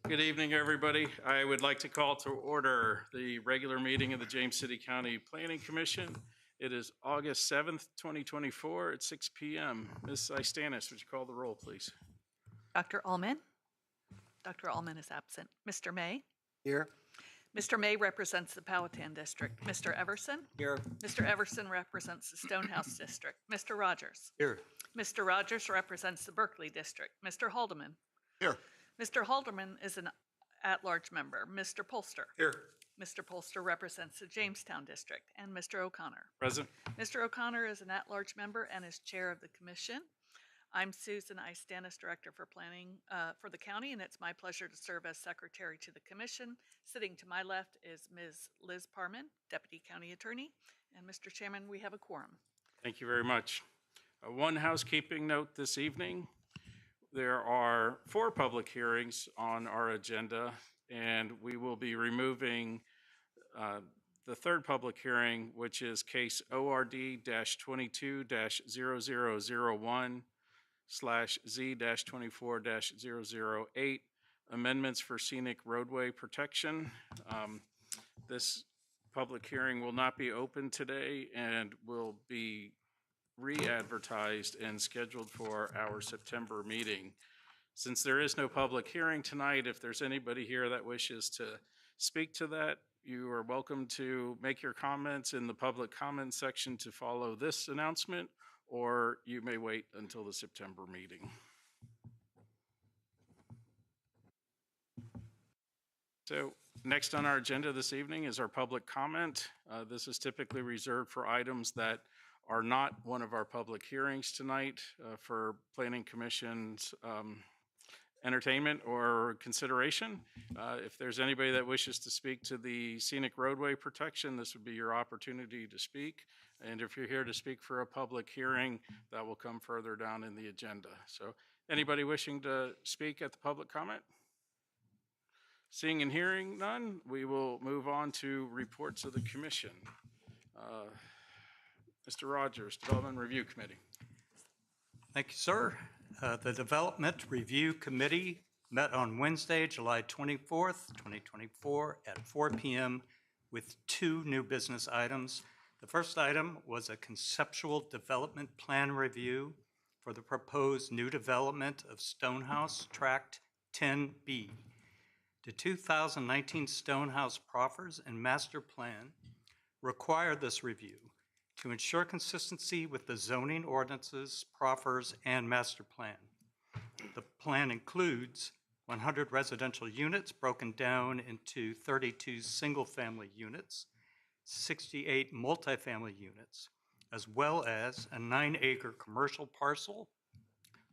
Good evening, everybody. I would like to call to order the regular meeting of the James City County Planning Commission. It is August 7th, 2024 at 6 p.m. Ms. Istanis, would you call the roll, please? Dr. Allman? Dr. Allman is absent. Mr. May? Here. Mr. May represents the Powhatan District. Mr. Everson? Here. Mr. Everson represents the Stonehouse District. Mr. Rogers? Here. Mr. Rogers represents the Berkeley District. Mr. Haldeman? Here. Mr. Haldeman is an at-large member. Mr. Polster? Here. Mr. Polster represents the Jamestown District. And Mr. O'Connor? Present. Mr. O'Connor is an at-large member and is chair of the commission. I'm Susan Istanis, Director for Planning for the county, and it's my pleasure to serve as Secretary to the Commission. Sitting to my left is Ms. Liz Parman, Deputy County Attorney. And Mr. Chairman, we have a quorum. Thank you very much. One housekeeping note this evening. There are 4 public hearings on our agenda, and we will be removing the third public hearing, which is case ORD-22-0001/Z-24-008, amendments for scenic roadway protection. This public hearing will not be open today and will be re-advertised and scheduled for our September meeting. Since there is no public hearing tonight, if there's anybody here that wishes to speak to that, you are welcome to make your comments in the public comment section to follow this announcement, or you may wait until the September meeting. So next on our agenda this evening is our public comment. This is typically reserved for items that are not one of our public hearings tonight for Planning Commission's entertainment or consideration. If there's anybody that wishes to speak to the scenic roadway protection, this would be your opportunity to speak. And if you're here to speak for a public hearing, that will come further down in the agenda. So anybody wishing to speak at the public comment? Seeing and hearing none, we will move on to reports of the commission. Mr. Rogers, Development Review Committee. Thank you, sir. The Development Review Committee met on Wednesday, July 24th, 2024 at 4 p.m. with 2 new business items. The first item was a conceptual development plan review for the proposed new development of Stonehouse Tract 10B. The 2019 Stonehouse proffers and master plan require this review to ensure consistency with the zoning ordinances, proffers, and master plan. The plan includes 100 residential units broken down into 32 single-family units, 68 multifamily units, as well as a 9-acre commercial parcel,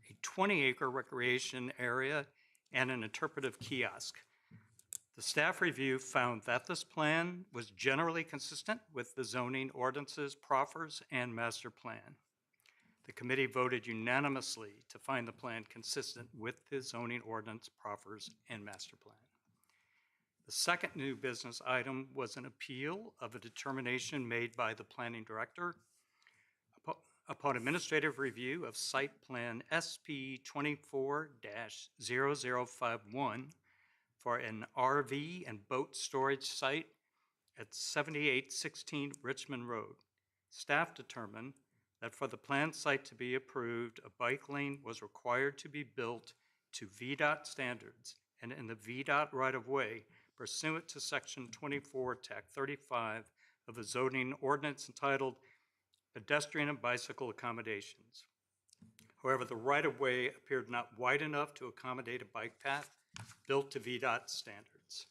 a 20-acre recreation area, and an interpretive kiosk. The staff review found that this plan was generally consistent with the zoning ordinances, proffers, and master plan. The committee voted unanimously to find the plan consistent with the zoning ordinance, proffers, and master plan. The second new business item was an appeal of a determination made by the planning director upon administrative review of site plan SP 24-0051 for an RV and boat storage site at 7816 Richmond Road. Staff determined that for the planned site to be approved, a bike lane was required to be built to VDOT standards and in the VDOT right-of-way pursuant to Section 24, TAC 35 of the zoning ordinance entitled Pedestrian and Bicycle Accommodations. However, the right-of-way appeared not wide enough to accommodate a bike path built to VDOT standards.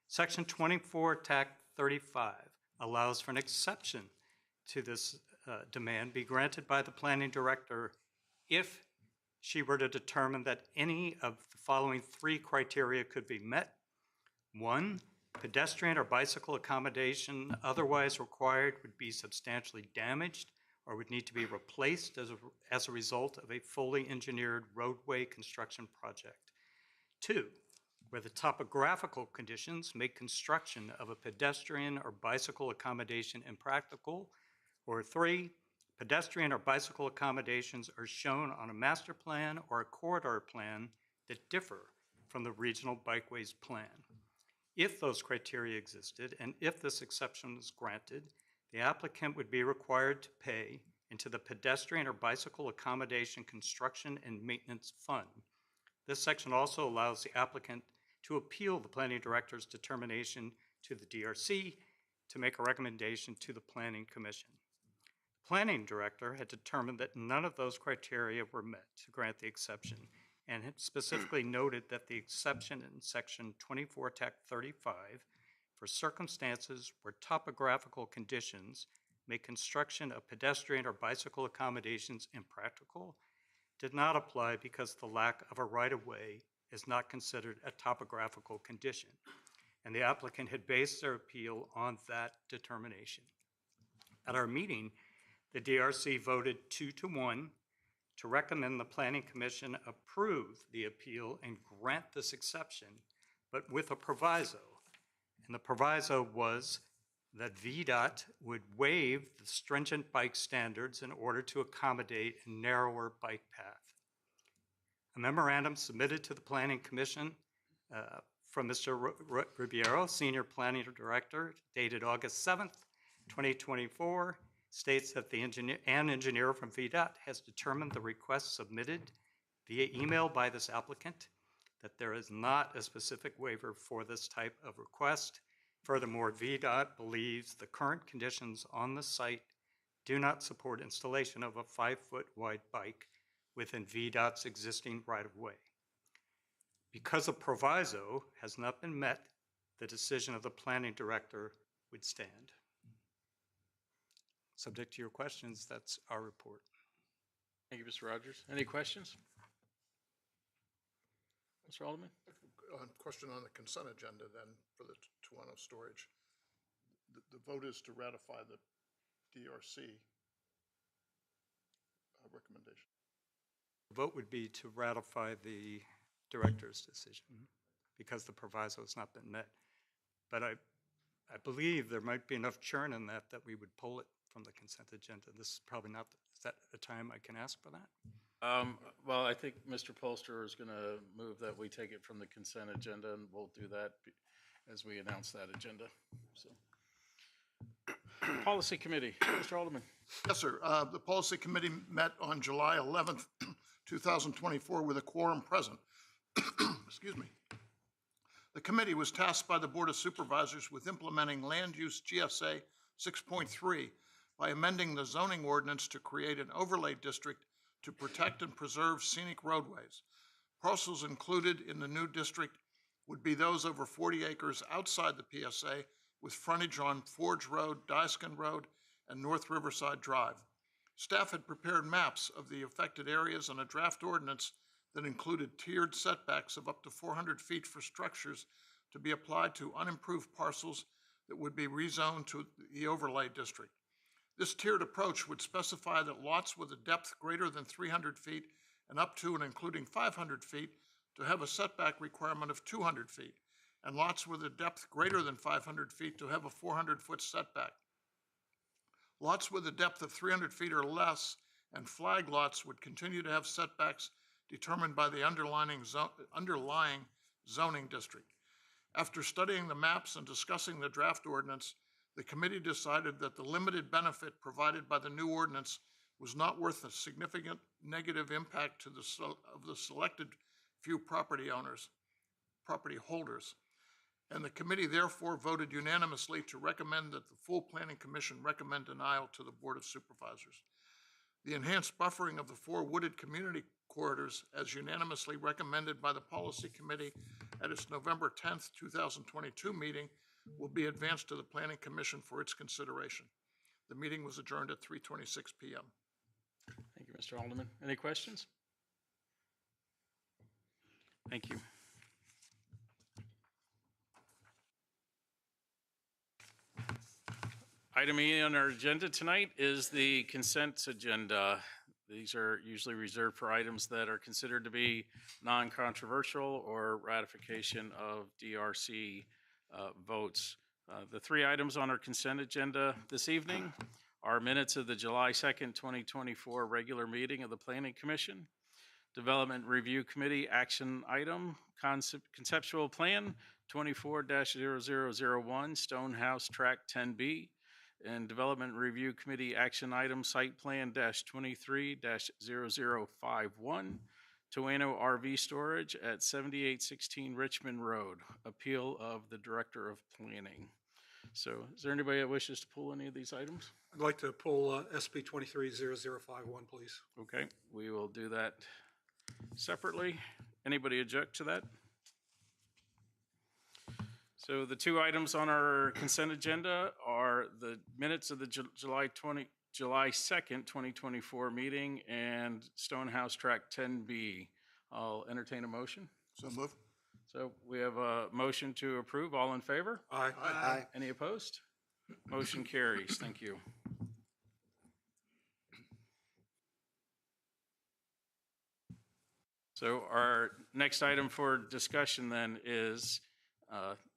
Section 24, TAC 35 allows for an exception to this demand be granted by the planning director if she were to determine that any of the following 3 criteria could be met. 1, pedestrian or bicycle accommodation otherwise required would be substantially damaged or would need to be replaced as a result of a fully engineered roadway construction project. 2, where the topographical conditions make construction of a pedestrian or bicycle accommodation impractical. Or 3, pedestrian or bicycle accommodations are shown on a master plan or a corridor plan that differ from the Regional Bikeways Plan. If those criteria existed, and if this exception was granted, the applicant would be required to pay into the Pedestrian or Bicycle Accommodation Construction and Maintenance Fund. This section also allows the applicant to appeal the planning director's determination to the DRC to make a recommendation to the Planning Commission. The planning director had determined that none of those criteria were met to grant the exception, and had specifically noted that the exception in section 24 Tech 35 for circumstances where topographical conditions make construction of pedestrian or bicycle accommodations impractical did not apply because the lack of a right-of-way is not considered a topographical condition, and the applicant had based their appeal on that determination. At our meeting, the DRC voted 2-1 to recommend the Planning Commission approve the appeal and grant this exception, but with a proviso. And the proviso was that VDOT would waive the stringent bike standards in order to accommodate a narrower bike path. A memorandum submitted to the Planning Commission from Mr. Ribeiro, Senior Planning Director, dated August 7th, 2024, states that an engineer from VDOT has determined the request submitted via email by this applicant, that there is not a specific waiver for this type of request. Furthermore, VDOT believes the current conditions on the site do not support installation of a 5-foot wide bike within VDOT's existing right-of-way. Because a proviso has not been met, the decision of the planning director would stand. Subject to your questions, that's our report. Thank you, Mr. Rogers. Any questions? Mr. Alderman? Question on the consent agenda then for the Toano storage. The vote is to ratify the DRC recommendation. The vote would be to ratify the director's decision because the proviso has not been met. But I believe there might be enough churn in that we would pull it from the consent agenda. This is probably not, is that a time I can ask for that? Well, I think Mr. Polster is going to move that we take it from the consent agenda, and we'll do that as we announce that agenda. So, Policy Committee, Mr. Alderman. Yes, sir. The Policy Committee met on July 11th, 2024 with a quorum present. Excuse me. The committee was tasked by the Board of Supervisors with implementing Land Use GSA 6.3 by amending the zoning ordinance to create an overlay district to protect and preserve scenic roadways. Parcels included in the new district would be those over 40 acres outside the PSA with frontage on Forge Road, Dyskin Road, and North Riverside Drive. Staff had prepared maps of the affected areas and a draft ordinance that included tiered setbacks of up to 400 feet for structures to be applied to unimproved parcels that would be rezoned to the overlay district. This tiered approach would specify that lots with a depth greater than 300 feet and up to and including 500 feet to have a setback requirement of 200 feet, and lots with a depth greater than 500 feet to have a 400-foot setback. Lots with a depth of 300 feet or less and flag lots would continue to have setbacks determined by the underlying zoning district. After studying the maps and discussing the draft ordinance, the committee decided that the limited benefit provided by the new ordinance was not worth a significant negative impact to the selected few property holders. And the committee therefore voted unanimously to recommend that the full Planning Commission recommend denial to the Board of Supervisors. The enhanced buffering of the 4 wooded community corridors, as unanimously recommended by the Policy Committee at its November 10th, 2022 meeting, will be advanced to the Planning Commission for its consideration. The meeting was adjourned at 3:26 p.m. Thank you, Mr. Alderman. Any questions? Thank you. Item E on our agenda tonight is the consent agenda. These are usually reserved for items that are considered to be non-controversial or ratification of DRC votes. The 3 items on our consent agenda this evening are minutes of the July 2nd, 2024 regular meeting of the Planning Commission, Development Review Committee action item, conceptual plan 24-0001, Stonehouse Track 10B. And Development Review Committee action item, site plan -23-0051, Toano RV storage at 7816 Richmond Road, appeal of the Director of Planning. So is there anybody that wishes to pull any of these items? I'd like to pull SB 230051, please. Okay, we will do that separately. Anybody object to that? So the two items on our consent agenda are the minutes of the July 2nd, 2024 meeting and Stonehouse Track 10B. I'll entertain a motion. So move. So we have a motion to approve. All in favor? Aye. Aye. Any opposed? Motion carries. Thank you. So our next item for discussion then is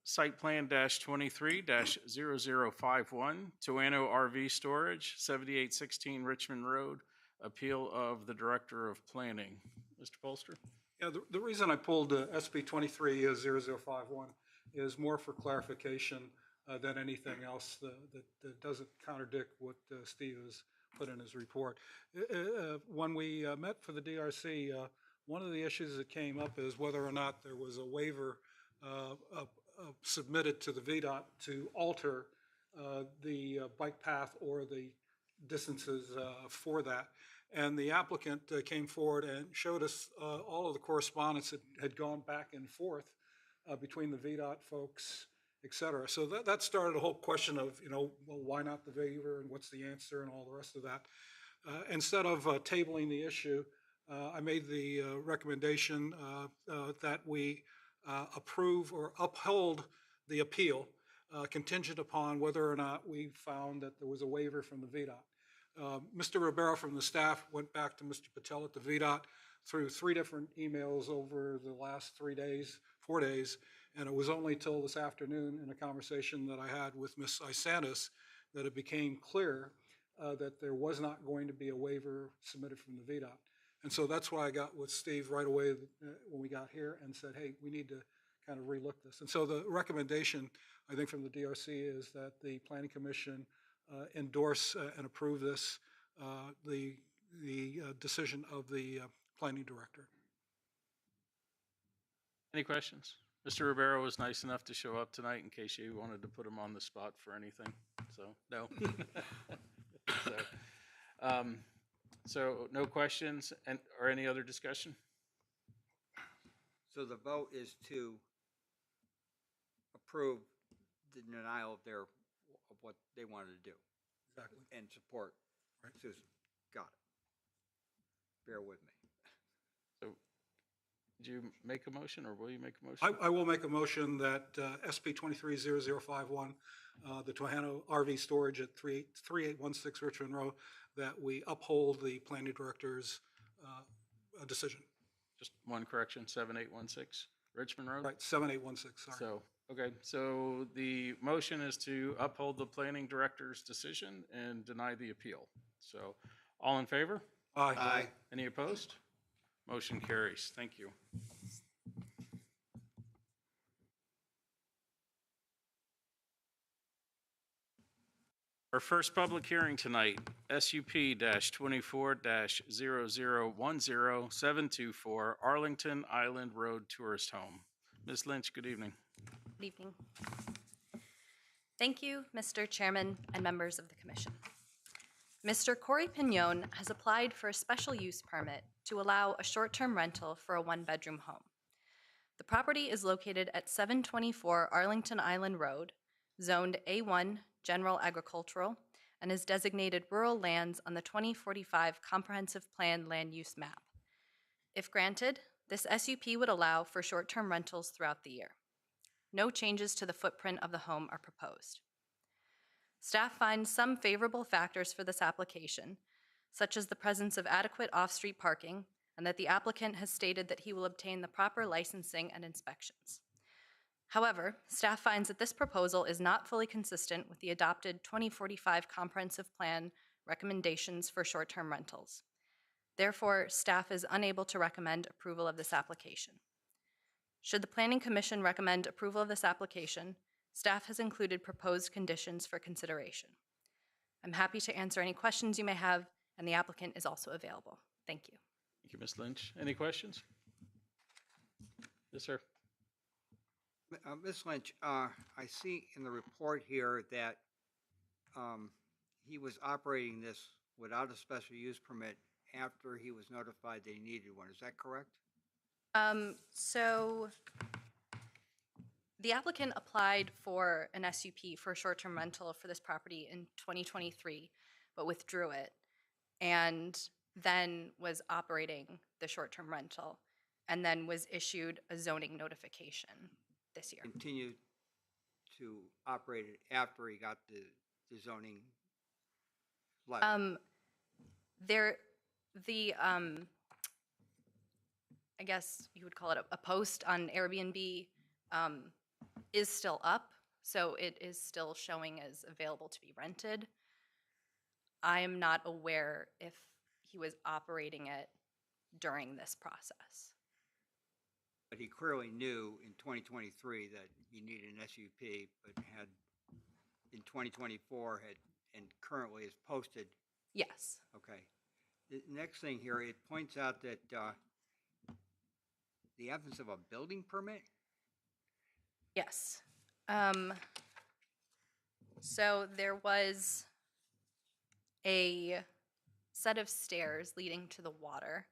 site plan -23-0051, Toano RV storage, 7816 Richmond Road, appeal of the Director of Planning. Mr. Polster? Yeah, the reason I pulled SB 230051 is more for clarification than anything else that doesn't contradict what Steve has put in his report. When we met for the DRC, one of the issues that came up is whether or not there was a waiver submitted to the VDOT to alter the bike path or the distances for that. And the applicant came forward and showed us all of the correspondence that had gone back and forth between the VDOT folks, et cetera. So that started a whole question of, well, why not the waiver and what's the answer and all the rest of that. Instead of tabling the issue, I made the recommendation that we approve or uphold the appeal contingent upon whether or not we found that there was a waiver from the VDOT. Mr. Ribeiro from the staff went back to Mr. Patel at the VDOT through 3 different emails over the last 4 days, and it was only till this afternoon in a conversation that I had with Ms. Isantis that it became clear that there was not going to be a waiver submitted from the VDOT. And so that's why I got with Steve right away when we got here and said, hey, we need to kind of relook this. And so the recommendation, I think, from the DRC is that the Planning Commission endorse and approve this, the decision of the Planning Director. Any questions? Mr. Ribeiro was nice enough to show up tonight in case you wanted to put him on the spot for anything. So, no. So no questions or any other discussion? So the vote is to approve the denial of what they wanted to do. Exactly. And support Right. Susan. Got it. Bear with me. So did you make a motion or will you make a motion? I will make a motion that SB 230051, the Toano RV storage at 3816 Richmond Road, that we uphold the Planning Director's decision. Just one correction, 7816 Richmond Road? Right, 7816, sorry. So, okay, so the motion is to uphold the Planning Director's decision and deny the appeal. So all in favor? Aye. Any opposed? Motion carries. Thank you. Our first public hearing tonight, SUP-24-0010-724 Arlington Island Road Tourist Home. Ms. Lynch, good evening. Good evening. Thank you, Mr. Chairman and members of the Commission. Mr. Corey Pignon has applied for a special use permit to allow a short-term rental for a one-bedroom home. The property is located at 724 Arlington Island Road, zoned A1 General Agricultural, and is designated rural lands on the 2045 Comprehensive Plan Land Use Map. If granted, this SUP would allow for short-term rentals throughout the year. No changes to the footprint of the home are proposed. Staff finds some favorable factors for this application, such as the presence of adequate off-street parking and that the applicant has stated that he will obtain the proper licensing and inspections. However, staff finds that this proposal is not fully consistent with the adopted 2045 Comprehensive Plan recommendations for short-term rentals. Therefore, staff is unable to recommend approval of this application. Should the Planning Commission recommend approval of this application, staff has included proposed conditions for consideration. I'm happy to answer any questions you may have, and the applicant is also available. Thank you. Thank you, Ms. Lynch. Any questions? Yes, sir. Ms. Lynch, I see in the report here that he was operating this without a special use permit after he was notified that he needed one. Is that correct? So the applicant applied for an SUP for short-term rental for this property in 2023, but withdrew it, and then was operating the short-term rental, and then was issued a zoning notification this year. Continued to operate it after he got the zoning letter? I guess you would call it a post on Airbnb is still up, so it is still showing as available to be rented. I am not aware if he was operating it during this process. But he clearly knew in 2023 that he needed an SUP, but had, in 2024, and currently is posted. Yes. Okay. The next thing here, it points out that the absence of a building permit? Yes. So there was a set of stairs leading to the water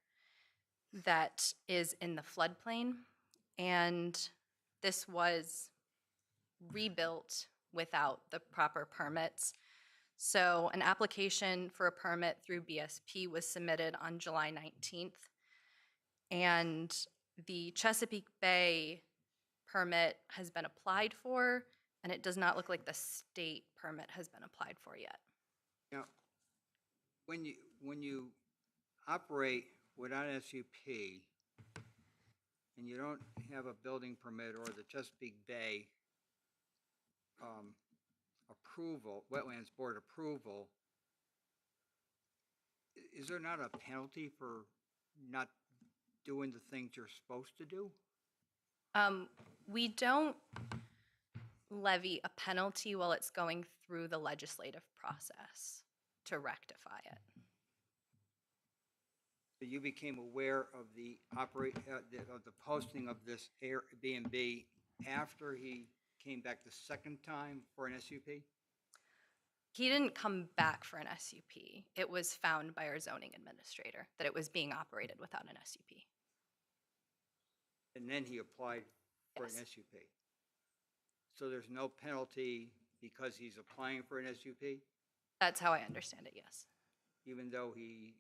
that is in the floodplain, and this was rebuilt without the proper permits. So an application for a permit through BSP was submitted on July 19th, and the Chesapeake Bay permit has been applied for, and it does not look like the state permit has been applied for yet. Now, when you operate without an SUP and you don't have a building permit or the Chesapeake Bay approval, Wetlands Board approval, is there not a penalty for not doing the things you're supposed to do? We don't levy a penalty while it's going through the legislative process to rectify it. So you became aware of the posting of this Airbnb after he came back the second time for an SUP? He didn't come back for an SUP. It was found by our zoning administrator that it was being operated without an SUP. And then he applied for an Yes. SUP. So there's no penalty because he's applying for an SUP, That's how I understand it, yes. even though he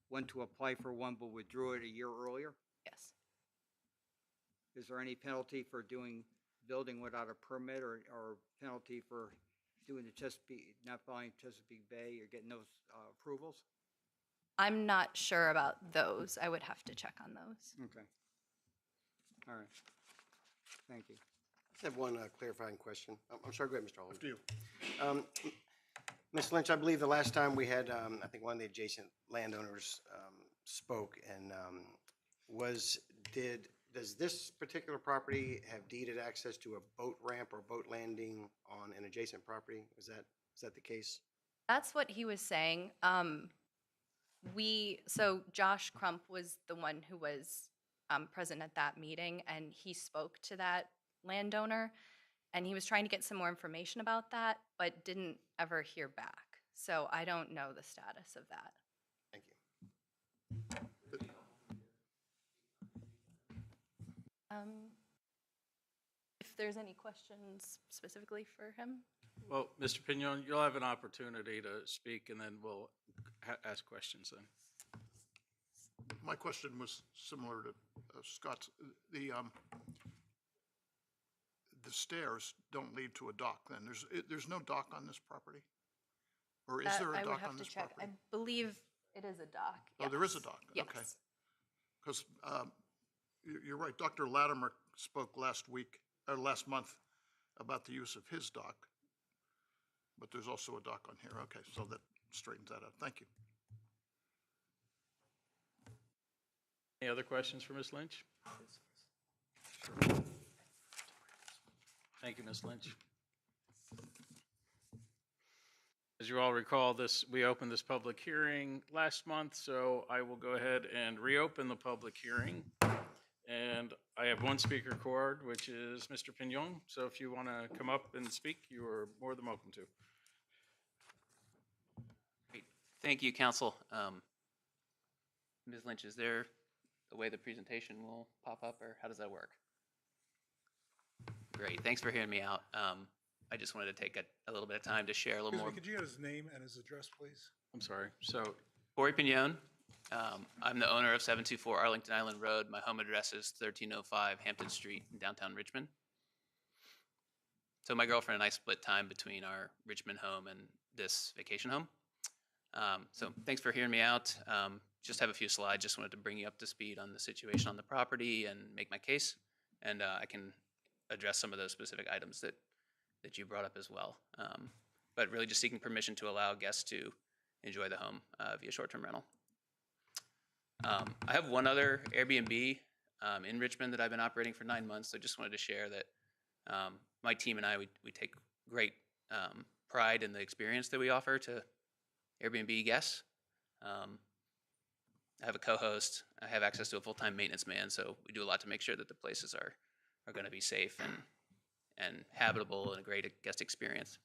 went to apply for one but withdrew it a year earlier? Yes. Is there any penalty for building without a permit or penalty for doing not following Chesapeake Bay or getting those approvals? I'm not sure about those. I would have to check on those. Okay. All right. Thank you. I have one clarifying question. I'm sorry, go ahead, Mr. Holland. After you. Ms. Lynch, I believe the last time we had, I think one of the adjacent landowners spoke, and does this particular property have deeded access to a boat ramp or boat landing on an adjacent property? Is that the case? That's what he was saying. So Josh Crump was the one who was present at that meeting, and he spoke to that landowner, and he was trying to get some more information about that, but didn't ever hear back. So I don't know the status of that. Thank you. If there's any questions specifically for him? Well, Mr. Pignon, you'll have an opportunity to speak, and then we'll ask questions then. My question was similar to Scott's. The stairs don't lead to a dock then. There's no dock on this property? Or is there a I would dock have on to this check. property? I believe it is a dock. Oh, there is a yes. dock? Yes. Okay. Because you're right, Dr. Latimer spoke last month about the use of his dock, but there's also a dock on here. Okay, so that straightens that out. Thank you. Any other questions for Ms. Lynch? Thank you, Ms. Lynch. As you all recall, we opened this public hearing last month, so I will go ahead and reopen the public hearing. And I have one speaker cord, which is Mr. Pignon. So if you want to come up and speak, you are more than welcome to. Great. Thank you, Council. Ms. Lynch, is there a way the presentation will pop up, or how does that work? Great. Thanks for hearing me out. I just wanted to take a little bit of time to share a little Excuse more. me, could you get his name and his address, please? I'm sorry. So Corey Pignon. I'm the owner of 724 Arlington Island Road. My home address is 1305 Hampton Street in downtown Richmond. So my girlfriend and I split time between our Richmond home and this vacation home. So thanks for hearing me out. Just have a few slides. Just wanted to bring you up to speed on the situation on the property and make my case. And I can address some of those specific items that you brought up as well. But really just seeking permission to allow guests to enjoy the home via short-term rental. I have one other Airbnb in Richmond that I've been operating for 9 months. So I just wanted to share that my team and I, we take great pride in the experience that we offer to Airbnb guests. I have a co-host. I have access to a full-time maintenance man. So we do a lot to make sure that the places are going to be safe and habitable and a great guest experience.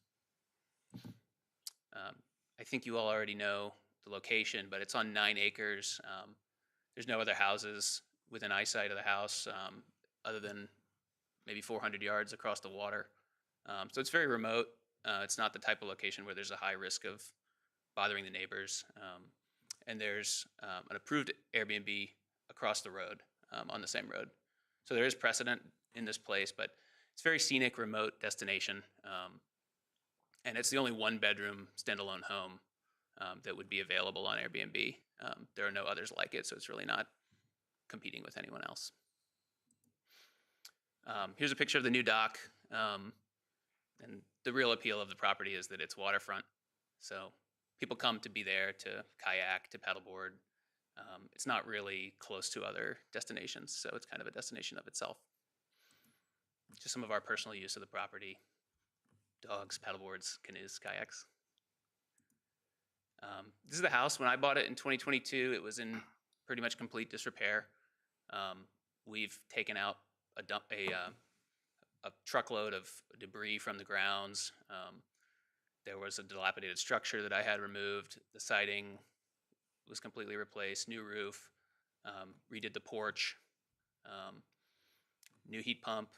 I think you all already know the location, but it's on 9 acres. There's no other houses within eyesight of the house other than maybe 400 yards across the water. So it's very remote. It's not the type of location where there's a high risk of bothering the neighbors. And there's an approved Airbnb across the road on the same road. So there is precedent in this place, but it's a very scenic, remote destination. And it's the only 1-bedroom standalone home that would be available on Airbnb. There are no others like it, so it's really not competing with anyone else. Here's a picture of the new dock. And the real appeal of the property is that it's waterfront. So people come to be there to kayak, to paddleboard. It's not really close to other destinations, so it's kind of a destination of itself. Just some of our personal use of the property: dogs, paddleboards, canoes, kayaks. This is the house. When I bought it in 2022, it was in pretty much complete disrepair. We've taken out a truckload of debris from the grounds. There was a dilapidated structure that I had removed. The siding was completely replaced, new roof, redid the porch, new heat pump,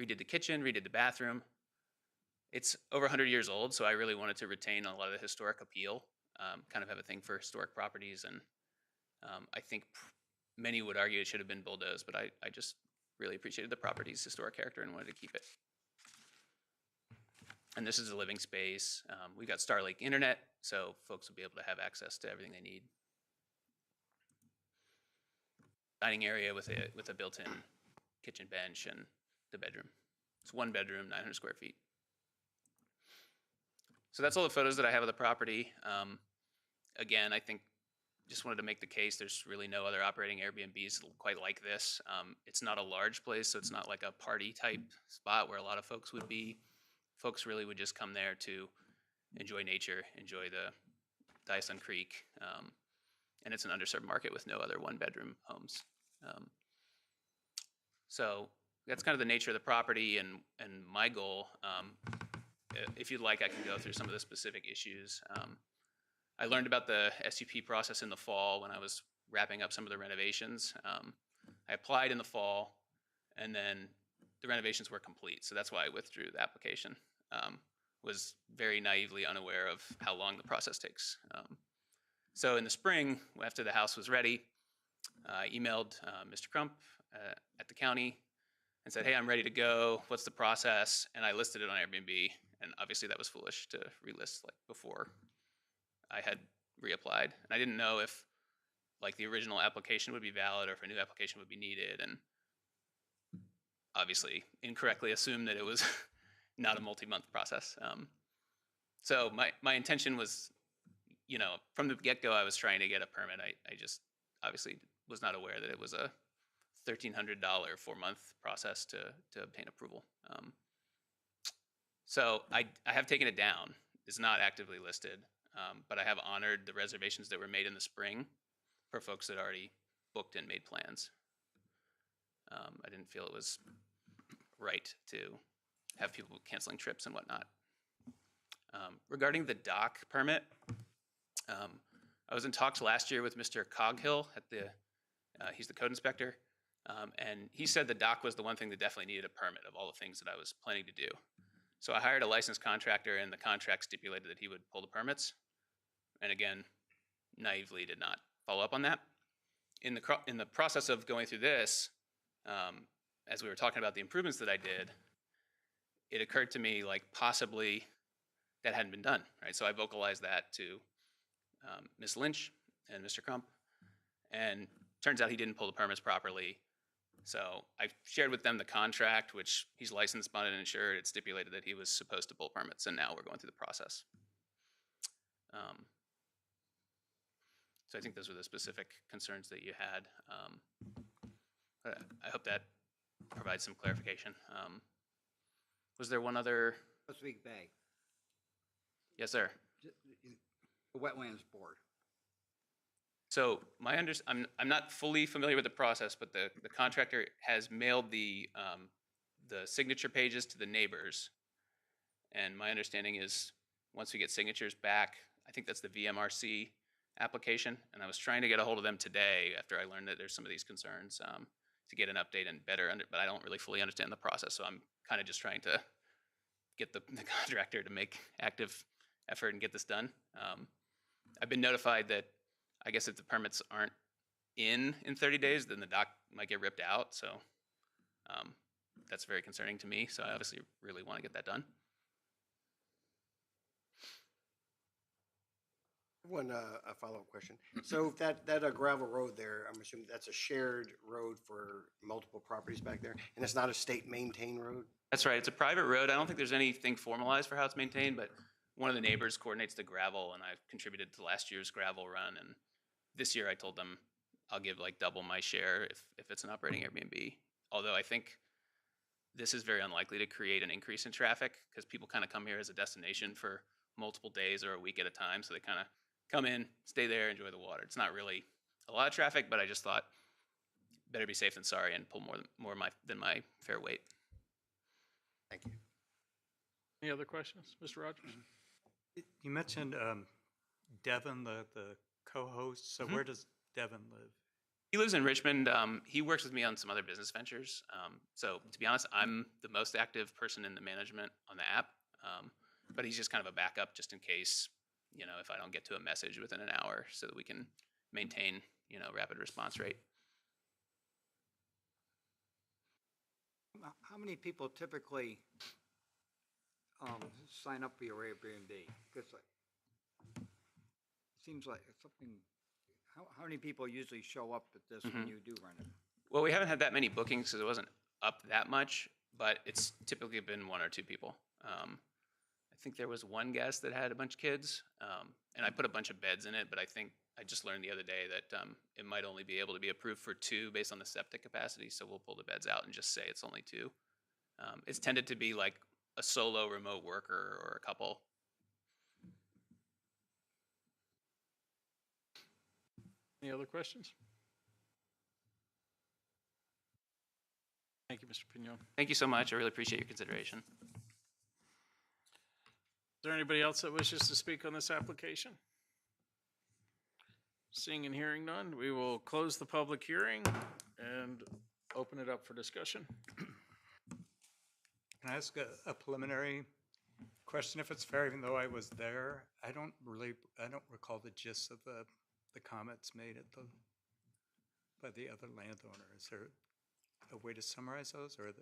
redid the kitchen, redid the bathroom. It's over 100 years old, so I really wanted to retain a lot of the historic appeal, kind of have a thing for historic properties, and I think many would argue it should have been bulldozed, but I just really appreciated the property's historic character and wanted to keep it. And this is a living space. We've got Starlink internet, so folks will be able to have access to everything they need. Dining area with a built-in kitchen bench and the bedroom. It's 1 bedroom, 900 square feet. So that's all the photos that I have of the property. Again, I think just wanted to make the case there's really no other operating Airbnbs quite like this. It's not a large place, so it's not like a party type spot where a lot of folks would be. Folks really would just come there to enjoy nature, enjoy the Diasun Creek, and it's an underserved market with no other 1-bedroom homes. So that's kind of the nature of the property and my goal. If you'd like, I can go through some of the specific issues. I learned about the SUP process in the fall when I was wrapping up some of the renovations. I applied in the fall, and then the renovations were complete, so that's why I withdrew the application. Was very naively unaware of how long the process takes. So in the spring, after the house was ready, I emailed Mr. Crump at the county and said, hey, I'm ready to go. What's the process? And I listed it on Airbnb, and obviously that was foolish to relist like before I had reapplied. And I didn't know if like the original application would be valid or if a new application would be needed, and obviously incorrectly assumed that it was not a multi-month process. So my intention was, from the get-go, I was trying to get a permit. I just obviously was not aware that it was a $1,300 4-month process to obtain approval. So I have taken it down. It's not actively listed, but I have honored the reservations that were made in the spring for folks that already booked and made plans. I didn't feel it was right to have people canceling trips and whatnot. Regarding the dock permit, I was in talks last year with Mr. Coghill at he's the code inspector, and he said the dock was the one thing that definitely needed a permit of all the things that I was planning to do. So I hired a licensed contractor, and the contract stipulated that he would pull the permits. And again, naively did not follow up on that. In the process of going through this, as we were talking about the improvements that I did, it occurred to me like possibly that hadn't been done, right? So I vocalized that to Ms. Lynch and Mr. Crump, and turns out he didn't pull the permits properly. So I shared with them the contract, which he's licensed, bonded, and insured. It stipulated that he was supposed to pull permits, and now we're going through the process. So I think those were the specific concerns that you had. I hope that provides some clarification. Was there one other? Chesapeake Bay, Yes, sir. the Wetlands Board. So I'm not fully familiar with the process, but the contractor has mailed the signature pages to the neighbors. And my understanding is once we get signatures back, I think that's the VMRC application. And I was trying to get a hold of them today after I learned that there's some of these concerns to get an update and but I don't really fully understand the process. So I'm kind of just trying to get the contractor to make active effort and get this done. I've been notified that I guess if the permits aren't in 30 days, then the dock might get ripped out. So that's very concerning to me. So I obviously really want to get that done. One a follow-up question. So that gravel road there, I'm assuming that's a shared road for multiple properties back there, and it's not a state-maintained road? That's right. It's a private road. I don't think there's anything formalized for how it's maintained, but one of the neighbors coordinates the gravel, and I've contributed to last year's gravel run. And this year I told them I'll give like double my share if it's an operating Airbnb. Although I think this is very unlikely to create an increase in traffic because people kind of come here as a destination for multiple days or a week at a time. So they kind of come in, stay there, enjoy the water. It's not really a lot of traffic, but I just thought better be safe than sorry and pull more than my fair weight. Thank you. Any other questions, Mr. Rogers? You mentioned Devin, the co-host. So where does Devin live? He lives in Richmond. He works with me on some other business ventures. So to be honest, I'm the most active person in the management on the app, but he's just kind of a backup just in case, if I don't get to a message within an hour so that we can maintain, rapid response rate. How many people typically sign up for your Airbnb? Because it seems like it's something. How many people usually show up at this when you do run it? Well, we haven't had that many bookings because it wasn't up that much, but it's typically been 1 or 2 people. I think there was one guest that had a bunch of kids, and I put a bunch of beds in it, but I think I just learned the other day that it might only be able to be approved for 2 based on the septic capacity, so we'll pull the beds out and just say it's only 2. It's tended to be like a solo remote worker or a couple. Any other questions? Thank you, Mr. Pignon. Thank you so much. I really appreciate your consideration. Is there anybody else that wishes to speak on this application? Seeing and hearing none, we will close the public hearing and open it up for discussion. Can I ask a preliminary question, if it's fair, even though I was there? I don't recall the gist of the comments made by the other landowner. Is there a way to summarize those, or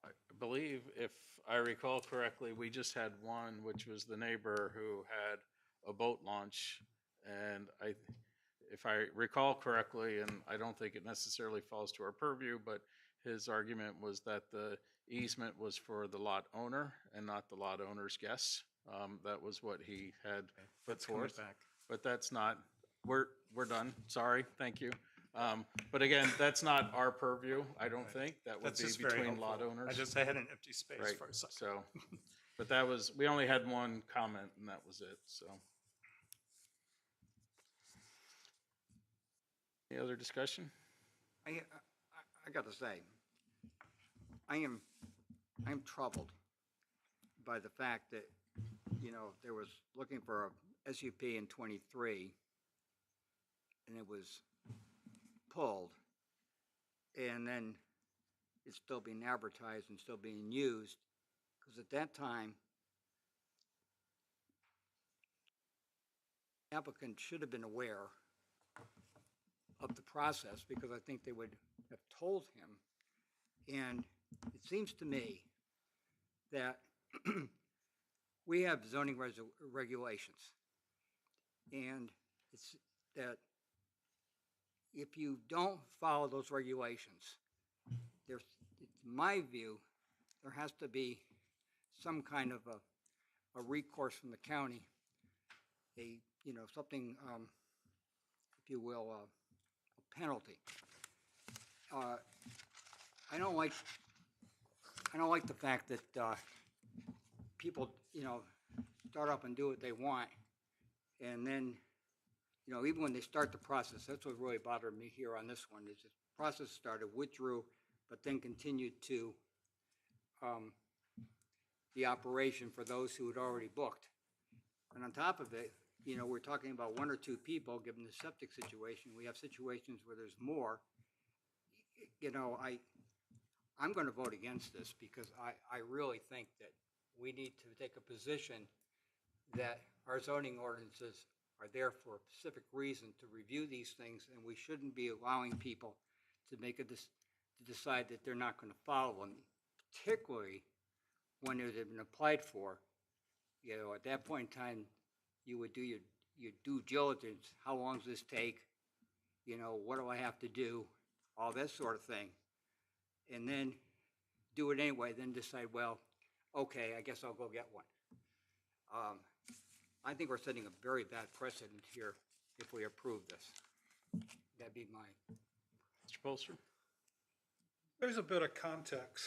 I believe, if I recall correctly, we just had one, which was the neighbor who had a boat launch. And if I recall correctly, and I don't think it necessarily falls to our purview, but his argument was that the easement was for the lot owner and not the lot owner's guests. That was what he had put forth. But that's not we're done. Sorry, thank you. But again, that's not our purview, I don't think. That would That's be just very between lot helpful. owners. I just had an empty space Right, for a second. so, but that was, we only had one comment and that was it, so. Any other discussion? I got to say, I am troubled by the fact that, there was looking for a SUP in '23, and it was pulled, and then it's still being advertised and still being used, because at that time, applicant should have been aware of the process, because I think they would have told him. And it seems to me that we have zoning regulations, and it's that if you don't follow those regulations, there's, in my view, there has to be some kind of a recourse from the county, something, if you will, a penalty. I don't like the fact that people, start up and do what they want, and then, even when they start the process, that's what really bothered me here on this one, is the process started, withdrew, but then continued to the operation for those who had already booked. And on top of it, we're talking about one or two people, given the septic situation. We have situations where there's more. I'm going to vote against this, because I really think that we need to take a position that our zoning ordinances are there for a specific reason, to review these things, and we shouldn't be allowing people to to decide that they're not going to follow them, particularly when they've been applied for. At that point in time, you would do your due diligence. How long does this take? What do I have to do? All this sort of thing. And then do it anyway, then decide, well, okay, I guess I'll go get one. I think we're setting a very bad precedent here if we approve this. That'd be my... Mr. Polster? There's a bit of context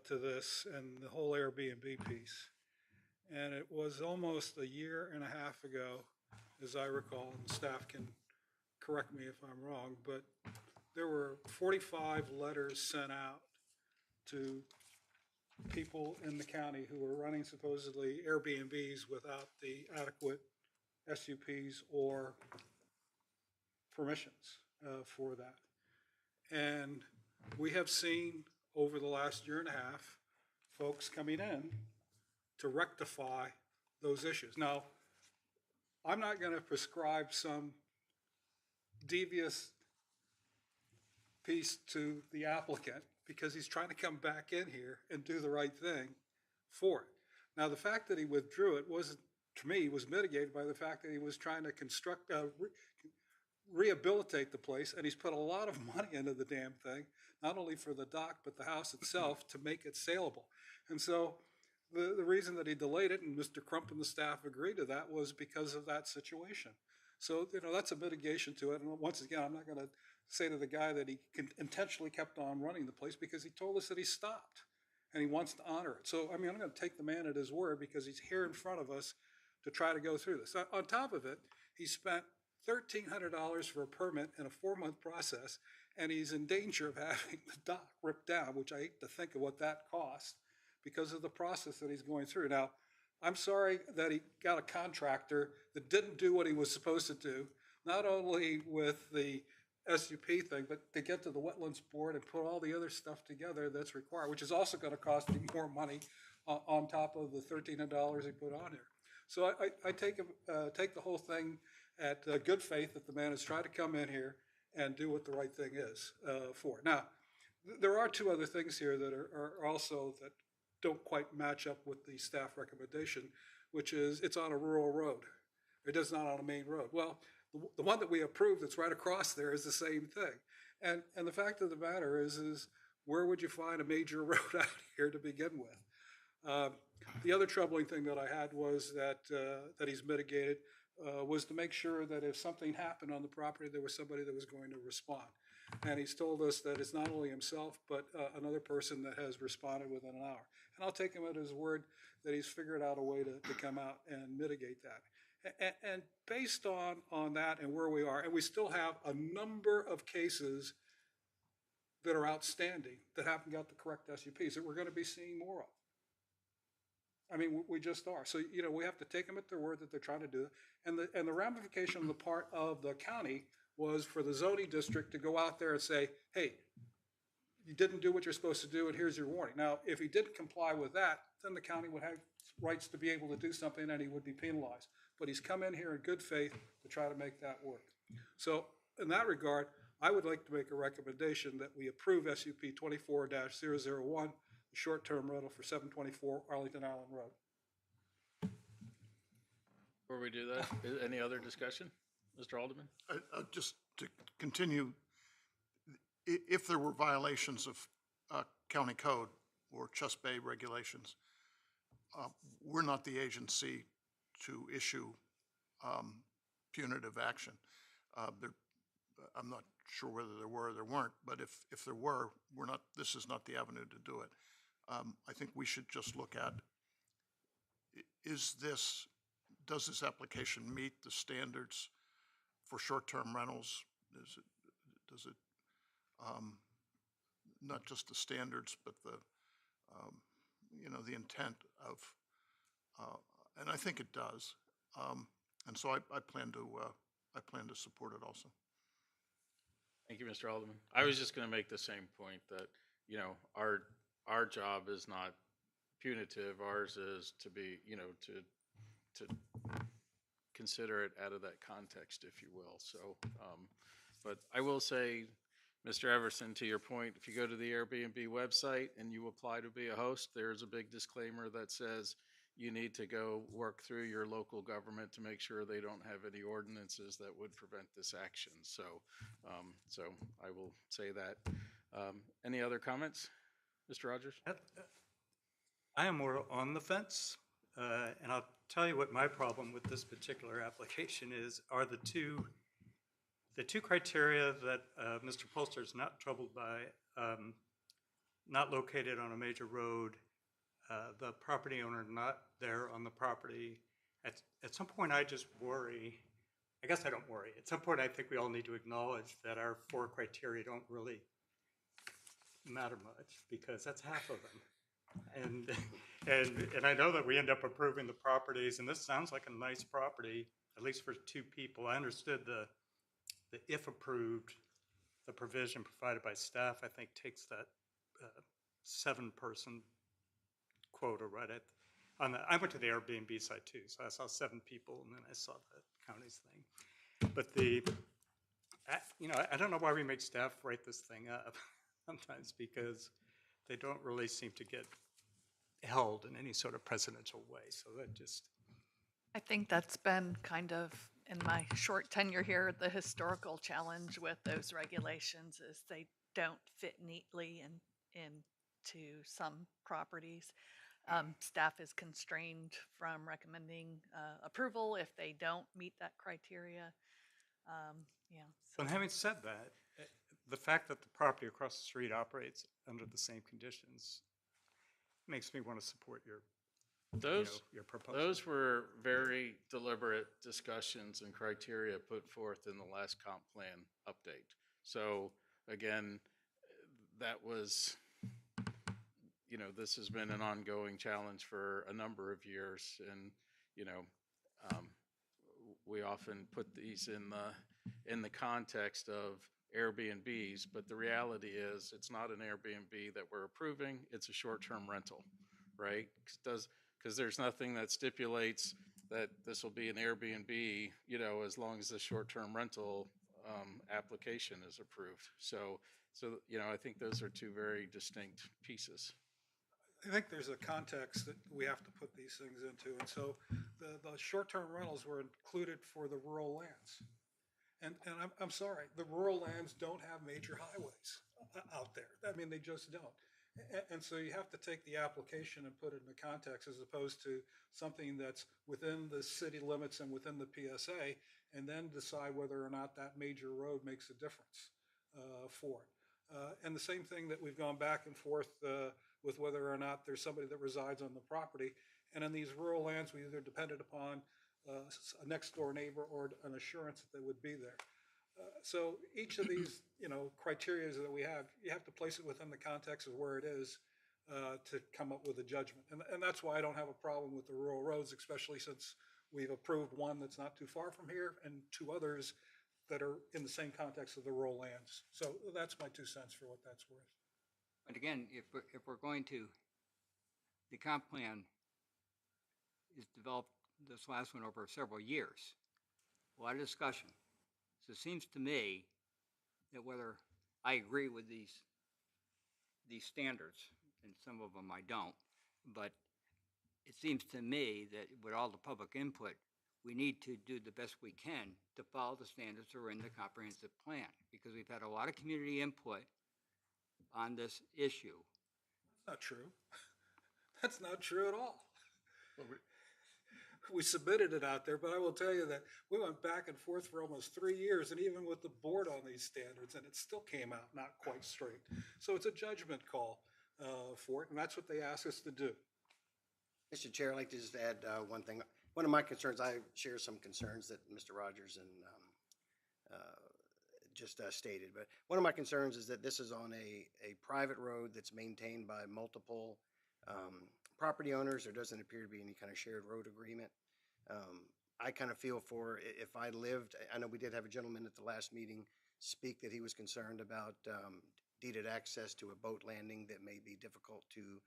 to this and the whole Airbnb piece. And it was almost a year and a half ago, as I recall, and staff can correct me if I'm wrong, but there were 45 letters sent out to people in the county who were running supposedly Airbnbs without the adequate SUPs or permissions for that. And we have seen over the last year and a half, folks coming in to rectify those issues. Now, I'm not going to prescribe some devious piece to the applicant, because he's trying to come back in here and do the right thing for it. Now, the fact that he withdrew it wasn't, to me, was mitigated by the fact that he was trying to construct, rehabilitate the place, and he's put a lot of money into the damn thing, not only for the dock, but the house itself, to make it saleable. And so the reason that he delayed it, and Mr. Crump and the staff agreed to that, was because of that situation. So, that's a mitigation to it. And once again, I'm not going to say to the guy that he intentionally kept on running the place, because he told us that he stopped and he wants to honor it. So, I'm going to take the man at his word, because he's here in front of us to try to go through this. On top of it, he spent $1,300 for a permit in a 4-month process, and he's in danger of having the dock ripped down, which I hate to think of what that cost, because of the process that he's going through. Now, I'm sorry that he got a contractor that didn't do what he was supposed to do, not only with the SUP thing, but to get to the Wetlands Board and put all the other stuff together that's required, which is also going to cost him more money on top of the $1,300 he put on here. So I take the whole thing at good faith that the man has tried to come in here and do what the right thing is for it. Now, there are two other things here that are also that don't quite match up with the staff recommendation, which is it's on a rural road. It is not on a main road. Well, the one that we approved that's right across there is the same thing. And the fact of the matter is where would you find a major road out here to begin with? The other troubling thing that I had was that he's mitigated. was to make sure that if something happened on the property, there was somebody that was going to respond. And he's told us that it's not only himself, but another person that has responded within an hour. And I'll take him at his word that he's figured out a way to come out and mitigate that. And based on that and where we are, and we still have a number of cases that are outstanding that haven't got the correct SUPs that we're going to be seeing more of. I mean, we just are. So, you know, we have to take them at their word that they're trying to do it. And the ramification on the part of the county was for the zoning district to go out there and say, hey, you didn't do what you're supposed to do, and here's your warning. Now, if he didn't comply with that, then the county would have rights to be able to do something and he would be penalized. But he's come in here in good faith to try to make that work. So in that regard, I would like to make a recommendation that we approve SUP 24-001, the short-term rental for 724 Arlington Island Road. Before we do that, any other discussion? Mr. Alderman? Just to continue, if there were violations of county code or Chest Bay regulations, we're not the agency to issue punitive action. I'm not sure whether there were or there weren't, but if there were, this is not the avenue to do it. I think we should just look at, does this application meet the standards for short-term rentals? Does it not just the standards, but the intent of, and I think it does. And so I plan to support it also. Thank you, Mr. Alderman. I was just going to make the same point that, our job is not punitive. Ours is to be, to consider it out of that context, if you will. So, but I will say, Mr. Everson, to your point, if you go to the Airbnb website and you apply to be a host, there's a big disclaimer that says you need to go work through your local government to make sure they don't have any ordinances that would prevent this action. So, so I will say that. Any other comments? Mr. Rogers? I am more on the fence, and I'll tell you what my problem with this particular application are the two criteria that Mr. Polster is not troubled by, not located on a major road, the property owner not there on the property. At some point, I just worry. I guess I don't worry. At some point, I think we all need to acknowledge that our 4 criteria don't really matter much, because that's half of them. And I know that we end up approving the properties, and this sounds like a nice property, at least for 2 people. I understood the if approved, the provision provided by staff, I think, takes that 7-person quota right at I went to the Airbnb site too, so I saw 7 people, and then I saw the county's thing. But I don't know why we make staff write this thing up sometimes, because they don't really seem to get held in any sort of presidential way. So that just, I think that's been kind of, in my short tenure here, the historical challenge with those regulations is they don't fit neatly into some properties. Staff is constrained from recommending approval if they don't meet that criteria. But having said that, the fact that the property across the street operates under the same conditions makes me want to support your proposal. Those were very deliberate discussions and criteria put forth in the last comp plan update. So again, that was, this has been an ongoing challenge for a number of years, and we often put these in the context of Airbnbs, but the reality is it's not an Airbnb that we're approving, it's a short-term rental, right? Because there's nothing that stipulates that this will be an Airbnb, as long as the short-term rental application is approved. So I think those are 2 very distinct pieces. I think there's a context that we have to put these things into. And so the short-term rentals were included for the rural lands. And I'm sorry, the rural lands don't have major highways out there. I mean, they just don't. And so you have to take the application and put it into context as opposed to something that's within the city limits and within the PSA, and then decide whether or not that major road makes a difference for it. And the same thing that we've gone back and forth with whether or not there's somebody that resides on the property. And in these rural lands, we either depended upon a next door neighbor or an assurance that they would be there. So each of these, criteria that we have, you have to place it within the context of where it is to come up with a judgment. And that's why I don't have a problem with the rural roads, especially since we've approved one that's not too far from here and two others that are in the same context of the rural lands. So that's my 2 cents for what that's worth. But again, if we're going to, the comp plan is developed, this last one, over several years. A lot of discussion. So it seems to me that whether I agree with these standards, and some of them I don't, but it seems to me that with all the public input, we need to do the best we can to follow the standards that are in the comprehensive plan, because we've had a lot of community input on this issue. That's not true. That's not true at all. We submitted it out there, but I will tell you that we went back and forth for almost 3 years, and even with the board on these standards, and it still came out not quite straight. So it's a judgment call for it, and that's what they asked us to do. Mr. Chair, I'd like to just add one thing. One of my concerns, I share some concerns that Mr. Rogers and just stated, but one of my concerns is that this is on a private road that's maintained by multiple property owners. There doesn't appear to be any kind of shared road agreement. I kind of feel for if I lived, I know we did have a gentleman at the last meeting speak that he was concerned about deeded access to a boat landing that may be difficult to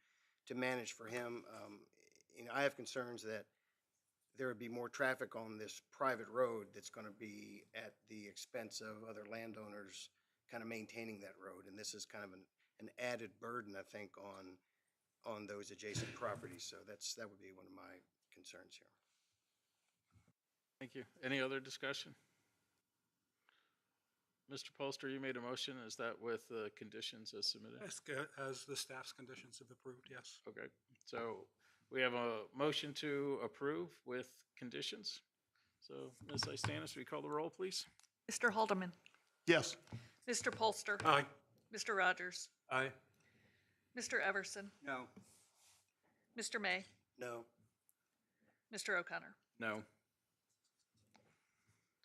manage for him. I have concerns that there would be more traffic on this private road that's going to be at the expense of other landowners kind of maintaining that road. And this is kind of an added burden, I think, on those adjacent properties. So that would be one of my concerns here. Thank you. Any other discussion? Mr. Polster, you made a motion. Is that with the conditions as submitted? As the staff's conditions have approved, yes. Okay. So we have a motion to approve with conditions. So Ms. Istanis, will you call the roll, please? Mr. Haldeman, Yes. Mr. Polster, Aye. Mr. Rogers, Aye. Mr. Everson, No. Mr. May, No. Mr. O'Connor. No.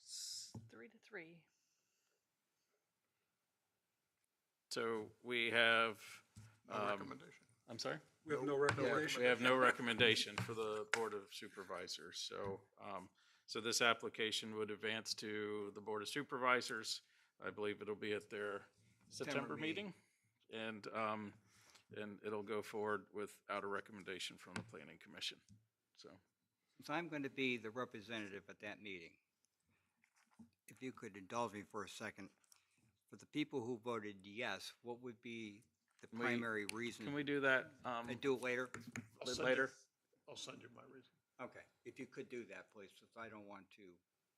It's 3-3. So we have, No recommendation. I'm sorry? We have no recommendation. We have no recommendation for the Board of Supervisors. So this application would advance to the Board of Supervisors. I believe it'll be at their September meeting. And it'll go forward without a recommendation from the Planning Commission. So, Since I'm going to be the representative at that meeting, if you could indulge me for a second, for the people who voted yes, what would be the primary reason? can we do that And do it later? later? I'll send you my reason. Okay, if you could do that, please, since I don't want to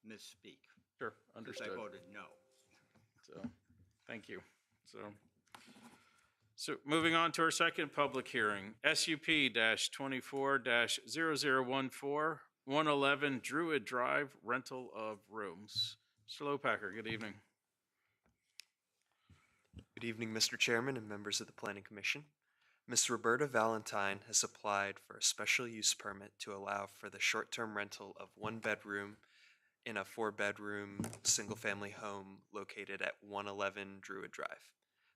misspeak. Sure, Because understood. I voted no. So, thank you. So moving on to our second public hearing, SUP-24-0014, 111 Druid Drive, rental of rooms. Mr. Lopacker, good evening. Good evening, Mr. Chairman and members of the Planning Commission. Ms. Roberta Valentine has applied for a special use permit to allow for the short-term rental of one bedroom in a 4-bedroom single-family home located at 111 Druid Drive.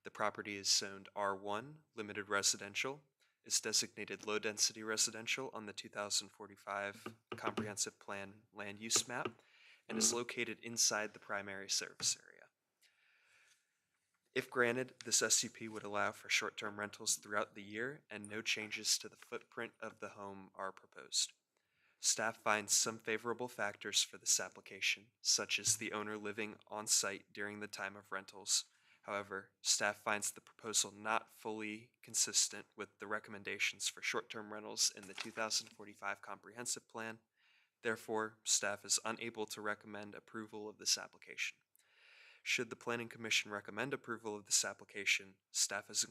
The property is zoned R1, limited residential, is designated low-density residential on the 2045 Comprehensive Plan land use map, and is located inside the primary service area. If granted, this SUP would allow for short-term rentals throughout the year, and no changes to the footprint of the home are proposed. Staff finds some favorable factors for this application, such as the owner living on-site during the time of rentals. However, staff finds the proposal not fully consistent with the recommendations for short-term rentals in the 2045 Comprehensive Plan. Therefore, staff is unable to recommend approval of this application. Should the Planning Commission recommend approval of this application, staff is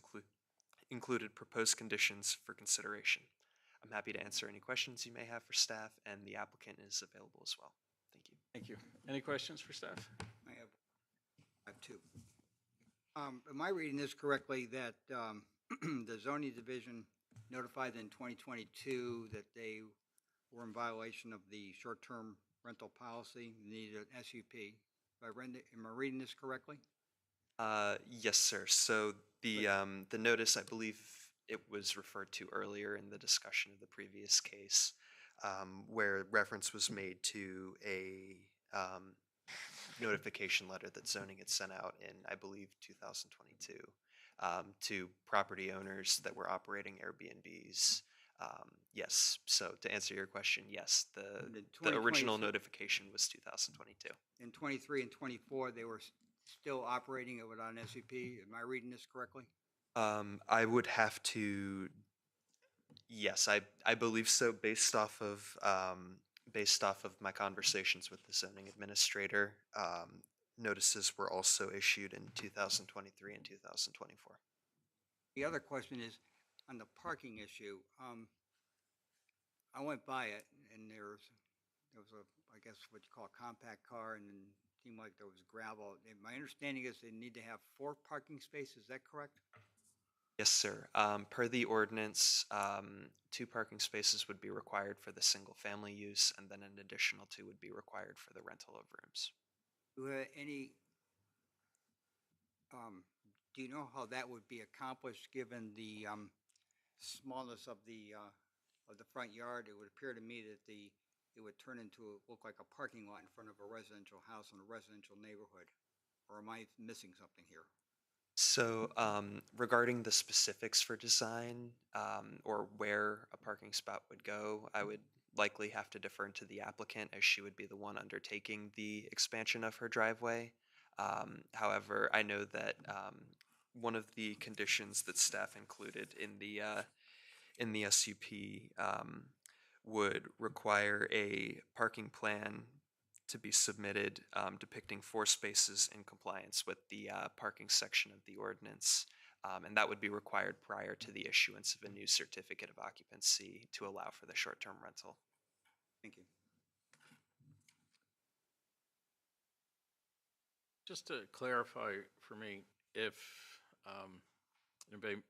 included proposed conditions for consideration. I'm happy to answer any questions you may have for staff, and the applicant is available as well. Thank you. Thank you. Any questions for staff? I have two. Am I reading this correctly that the zoning division notified in 2022 that they were in violation of the short-term rental policy, needed an SUP? Am I reading this correctly? Yes, sir. So the notice, I believe it was referred to earlier in the discussion of the previous case, where reference was made to a notification letter that zoning had sent out in, I believe, 2022, to property owners that were operating Airbnbs. Yes. So to answer your question, yes, the original notification was 2022. In 23 and 24, they were still operating it without an SUP. Am I reading this correctly? I would have to. Yes, I believe so. Based off of my conversations with the zoning administrator, notices were also issued in 2023 and 2024. The other question is on the parking issue. I went by it, and there was a, I guess what you call a compact car, and then it seemed like there was gravel. And my understanding is they need to have 4 parking spaces. Is that correct? Yes, sir. Per the ordinance, 2 parking spaces would be required for the single-family use, and then an additional 2 would be required for the rental of rooms. Do you know how that would be accomplished given the smallness of the front yard? It would appear to me that it would look like a parking lot in front of a residential house in a residential neighborhood. Or am I missing something here? So, regarding the specifics for design, or where a parking spot would go, I would likely have to defer to the applicant, as she would be the one undertaking the expansion of her driveway. However, I know that one of the conditions that staff included in the SUP would require a parking plan to be submitted depicting 4 spaces in compliance with the parking section of the ordinance. And that would be required prior to the issuance of a new certificate of occupancy to allow for the short-term rental. Thank you. Just to clarify for me, if,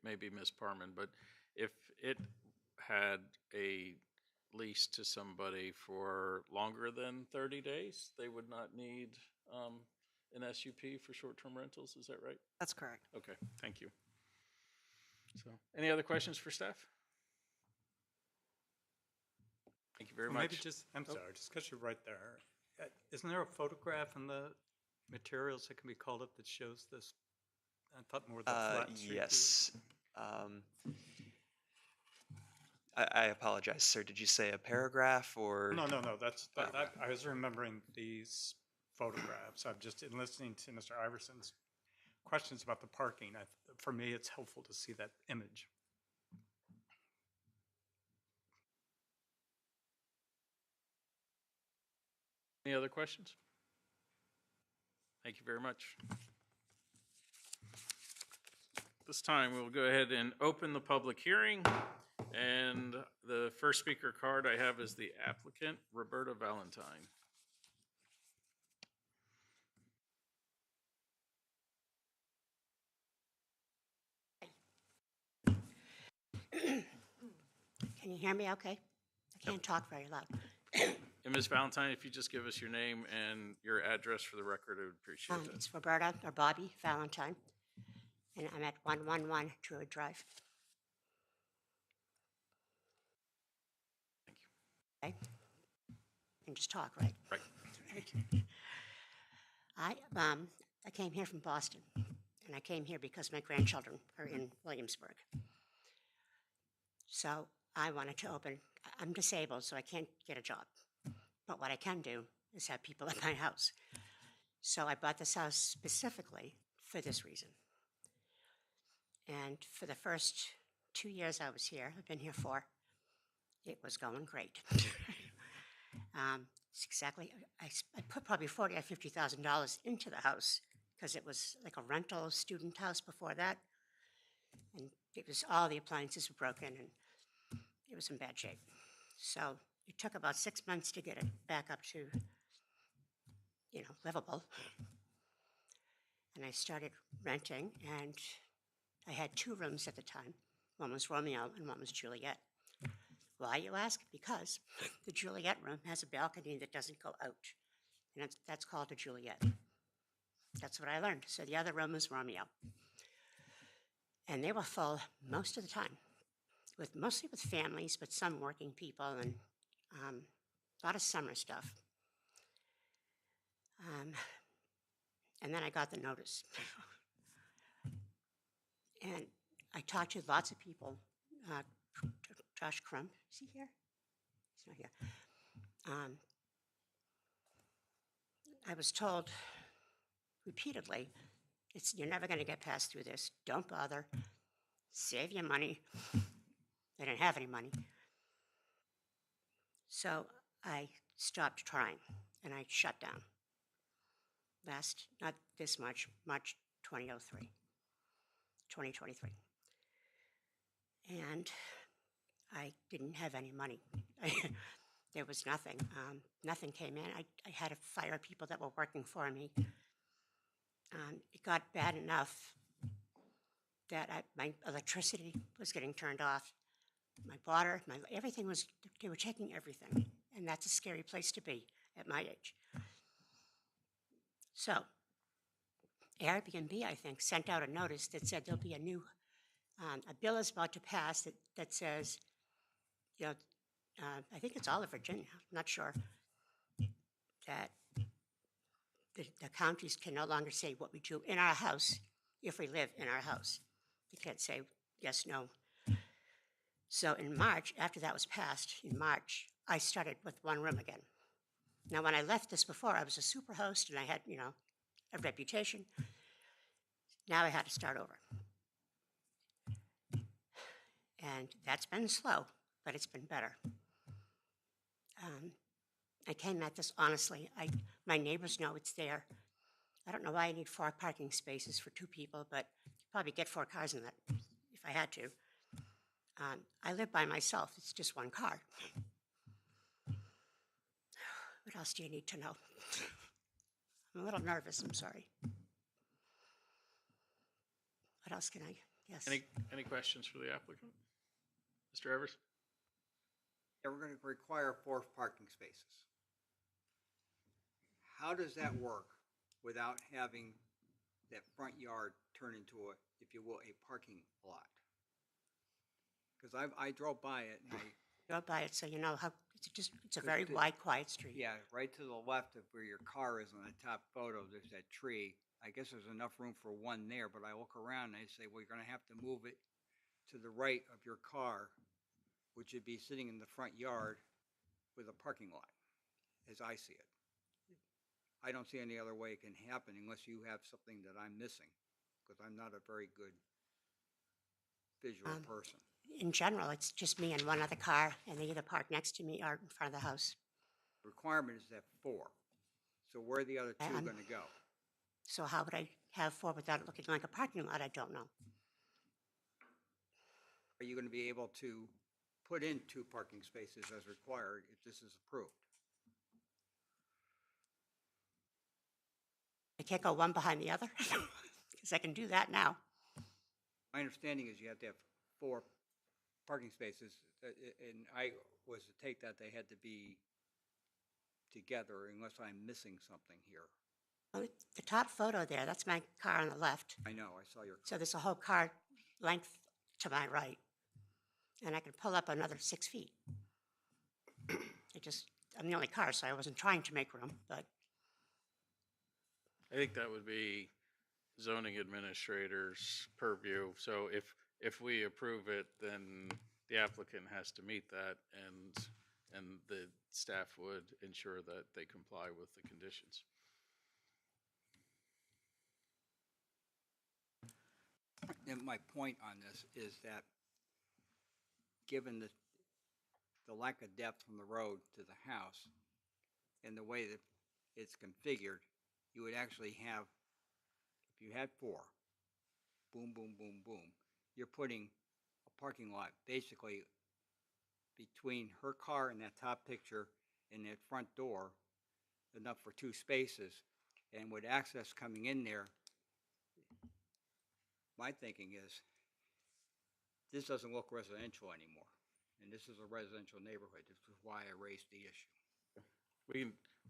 maybe Ms. Parman, but if it had a lease to somebody for longer than 30 days, they would not need an SUP for short-term rentals, is that right? That's correct. Okay, thank you. So, any other questions for staff? Thank you very much. Maybe just, I'm sorry, just because you're right there. Isn't there a photograph in the materials that can be called up that shows this? I thought more of the flat street view. Yes. I apologize, sir. Did you say a paragraph or? No. I was remembering these photographs. I've just, in listening to Mr. Iverson's questions about the parking, for me, it's helpful to see that image. Any other questions? Thank you very much. This time, we'll go ahead and open the public hearing. And the first speaker card I have is the applicant, Roberta Valentine. Can you hear me okay? I can't talk very loud. And Ms. Valentine, if you just give us your name and your address for the record, I would appreciate that. It's Roberta, or Bobby Valentine, and I'm at 111 Druid Drive. Thank you. Okay? And just talk, right? Right. I came here from Boston, and I came here because my grandchildren are in Williamsburg. So I wanted to open, I'm disabled, so I can't get a job. But what I can do is have people at my house. So I bought this house specifically for this reason. And for the first 2 years I was here, I've been here 4, it was going great. It's exactly, I put probably $40,000 or $50,000 into the house because it was like a rental student house before that. And it was, all the appliances were broken and it was in bad shape. So it took about 6 months to get it back up to, livable. And I started renting, and I had 2 rooms at the time. One was Romeo and one was Juliet. Why, you ask? Because the Juliet room has a balcony that doesn't go out, and that's called a Juliet. That's what I learned. So the other room was Romeo. And they were full most of the time, mostly with families, but some working people and a lot of summer stuff. And then I got the notice. And I talked to lots of people. Josh Crump, is he here? He's not here. I was told repeatedly, you're never going to get past through this. Don't bother. Save your money. They didn't have any money. So I stopped trying, and I shut down. Not this March 2023. And I didn't have any money. There was nothing. Nothing came in. I had to fire people that were working for me. It got bad enough that my electricity was getting turned off. My water, everything was, they were taking everything. And that's a scary place to be at my age. So Airbnb, I think, sent out a notice that said there'll be a bill is about to pass that says, I think it's all of Virginia, I'm not sure, that the counties can no longer say what we do in our house if we live in our house. They can't say yes, no. So in March, after that was passed, in March, I started with 1 room again. Now, when I left this before, I was a super host and I had, a reputation. Now I had to start over. And that's been slow, but it's been better. I came at this honestly. My neighbors know it's there. I don't know why I need 4 parking spaces for 2 people, but I'd probably get 4 cars in that if I had to. I live by myself. It's just 1 car. What else do you need to know? I'm a little nervous, I'm sorry. What else can I, yes? Any questions for the applicant? Mr. Evers? Yeah, we're going to require 4 parking spaces. How does that work without having that front yard turn into a, if you will, a parking lot? Because I drove by it and Drove by it, so you know how, it's a very wide, quiet street. yeah, right to the left of where your car is on the top photo, there's that tree. I guess there's enough room for 1 there, but I look around and I say, well, you're going to have to move it to the right of your car, which would be sitting in the front yard with a parking lot, as I see it. I don't see any other way it can happen unless you have something that I'm missing, because I'm not a very good visual person. In general, it's just me and 1 other car, and they either park next to me or in front of the house. The requirement is that 4. So where are the other 2 going to go? So how would I have 4 without it looking like a parking lot? I don't know. Are you going to be able to put in 2 parking spaces as required if this is approved? I can't go one behind the other, because I can do that now. My understanding is you have to have 4 parking spaces, and I was to take that they had to be together unless I'm missing something here. Well, the top photo there, that's my car on the left. I know, I saw your. So there's a whole car length to my right, and I can pull up another 6 feet. I'm the only car, so I wasn't trying to make room, but. I think that would be zoning administrator's purview. So if we approve it, then the applicant has to meet that, and the staff would ensure that they comply with the conditions. And my point on this is that given the lack of depth from the road to the house and the way that it's configured, you would actually have, if you had 4, boom, boom, boom, boom, you're putting a parking lot basically between her car and that top picture and that front door, enough for 2 spaces. And with access coming in there, my thinking is this doesn't look residential anymore. And this is a residential neighborhood. This is why I raised the issue.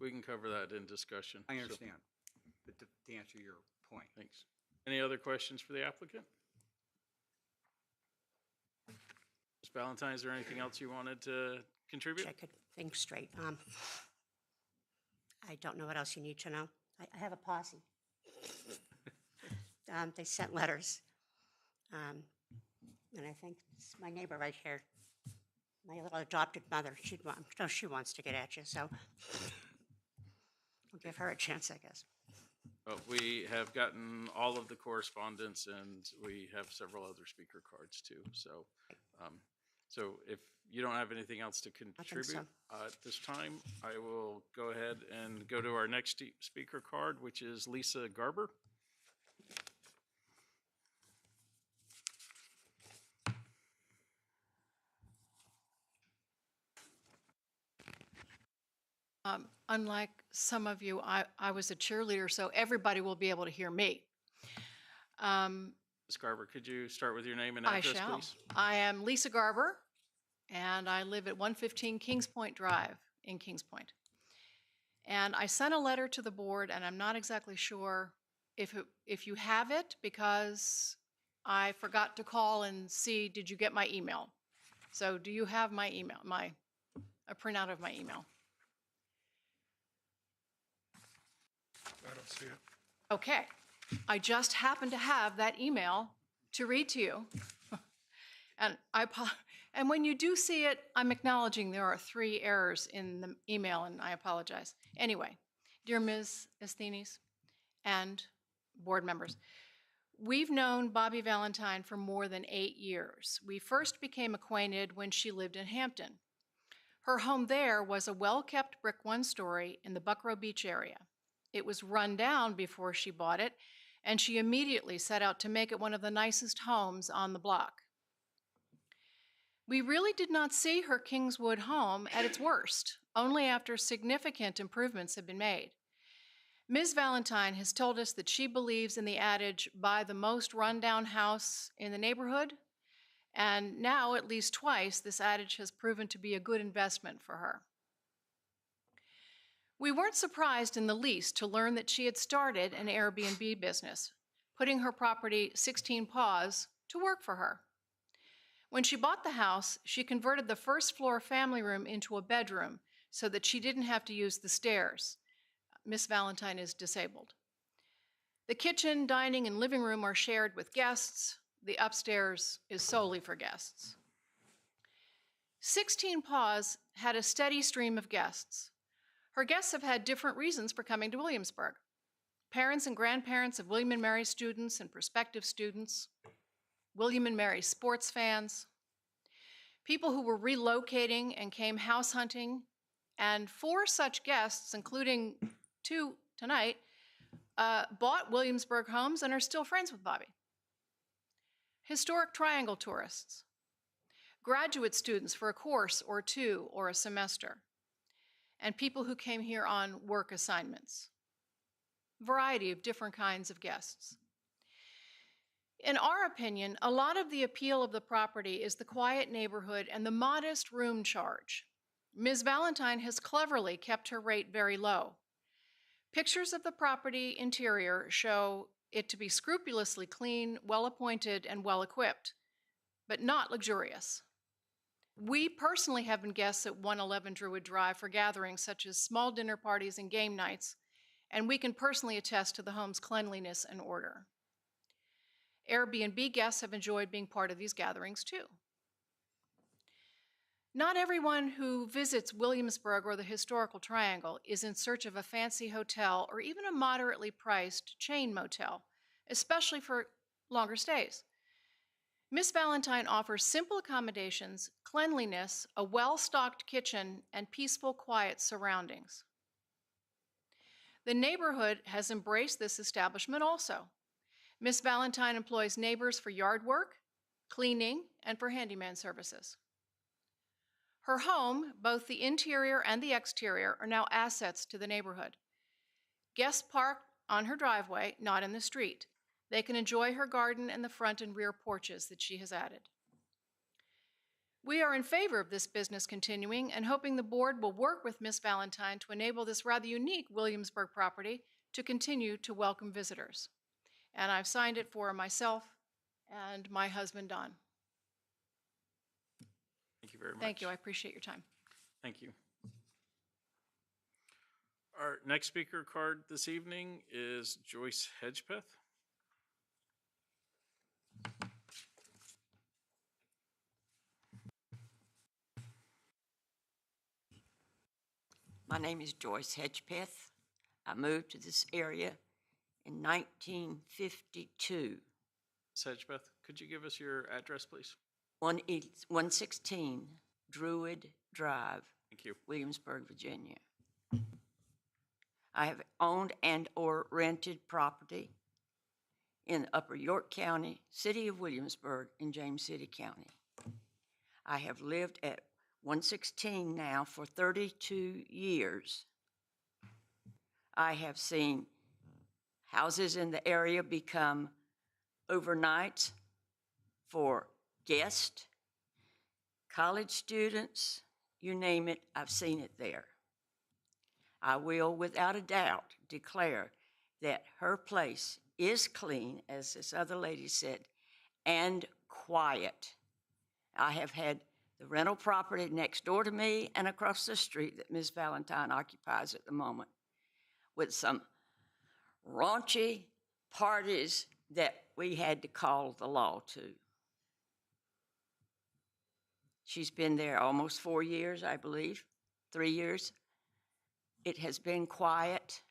We can cover that in discussion. I So, understand, but to answer your point. thanks. Any other questions for the applicant? Ms. Valentine, is there anything else you wanted to contribute? I could think straight. I don't know what else you need to know. I have a posse. They sent letters. And I think it's my neighbor right here, my little adopted mother, she wants to get at you, so we'll give her a chance, I guess. Well, we have gotten all of the correspondence, and we have several other speaker cards too. So, so if you don't have anything else to contribute at this time, I will go ahead and go to our next speaker card, which is Lisa Garber. Unlike some of you, I was a cheerleader, so everybody will be able to hear me. Ms. Garber, could you start with your name and address, I shall. please? I am Lisa Garber, and I live at 115 Kings Point Drive in Kings Point. And I sent a letter to the board, and I'm not exactly sure if you have it, because I forgot to call and see, did you get my email? So do you have my email, a printout of my email? I don't see it. Okay, I just happen to have that email to read to you. And when you do see it, I'm acknowledging there are 3 errors in the email, and I apologize. Anyway, dear Ms. Esthenes and board members, we've known Bobby Valentine for more than 8 years. We first became acquainted when she lived in Hampton. Her home there was a well-kept brick 1-story in the Buckrow Beach area. It was run down before she bought it, and she immediately set out to make it one of the nicest homes on the block. We really did not see her Kingswood home at its worst, only after significant improvements have been made. Ms. Valentine has told us that she believes in the adage, buy the most rundown house in the neighborhood, and now at least twice this adage has proven to be a good investment for her. We weren't surprised in the least to learn that she had started an Airbnb business, putting her property 16 Paws to work for her. When she bought the house, she converted the first floor family room into a bedroom so that she didn't have to use the stairs. Miss Valentine is disabled. The kitchen, dining, and living room are shared with guests. The upstairs is solely for guests. 16 Paws had a steady stream of guests. Her guests have had different reasons for coming to Williamsburg. Parents and grandparents of William & Mary students and prospective students, William & Mary sports fans, people who were relocating and came house hunting, and 4 such guests, including 2 tonight, bought Williamsburg homes and are still friends with Bobby. Historic Triangle tourists, graduate students for a course or 2 or a semester, and people who came here on work assignments. Variety of different kinds of guests. In our opinion, a lot of the appeal of the property is the quiet neighborhood and the modest room charge. Ms. Valentine has cleverly kept her rate very low. Pictures of the property interior show it to be scrupulously clean, well-appointed, and well-equipped, but not luxurious. We personally have been guests at 111 Druid Drive for gatherings such as small dinner parties and game nights, and we can personally attest to the home's cleanliness and order. Airbnb guests have enjoyed being part of these gatherings too. Not everyone who visits Williamsburg or the Historical Triangle is in search of a fancy hotel or even a moderately priced chain motel, especially for longer stays. Miss Valentine offers simple accommodations, cleanliness, a well-stocked kitchen, and peaceful, quiet surroundings. The neighborhood has embraced this establishment also. Miss Valentine employs neighbors for yard work, cleaning, and for handyman services. Her home, both the interior and the exterior, are now assets to the neighborhood. Guests park on her driveway, not in the street. They can enjoy her garden and the front and rear porches that she has added. We are in favor of this business continuing and hoping the board will work with Ms. Valentine to enable this rather unique Williamsburg property to continue to welcome visitors. And I've signed it for myself and my husband, Don. Thank you very much. Thank you. I appreciate your time. Thank you. Our next speaker card this evening is Joyce Hedgepeth. My name is Joyce Hedgepeth. I moved to this area in 1952. Ms. Hedgepeth, could you give us your address, please? 116 Druid Drive, Thank you. Williamsburg, Virginia. I have owned and or rented property in Upper York County, City of Williamsburg, and James City County. I have lived at 116 now for 32 years. I have seen houses in the area become overnights for guests, college students, you name it, I've seen it there. I will, without a doubt, declare that her place is clean, as this other lady said, and quiet. I have had the rental property next door to me and across the street that Ms. Valentine occupies at the moment, with some raunchy parties that we had to call the law to. She's been there almost 4 years, I believe, 3 years. It has been quiet.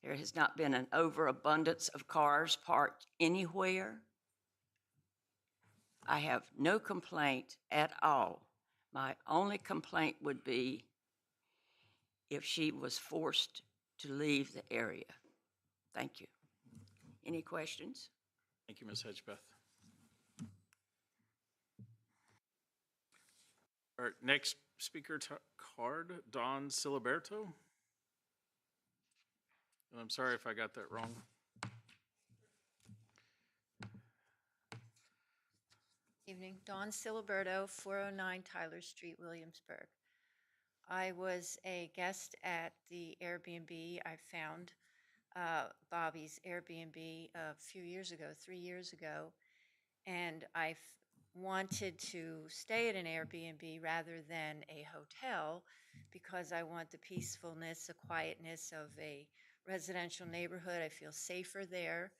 There has not been an overabundance of cars parked anywhere. I have no complaint at all. My only complaint would be if she was forced to leave the area. Thank you. Any questions? Thank you, Ms. Hedgepeth. Our next speaker card, Don Siliberto. And I'm sorry if I got that wrong. Evening, Dawn Siliberto, 409 Tyler Street, Williamsburg. I was a guest at the Airbnb. I found Bobby's Airbnb a few years ago, 3 years ago, and I wanted to stay at an Airbnb rather than a hotel because I want the peacefulness, the quietness of a residential neighborhood. I feel safer there.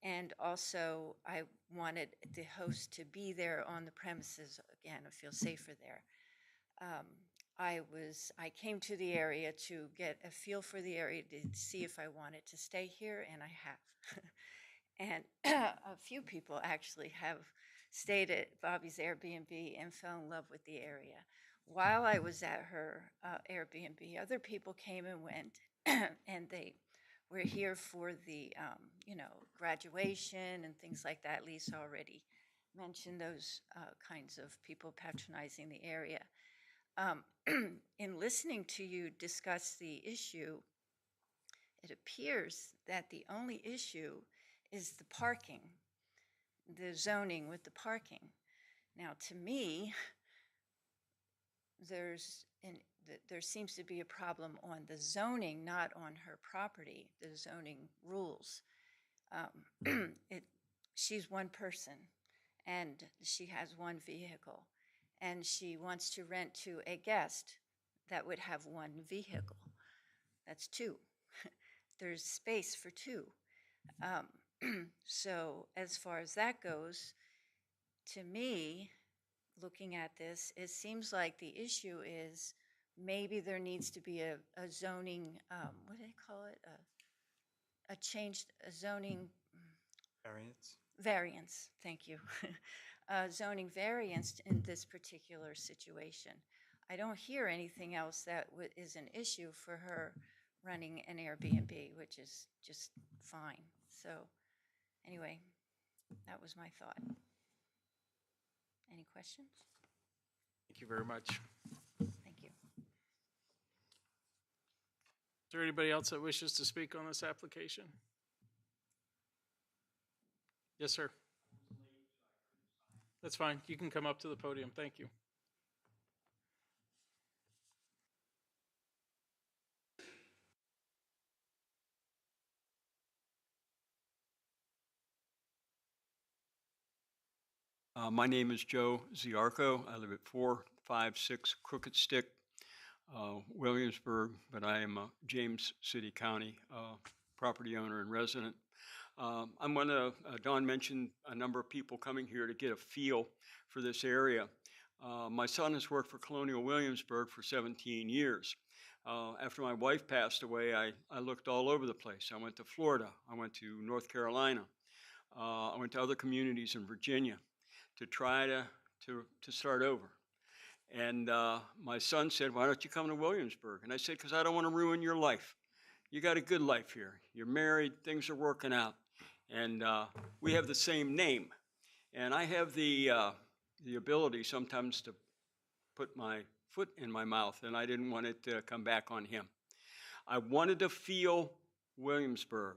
And also, I wanted the host to be there on the premises. Again, I feel safer there. I came to the area to get a feel for the area to see if I wanted to stay here, and I have. And a few people actually have stayed at Bobby's Airbnb and fell in love with the area. While I was at her Airbnb, other people came and went, and they were here for the, graduation and things like that. Lisa already mentioned those kinds of people patronizing the area. In listening to you discuss the issue, it appears that the only issue is the parking, the zoning with the parking. Now, to me, there seems to be a problem on the zoning, not on her property, the zoning rules. She's one person, and she has one vehicle, and she wants to rent to a guest that would have one vehicle. That's two. There's space for two. So as far as that goes, to me, looking at this, it seems like the issue is maybe there needs to be a zoning, what do they call it? A zoning. Variance. Variance, thank you. Zoning variance in this particular situation. I don't hear anything else that is an issue for her running an Airbnb, which is just fine. So anyway, that was my thought. Any questions? Thank you very much. Thank you. Is there anybody else that wishes to speak on this application? Yes, sir. That's fine. You can come up to the podium. Thank you. My name is Joe Ziarko. I live at 456 Crooked Stick, Williamsburg, but I am a James City County property owner and resident. I'm one of, Don mentioned a number of people coming here to get a feel for this area. My son has worked for Colonial Williamsburg for 17 years. After my wife passed away, I looked all over the place. I went to Florida. I went to North Carolina. I went to other communities in Virginia to try to start over. And my son said, why don't you come to Williamsburg? And I said, because I don't want to ruin your life. You got a good life here. You're married, things are working out. And we have the same name. And I have the ability sometimes to put my foot in my mouth, and I didn't want it to come back on him. I wanted to feel Williamsburg.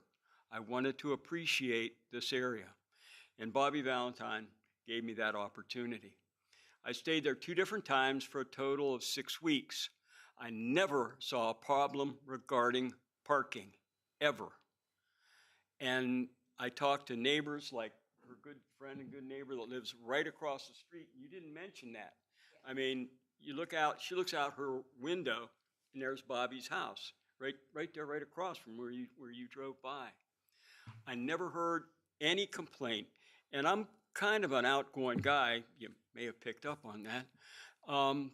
I wanted to appreciate this area. And Bobby Valentine gave me that opportunity. I stayed there 2 different times for a total of 6 weeks. I never saw a problem regarding parking, ever. And I talked to neighbors like her good friend and good neighbor that lives right across the street. You didn't mention that. I mean, you look out, she looks out her window, and there's Bobby's house, right there, right across from where you drove by. I never heard any complaint, and I'm kind of an outgoing guy. You may have picked up on that.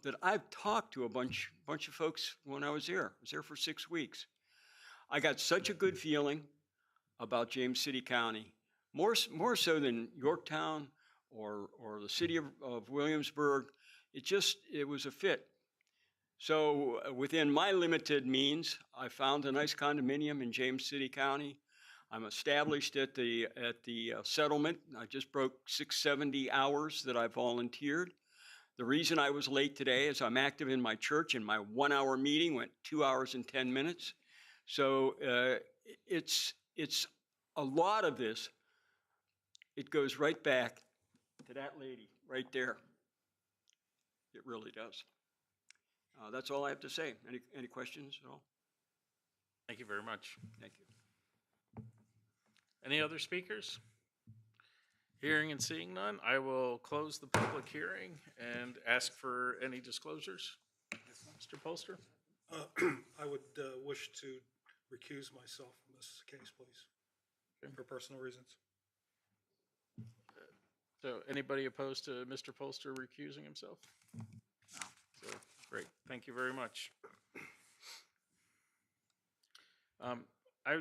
That I've talked to a bunch of folks when I was there. I was there for 6 weeks. I got such a good feeling about James City County, more so than Yorktown or the city of Williamsburg. It was a fit. So within my limited means, I found a nice condominium in James City County. I'm established at the settlement. I just broke 670 hours that I volunteered. The reason I was late today is I'm active in my church, and my 1-hour meeting went 2 hours and 10 minutes. So it's a lot of this. It goes right back to that lady right there. It really does. That's all I have to say. Any questions at all? Thank you very much. Thank you. Any other speakers? Hearing and seeing none, I will close the public hearing and ask for any disclosures. Mr. Polster? I would wish to recuse myself from this case, please, for personal reasons. So anybody opposed to Mr. Polster recusing himself? No. So, great. Thank you very much. I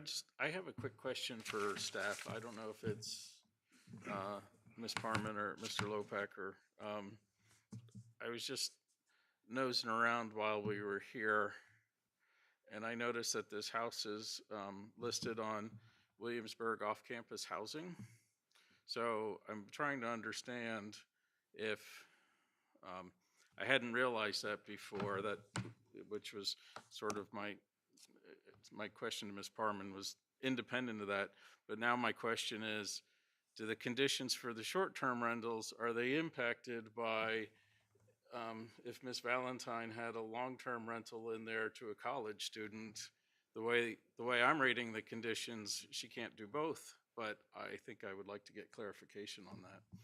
have a quick question for staff. I don't know if it's Ms. Parman or Mr. Lopack, I was just nosing around while we were here, and I noticed that this house is listed on Williamsburg off-campus housing. So I'm trying to understand if, I hadn't realized that before, which was sort of my question to Ms. Parman was independent of that. But now my question is, do the conditions for the short-term rentals, are they impacted by if Ms. Valentine had a long-term rental in there to a college student? The way I'm reading the conditions, she can't do both, but I think I would like to get clarification on that.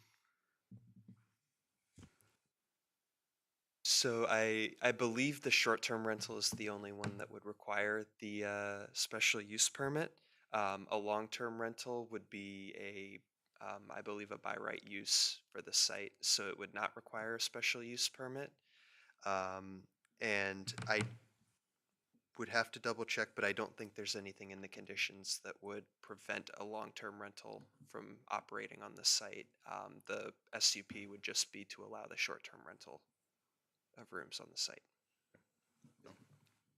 So I believe the short-term rental is the only one that would require the special use permit. A long-term rental would be I believe a by right use for the site, so it would not require a special use permit. And I would have to double check, but I don't think there's anything in the conditions that would prevent a long-term rental from operating on the site. The SUP would just be to allow the short-term rental of rooms on the site.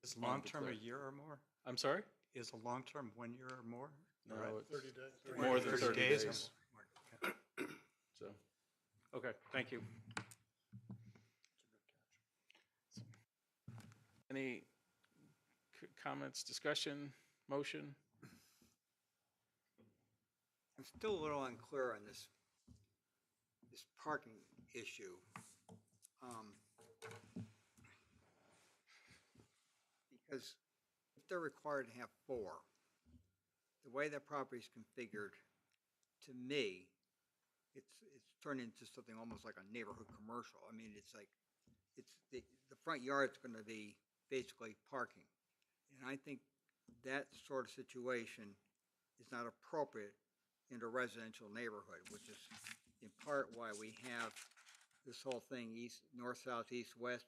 Is long-term a year or more? I'm sorry? Is a long-term 1 year or more? No, it's 30 days. more than 30 days. Okay. So, okay, thank you. Any comments, discussion, motion? I'm still a little unclear on this parking issue. Um, Because if they're required to have 4, the way that property is configured, to me, it's turned into something almost like a neighborhood commercial. I mean, it's like, it's the front yard's gonna be basically parking. And I think that sort of situation is not appropriate in a residential neighborhood, which is in part why we have this whole thing east, north, south, east, west.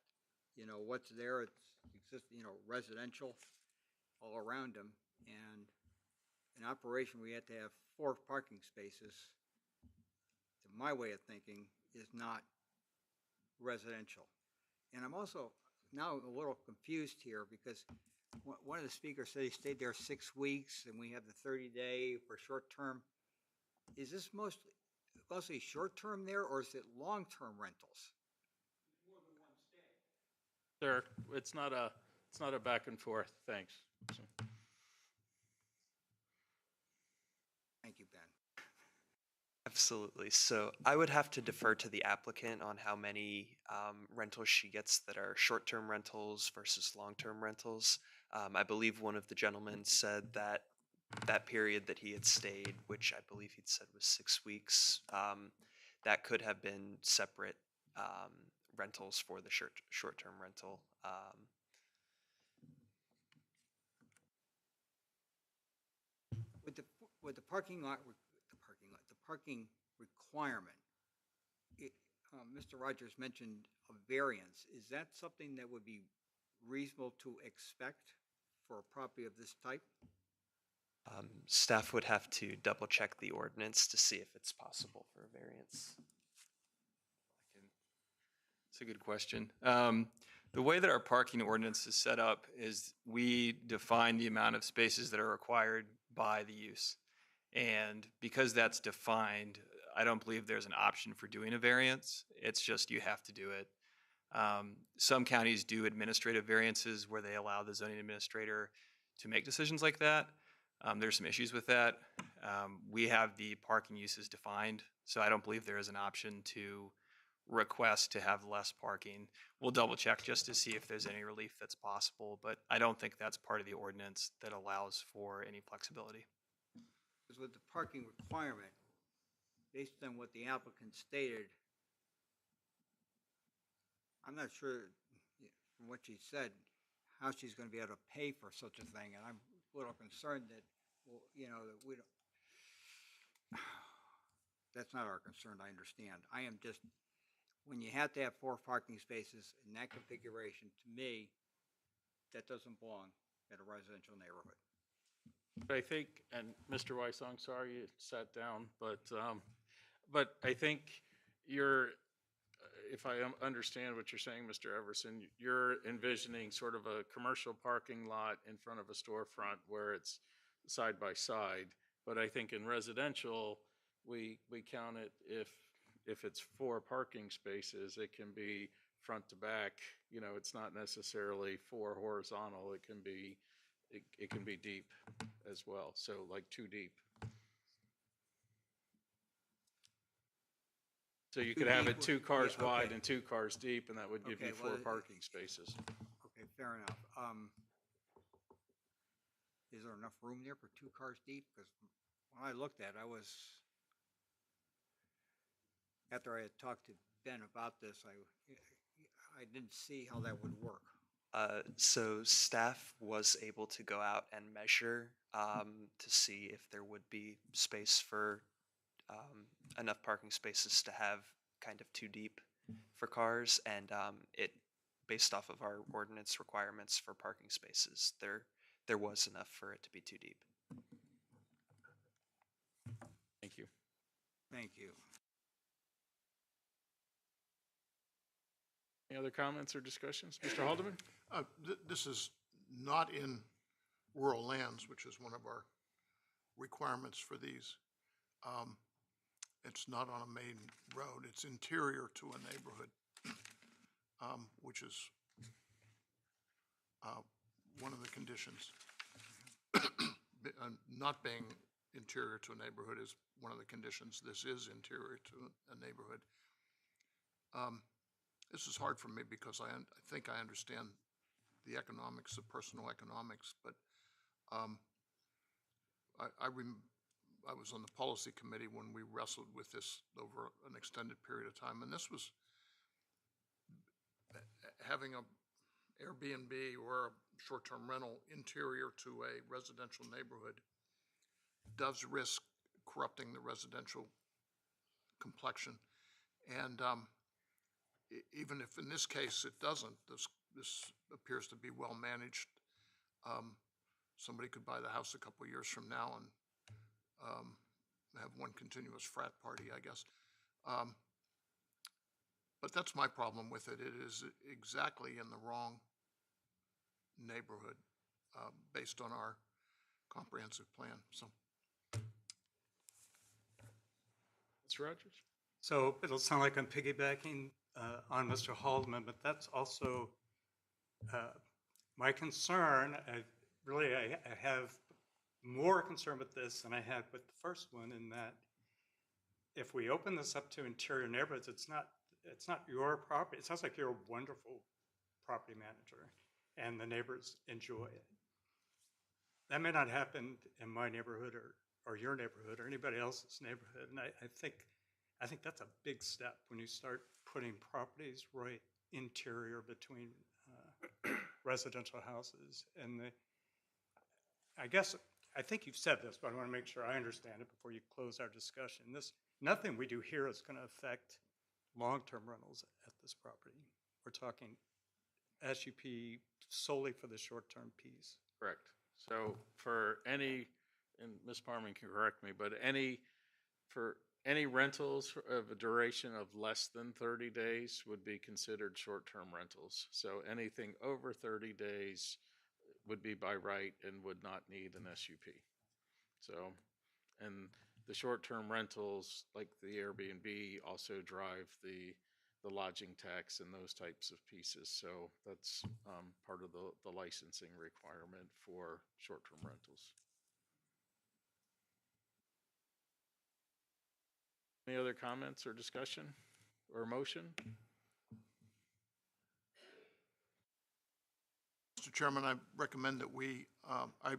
You know, what's there, it's residential all around them. And in operation, we have to have 4 parking spaces, to my way of thinking, is not residential. And I'm also now a little confused here because one of the speakers said he stayed there 6 weeks and we have the 30-day for short-term. Is this mostly short-term there, or is it long-term rentals? Sure, it's not a back and forth, thanks. So, Thank you, Ben. Absolutely. So I would have to defer to the applicant on how many rentals she gets that are short-term rentals versus long-term rentals. I believe one of the gentlemen said that that period that he had stayed, which I believe he'd said was 6 weeks, that could have been separate rentals for the short-term rental. With the parking requirement, Mr. Rogers mentioned a variance. Is that something that would be reasonable to expect for a property of this type? Staff would have to double check the ordinance to see if it's possible for a variance. It's a good question. The way that our parking ordinance is set up is we define the amount of spaces that are required by the use. And because that's defined, I don't believe there's an option for doing a variance. It's just you have to do it. Some counties do administrative variances where they allow the zoning administrator to make decisions like that. There's some issues with that. We have the parking uses defined, so I don't believe there is an option to request to have less parking. We'll double check just to see if there's any relief that's possible, but I don't think that's part of the ordinance that allows for any flexibility. Because with the parking requirement, based on what the applicant stated, I'm not sure, from what she said, how she's going to be able to pay for such a thing, and I'm a little concerned that, well, that we don't. That's not our concern, I understand. I am just, when you have to have 4 parking spaces in that configuration, to me, that doesn't belong in a residential neighborhood. But I think, and Mr. Weiss, I'm sorry you sat down, but I think if I understand what you're saying, Mr. Everson, you're envisioning sort of a commercial parking lot in front of a storefront where it's side by side. But I think in residential, we count it if it's 4 parking spaces, it can be front to back. It's not necessarily 4 horizontal. It can be deep as well. So like 2 deep. So you could have it 2 cars wide and 2 cars deep, and that would give you 4 parking spaces. Okay, fair enough. Is there enough room there for 2 cars deep? Because when I looked at it, after I had talked to Ben about this, I didn't see how that would work. So staff was able to go out and measure to see if there would be space for enough parking spaces to have kind of 2 deep for cars, and it, based off of our ordinance requirements for parking spaces, there was enough for it to be 2 deep. Thank you. Thank you. Any other comments or discussions? Mr. Haldeman? This is not in rural lands, which is one of our requirements for these. It's not on a main road. It's interior to a neighborhood, which is one of the conditions. Not being interior to a neighborhood is one of the conditions. This is interior to a neighborhood. This is hard for me because I think I understand the economics, the personal economics, but I was on the policy committee when we wrestled with this over an extended period of time, and this was having a Airbnb or a short-term rental interior to a residential neighborhood does risk corrupting the residential complexion. And even if in this case it doesn't, this appears to be well managed. Somebody could buy the house a couple years from now and have one continuous frat party, I guess. But that's my problem with it. It is exactly in the wrong neighborhood based on our comprehensive plan. So, Mr. Rogers? So it'll sound like I'm piggybacking on Mr. Haldeman, but that's also my concern. I have more concern with this than I had with the first one, in that if we open this up to interior neighborhoods, it's not your property. It sounds like you're a wonderful property manager and the neighbors enjoy it. That may not happen in my neighborhood or your neighborhood or anybody else's neighborhood. And I think that's a big step when you start putting properties right interior between residential houses. And I think you've said this, but I want to make sure I understand it before you close our discussion. Nothing we do here is going to affect long-term rentals at this property. We're talking SUP solely for the short-term piece. Correct. So for any, and Ms. Parman can correct me, but for any rentals of a duration of less than 30 days would be considered short-term rentals. So anything over 30 days would be by right and would not need an SUP. So, and the short-term rentals, like the Airbnb, also drive the lodging tax and those types of pieces. So that's part of the licensing requirement for short-term rentals. Any other comments or discussion or motion? Mr. Chairman, I recommend that I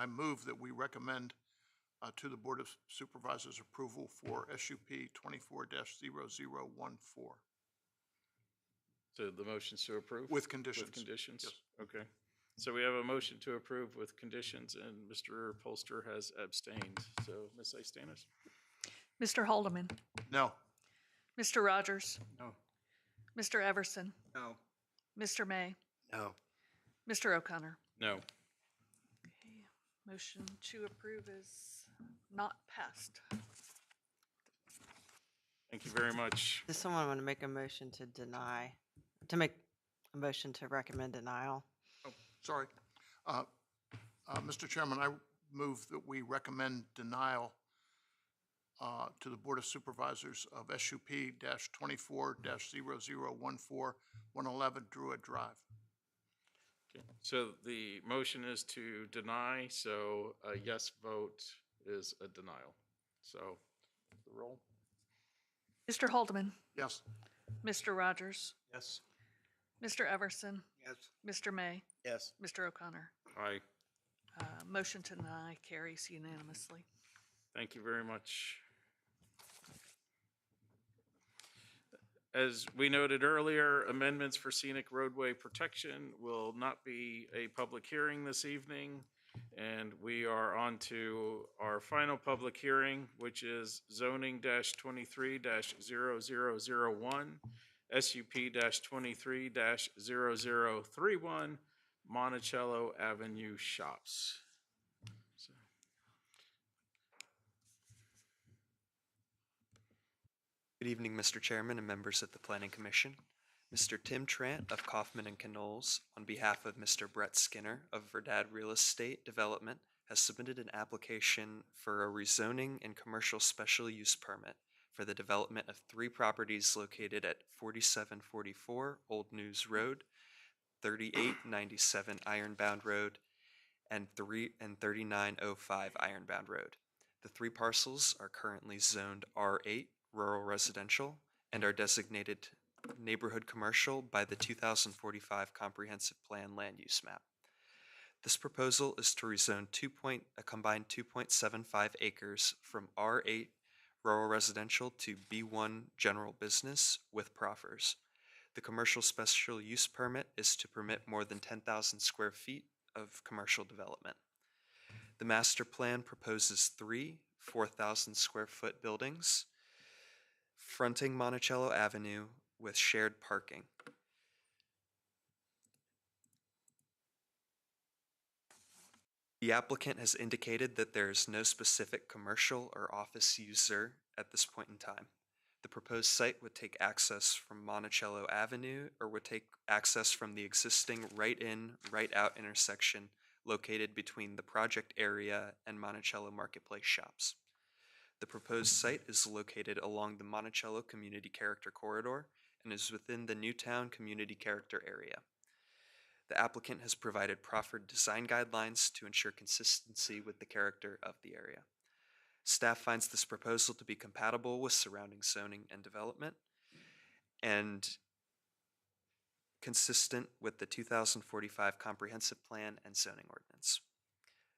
move that we recommend to the Board of Supervisors approval for SUP 24-0014. So the motion's to approve? With conditions. With conditions? Yes. Okay. So we have a motion to approve with conditions, and Mr. Polster has abstained. So, Ms. Istanis? Mr. Haldeman? No. Mr. Rogers? No. Mr. Everson? No. Mr. May? No. Mr. O'Connor? No. Okay. Motion to approve is not passed. Thank you very much. Does someone want to make a motion to make a motion to recommend denial? Oh, sorry. Mr. Chairman, I move that we recommend denial to the Board of Supervisors of SUP 24-0014 111 Druid Drive. Okay. So the motion is to deny, so a yes vote is a denial. So the roll. Mr. Haldeman? Yes. Mr. Rogers? Yes. Mr. Everson? Yes. Mr. May? Yes. Mr. O'Connor? Aye. Motion to deny carries unanimously. Thank you very much. As we noted earlier, amendments for scenic roadway protection will not be a public hearing this evening. And we are on to our final public hearing, which is zoning -23-0001, SUP-23-0031, Monticello Avenue Shops. So. Good evening, Mr. Chairman and members of the Planning Commission. Mr. Tim Trant of Kaufman and Knowles, on behalf of Mr. Brett Skinner of Verdad Real Estate Development, has submitted an application for a rezoning and commercial special use permit for the development of 3 properties located at 4744 Old News Road, 3897 Ironbound Road, and 3905 Ironbound Road. The three parcels are currently zoned R8 Rural Residential and are designated Neighborhood Commercial by the 2045 Comprehensive Plan Land Use Map. This proposal is to rezone a combined 2.75 acres from R8 Rural Residential to B1 General Business with proffers. The commercial special use permit is to permit more than 10,000 square feet of commercial development. The master plan proposes 3 4,000 square foot buildings fronting Monticello Avenue with shared parking. The applicant has indicated that there is no specific commercial or office user at this point in time. The proposed site would take access from Monticello Avenue or would take access from the existing right-in, right-out intersection located between the project area and Monticello Marketplace shops. The proposed site is located along the Monticello Community Character Corridor and is within the Newtown Community Character area. The applicant has provided proffered design guidelines to ensure consistency with the character of the area. Staff finds this proposal to be compatible with surrounding zoning and development and consistent with the 2045 Comprehensive Plan and Zoning Ordinance.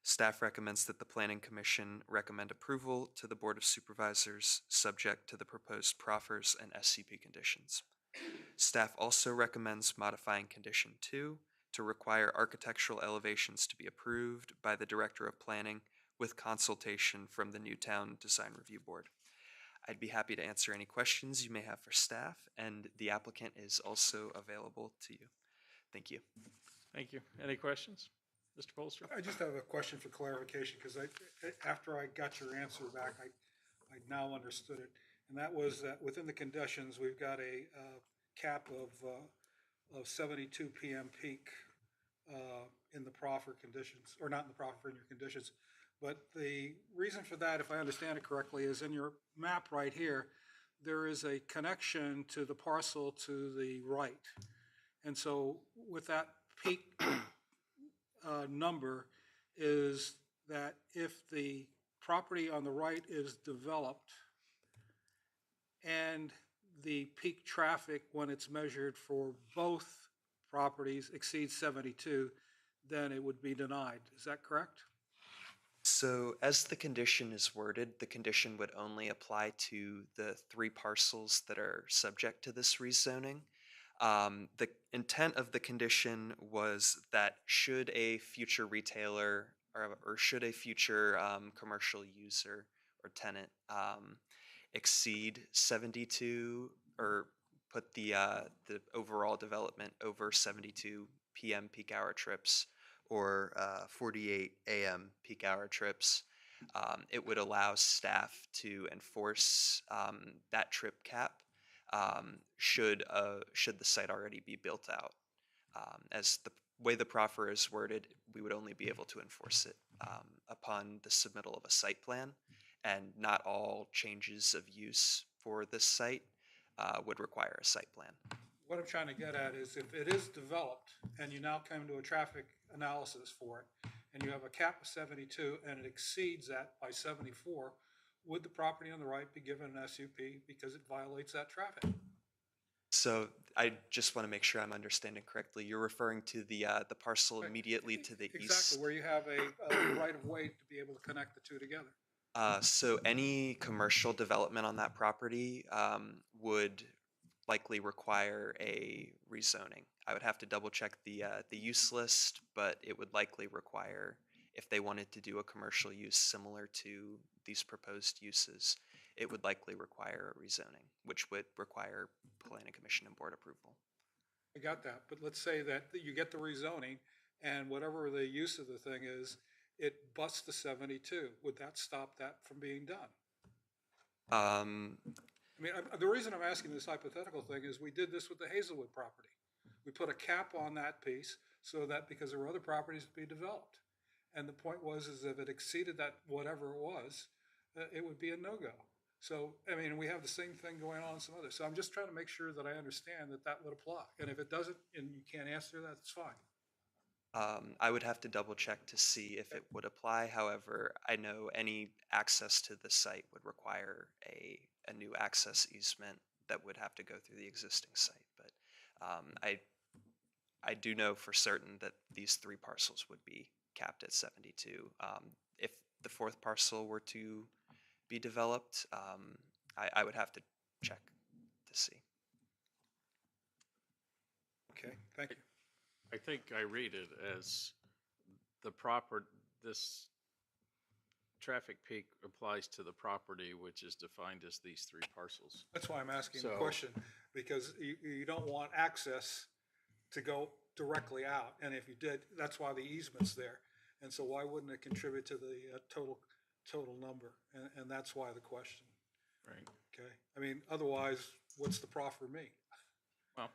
Staff recommends that the Planning Commission recommend approval to the Board of Supervisors subject to the proposed proffers and SCP conditions. Staff also recommends modifying Condition 2 to require architectural elevations to be approved by the Director of Planning with consultation from the Newtown Design Review Board. I'd be happy to answer any questions you may have for staff, and the applicant is also available to you. Thank you. Thank you. Any questions? Mr. Polster? I just have a question for clarification, because after I got your answer back, I now understood it. And that was that within the conditions, we've got a cap of 72 PM peak in the proffer conditions, or not in the proffer, in your conditions. But the reason for that, if I understand it correctly, is in your map right here, there is a connection to the parcel to the right. And so with that peak number is that if the property on the right is developed and the peak traffic when it's measured for both properties exceeds 72, then it would be denied. Is that correct? So as the condition is worded, the condition would only apply to the 3 parcels that are subject to this rezoning. The intent of the condition was that should a future retailer or should a future commercial user or tenant exceed 72 or put the overall development over 72 p.m. peak hour trips or 48 a.m. peak hour trips, it would allow staff to enforce that trip cap should the site already be built out. As the way the proffer is worded, we would only be able to enforce it upon the submittal of a site plan, and not all changes of use for this site would require a site plan. What I'm trying to get at is if it is developed and you now come to a traffic analysis for it, and you have a cap of 72 and it exceeds that by 74, would the property on the right be given an SUP because it violates that traffic? So I just want to make sure I'm understanding correctly. You're referring to the parcel immediately to the east? Exactly, where you have a right of way to be able to connect the two together. So any commercial development on that property would likely require a rezoning. I would have to double check the use list, but it would likely require, if they wanted to do a commercial use similar to these proposed uses, it would likely require a rezoning, which would require Planning Commission and Board approval. I got that, but let's say that you get the rezoning and whatever the use of the thing is, it busts the 72. Would that stop that from being done? I mean, the reason I'm asking this hypothetical thing is we did this with the Hazelwood property. We put a cap on that piece so that because there were other properties to be developed. And the point was is if it exceeded that whatever it was, it would be a no-go. So, I mean, we have the same thing going on in some others. So I'm just trying to make sure that I understand that that would apply. And if it doesn't, and you can't answer that, it's fine. I would have to double check to see if it would apply. However, I know any access to the site would require a new access easement that would have to go through the existing site. But I do know for certain that these 3 parcels would be capped at 72. If the 4th parcel were to be developed, I would have to check to see. Okay, thank you. I think I read it as this traffic peak applies to the property which is defined as these 3 parcels. That's why I'm asking the So- question, because you don't want access to go directly out. And if you did, that's why the easement's there. And so why wouldn't it contribute to the total number? And that's why the question. Right. Okay. I mean, otherwise, what's the proffer me? Well,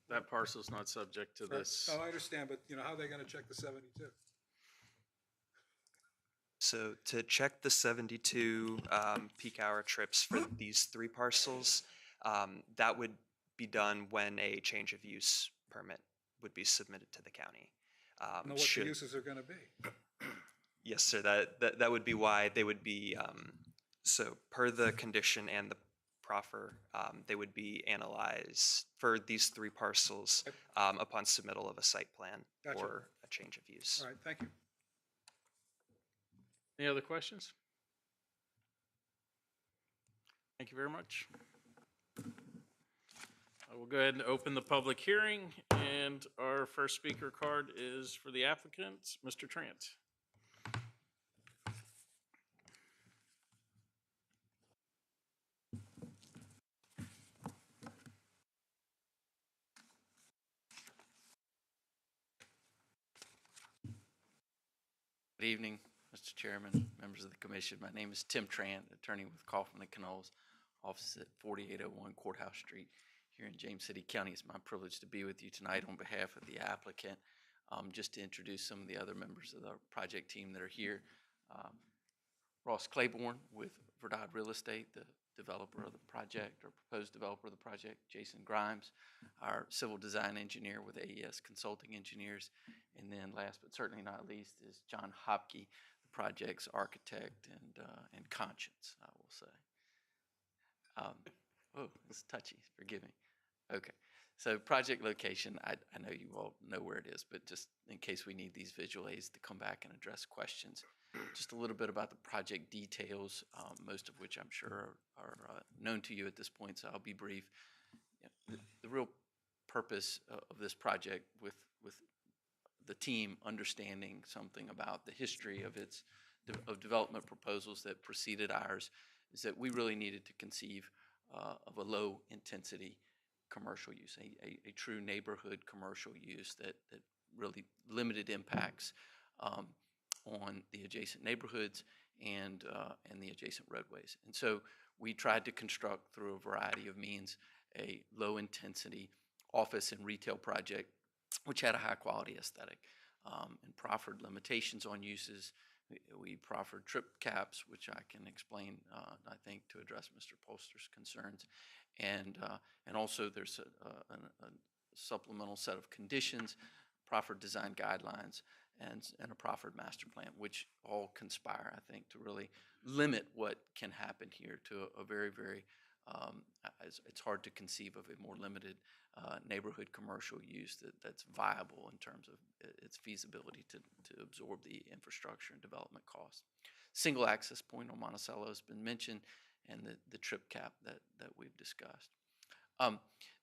that parcel's not subject to this. Oh, I understand, but how are they going to check the 72? So to check the 72 peak hour trips for these 3 parcels, that would be done when a change of use permit would be submitted to the county. Know what the uses are going to be. Yes, sir. That would be why they would be, so per the condition and the proffer, they would be analyzed for these 3 parcels upon submittal of a site plan Gotcha. or a change of use. All right, thank you. Any other questions? Thank you very much. I will go ahead and open the public hearing, and our first speaker card is for the applicant, Mr. Trant. Good evening, Mr. Chairman, members of the commission. My name is Tim Trant, attorney with Kaufman and Knowles, office at 4801 Courthouse Street here in James City County. It's my privilege to be with you tonight on behalf of the applicant. Just to introduce some of the other members of the project team that are here. Ross Claiborne with Verdad Real Estate, the developer of the project or proposed developer of the project. Jason Grimes, our civil design engineer with AES Consulting Engineers. And then last but certainly not least is John Hopke, the project's architect and conscience, I will say. Oh, it's touchy, forgive me. Okay, so project location, I know you all know where it is, but just in case we need these visual aids to come back and address questions, just a little bit about the project details, most of which I'm sure are known to you at this point, so I'll be brief. The real purpose of this project with the team understanding something about the history of development proposals that preceded ours is that we really needed to conceive of a low intensity commercial use, a true neighborhood commercial use that really limited impacts on the adjacent neighborhoods and the adjacent roadways. And so we tried to construct through a variety of means a low intensity office and retail project which had a high quality aesthetic and proffered limitations on uses. We proffered trip caps, which I can explain, I think, to address Mr. Polster's concerns. And also there's a supplemental set of conditions, proffered design guidelines, and a proffered master plan, which all conspire, I think, to really limit what can happen here to a very, very, it's hard to conceive of a more limited neighborhood commercial use that's viable in terms of its feasibility to absorb the infrastructure and development costs. Single access point on Monticello has been mentioned, and the trip cap that we've discussed.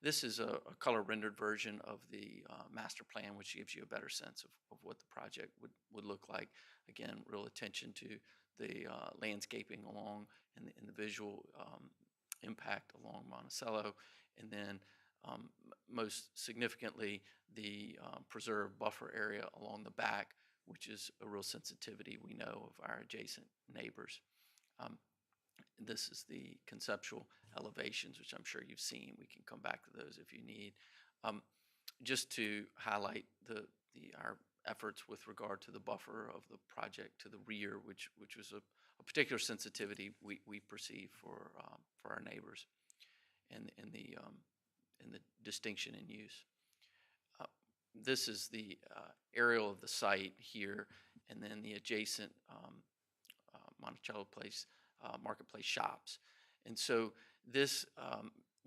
This is a color rendered version of the master plan, which gives you a better sense of what the project would look like. Again, real attention to the landscaping along and the visual impact along Monticello, and then most significantly the preserved buffer area along the back, which is a real sensitivity we know of our adjacent neighbors. This is the conceptual elevations, which I'm sure you've seen. We can come back to those if you need. Just to highlight our efforts with regard to the buffer of the project to the rear, which was a a particular sensitivity we perceive for our neighbors in the distinction in use. This is the aerial of the site here, and then the adjacent Monticello Place marketplace shops. And so this,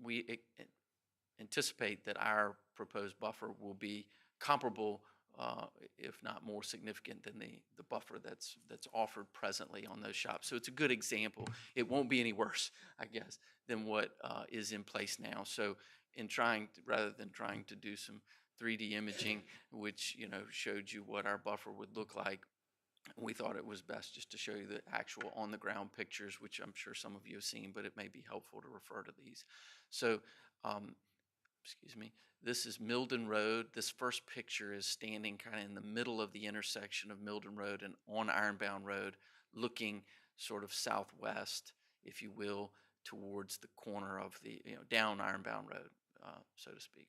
we anticipate that our proposed buffer will be comparable, if not more significant than the buffer that's offered presently on those shops. So it's a good example. It won't be any worse, I guess, than what is in place now. So in rather than trying to do some 3D imaging, which showed you what our buffer would look like, we thought it was best just to show you the actual on-the-ground pictures, which I'm sure some of you have seen, but it may be helpful to refer to these. So, excuse me, this is Milden Road. This first picture is standing kind of in the middle of the intersection of Milden Road and on Ironbound Road, looking sort of southwest, if you will, towards the corner of the, down Ironbound Road, so to speak.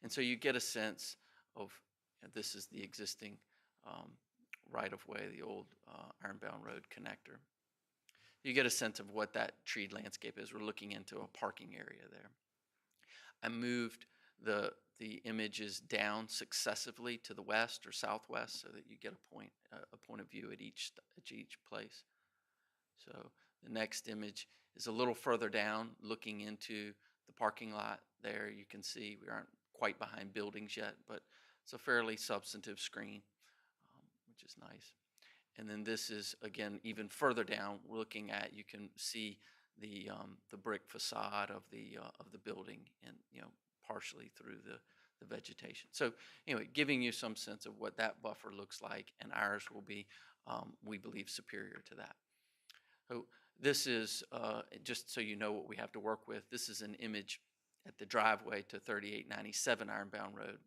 And so you get a sense of, this is the existing right-of-way, the old Ironbound Road connector. You get a sense of what that treed landscape is. We're looking into a parking area there. I moved the images down successively to the west or southwest so that you get a point of view at each place. So the next image is a little further down, looking into the parking lot there. You can see we aren't quite behind buildings yet, but it's a fairly substantive screen, which is nice. And then this is, again, even further down, looking at, you can see the brick facade of the building, and partially through the vegetation. So anyway, giving you some sense of what that buffer looks like, and ours will be, we believe, superior to that. So this is, just so you know what we have to work with, this is an image at the driveway to 3897 Ironbound Road.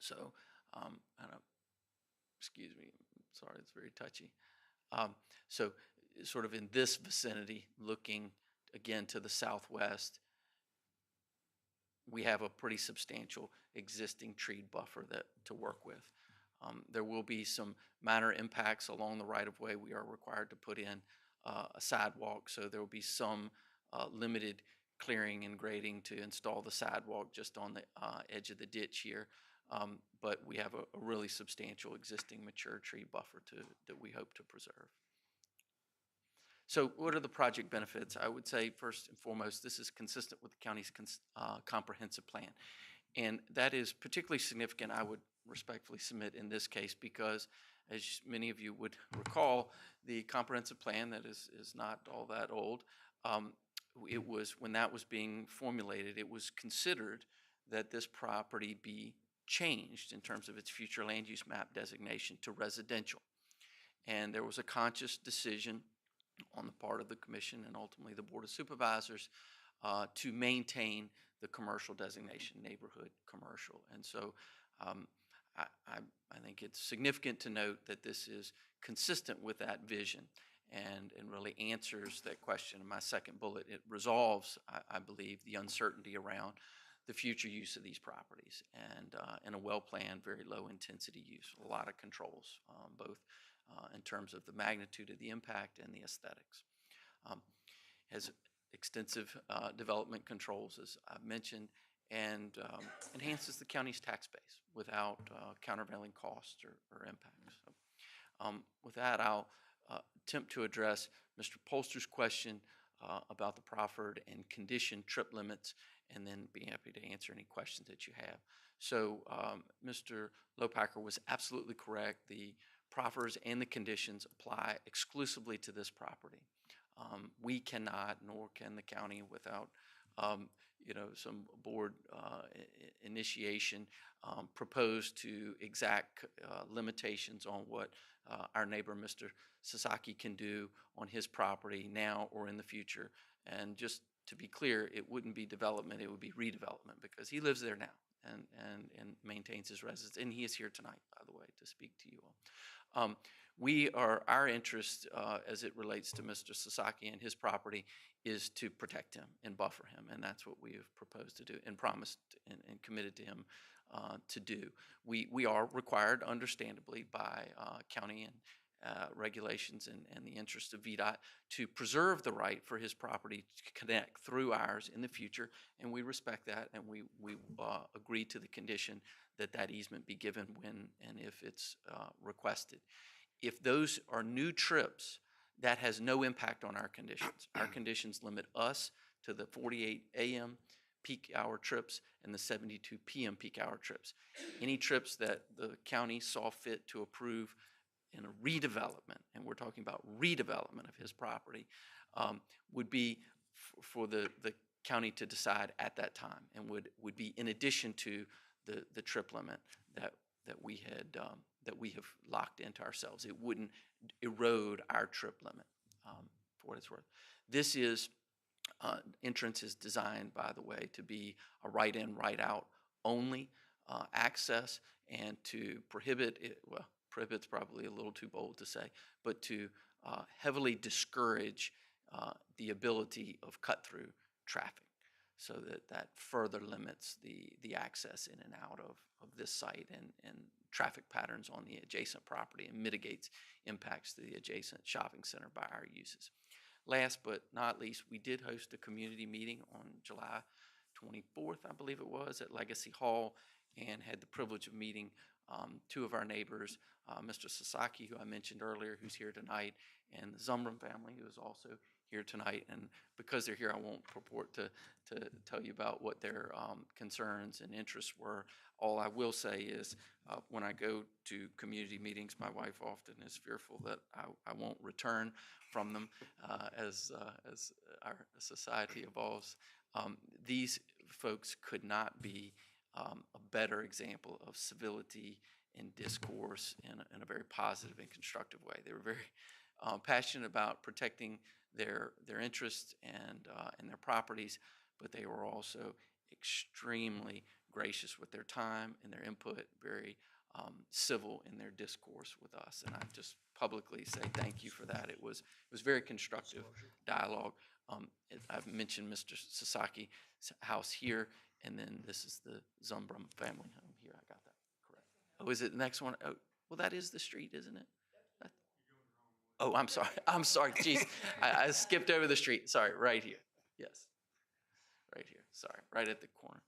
So, excuse me, sorry, it's very touchy. So sort of in this vicinity, looking again to the southwest, we have a pretty substantial existing tree buffer to work with. There will be some minor impacts along the right-of-way. We are required to put in a sidewalk, so there will be some limited clearing and grading to install the sidewalk just on the edge of the ditch here. But we have a really substantial existing mature tree buffer that we hope to preserve. So what are the project benefits? I would say first and foremost, this is consistent with the county's comprehensive plan. And that is particularly significant, I would respectfully submit in this case, because as many of you would recall, the comprehensive plan that is not all that old, it was, when that was being formulated, it was considered that this property be changed in terms of its future land use map designation to residential. And there was a conscious decision on the part of the commission and ultimately the Board of Supervisors to maintain the commercial designation, neighborhood commercial. And so I think it's significant to note that this is consistent with that vision and really answers that question in my second bullet. It resolves, I believe, the uncertainty around the future use of these properties, and in a well-planned, very low-intensity use, a lot of controls, both in terms of the magnitude of the impact and the aesthetics. Has extensive development controls, as I've mentioned, and enhances the county's tax base without countervailing costs or impacts. So, with that, I'll attempt to address Mr. Polster's question about the proffered and conditioned trip limits, and then be happy to answer any questions that you have. So Mr. Lopacker was absolutely correct. The proffers and the conditions apply exclusively to this property. We cannot, nor can the county, without some board initiation, propose to exact limitations on what our neighbor, Mr. Sasaki, can do on his property now or in the future. And just to be clear, it wouldn't be development, it would be redevelopment, because he lives there now and maintains his residence. And he is here tonight, by the way, to speak to you all. Our interest as it relates to Mr. Sasaki and his property is to protect him and buffer him, and that's what we have proposed to do and promised and committed to him to do. We are required, understandably, by county regulations and the interest of VDOT to preserve the right for his property to connect through ours in the future, and we respect that, and we agree to the condition that that easement be given when and if it's requested. If those are new trips, that has no impact on our conditions. Our conditions limit us to the 48 a.m. peak hour trips and the 72 p.m. peak hour trips. Any trips that the county saw fit to approve in a redevelopment, and we're talking about redevelopment of his property, would be for the county to decide at that time, and would be in addition to the trip limit that we have locked into ourselves. It wouldn't erode our trip limit, for what it's worth. This is entrance is designed, by the way, to be a right in, right out only access, and to prohibit it, well, prohibit's probably a little too bold to say, but to heavily discourage the ability of cut-through traffic, so that further limits the access in and out of this site and traffic patterns on the adjacent property, and mitigates impacts to the adjacent shopping center by our uses. Last but not least, we did host a community meeting on July 24th, I believe it was, at Legacy Hall, and had the privilege of meeting two of our neighbors, Mr. Sasaki, who I mentioned earlier, who's here tonight, and the Zumbram family, who is also here tonight. And because they're here, I won't purport to tell you about what their concerns and interests were. All I will say is when I go to community meetings, my wife often is fearful that I won't return from them as our society evolves. These folks could not be a better example of civility and discourse in a very positive and constructive way. They were very passionate about protecting their interests and their properties, but they were also extremely gracious with their time and their input, very civil in their discourse with us. And I just publicly say thank you for that. It was very constructive dialogue. I've mentioned Mr. Sasaki's house here, and then this is the Zumbram family home here. I got that correct. Oh, is it the next one? Oh, well, that is the street, isn't it? Oh, I'm sorry. I'm sorry. Jeez, I skipped over the street. Sorry, right here. Yes, right here. Sorry, right at the corner.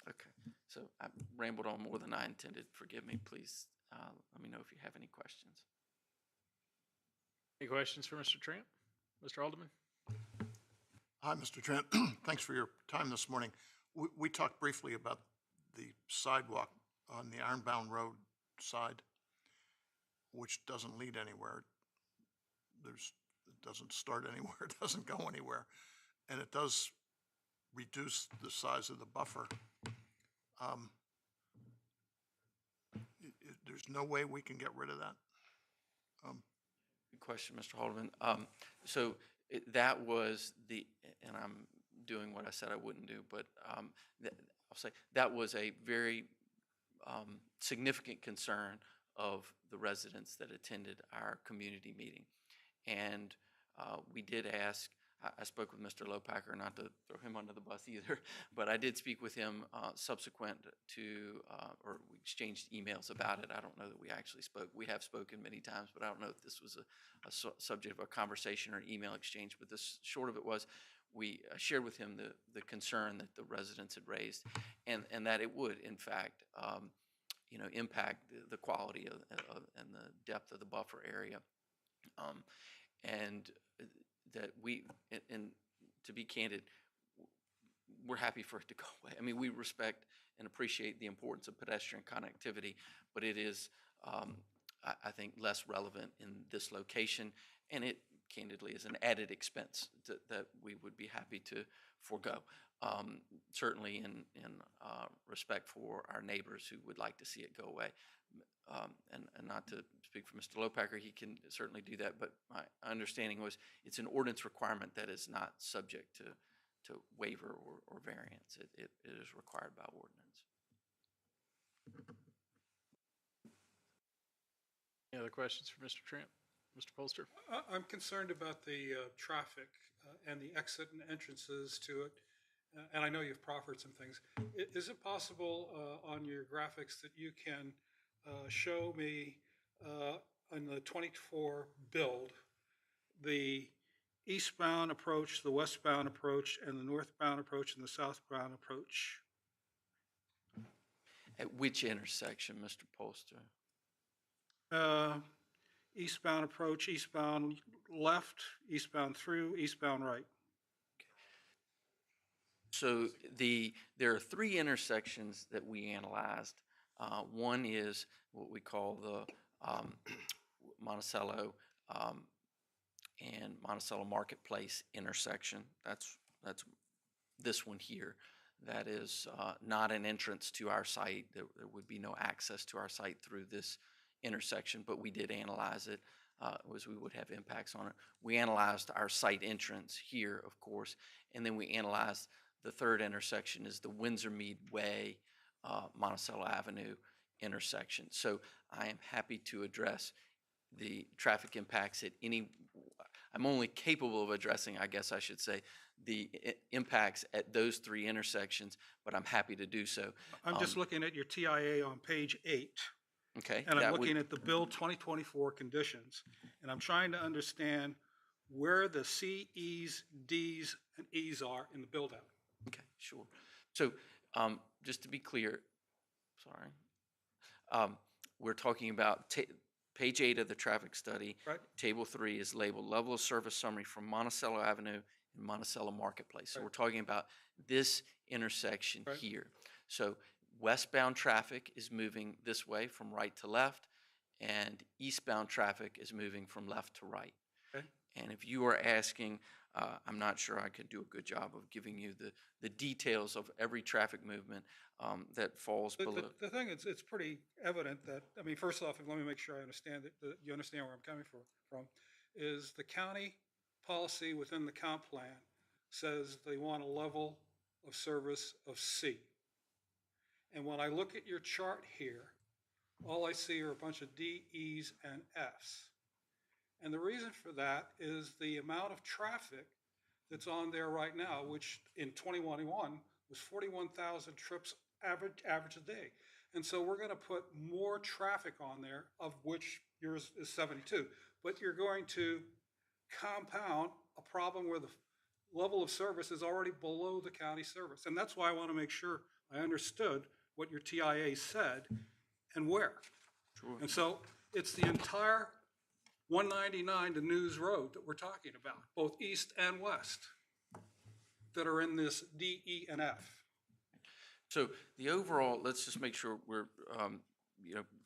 Okay, so I rambled on more than I intended. Forgive me, please. Let me know if you have any questions. Any questions for Mr. Trent? Mr. Alderman? Hi, Mr. Trent. Thanks for your time this morning. We talked briefly about the sidewalk on the Ironbound Road side, which doesn't lead anywhere. It doesn't start anywhere, it doesn't go anywhere, and it does reduce the size of the buffer. There's no way we can get rid of that. Good question, Mr. Haldeman. So that was and I'm doing what I said I wouldn't do, but I'll say that was a very significant concern of the residents that attended our community meeting. And we did ask, I spoke with Mr. Lopacker, not to throw him under the bus either, but I did speak with him subsequent to, or we exchanged emails about it. I don't know that we actually spoke. We have spoken many times, but I don't know if this was a subject of a conversation or an email exchange. But the short of it was, we shared with him the concern that the residents had raised, and that it would, in fact, impact the quality and the depth of the buffer area. And that and to be candid, we're happy for it to go away. I mean, we respect and appreciate the importance of pedestrian connectivity, but it is, I think, less relevant in this location, and it candidly is an added expense that we would be happy to forego. Certainly in respect for our neighbors who would like to see it go away. And not to speak for Mr. Lopacker, he can certainly do that, but my understanding was it's an ordinance requirement that is not subject to waiver or variance. It is required by ordinance. Any other questions for Mr. Trent? Mr. Polster? I'm concerned about the traffic and the exit and entrances to it. And I know you've proffered some things. Is it possible on your graphics that you can show me in the 24 build, the eastbound approach, the westbound approach, and the northbound approach and the southbound approach? At which intersection, Mr. Polster? Eastbound approach, eastbound left, eastbound through, eastbound right. So there are three intersections that we analyzed. One is what we call the Monticello and Monticello Marketplace intersection. That's this one here. That is not an entrance to our site. There would be no access to our site through this intersection, but we did analyze it as we would have impacts on it. We analyzed our site entrance here, of course, and then we analyzed the third intersection is the Windsor Mead Way, Monticello Avenue intersection. So I am happy to address the traffic impacts at any, I'm only capable of addressing, I guess I should say, the impacts at those three intersections, but I'm happy to do so. I'm just looking at your TIA on page 8. Okay. And I'm looking at the Bill 2024 conditions, and I'm trying to understand where the C, E's, D's, and E's are in the build out. Okay, sure. So just to be clear, sorry, we're talking about page 8 of the traffic study. Right. Table 3 is labeled level of service summary from Monticello Avenue and Monticello Marketplace. So Right. we're talking about this intersection Right. here. So westbound traffic is moving this way from right to left, and eastbound traffic is moving from left to right. Okay. And if you are asking, I'm not sure I could do a good job of giving you the details of every traffic movement that falls below. The thing is, it's pretty evident that, I mean, first off, let me make sure I understand that you understand where I'm coming from, is the county policy within the comp plan says they want a level of service of C. And when I look at your chart here, all I see are a bunch of D, E's, and F's. And the reason for that is the amount of traffic that's on there right now, which in 2021 was 41,000 trips average a day. And so we're going to put more traffic on there, of which yours is 72. But you're going to compound a problem where the level of service is already below the county service. And that's why I want to make sure I understood what your TIA said and where. Sure. And so it's the entire 199 to News Road that we're talking about, both east and west, that are in this D, E, and F. So the overall, let's just make sure we're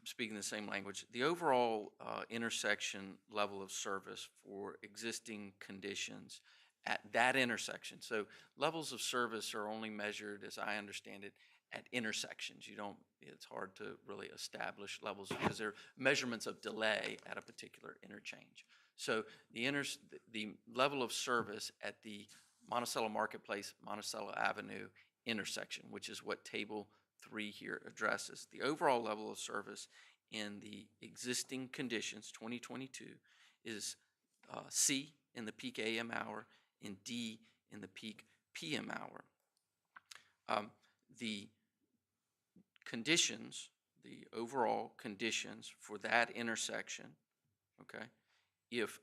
speaking the same language. The overall intersection level of service for existing conditions at that intersection. So levels of service are only measured, as I understand it, at intersections. It's hard to really establish levels because they're measurements of delay at a particular interchange. So the level of service at the Monticello Marketplace, Monticello Avenue intersection, which is what table 3 here addresses. The overall level of service in the existing conditions, 2022, is C in the peak AM hour and D in the peak PM hour. The conditions, the overall conditions for that intersection, okay, if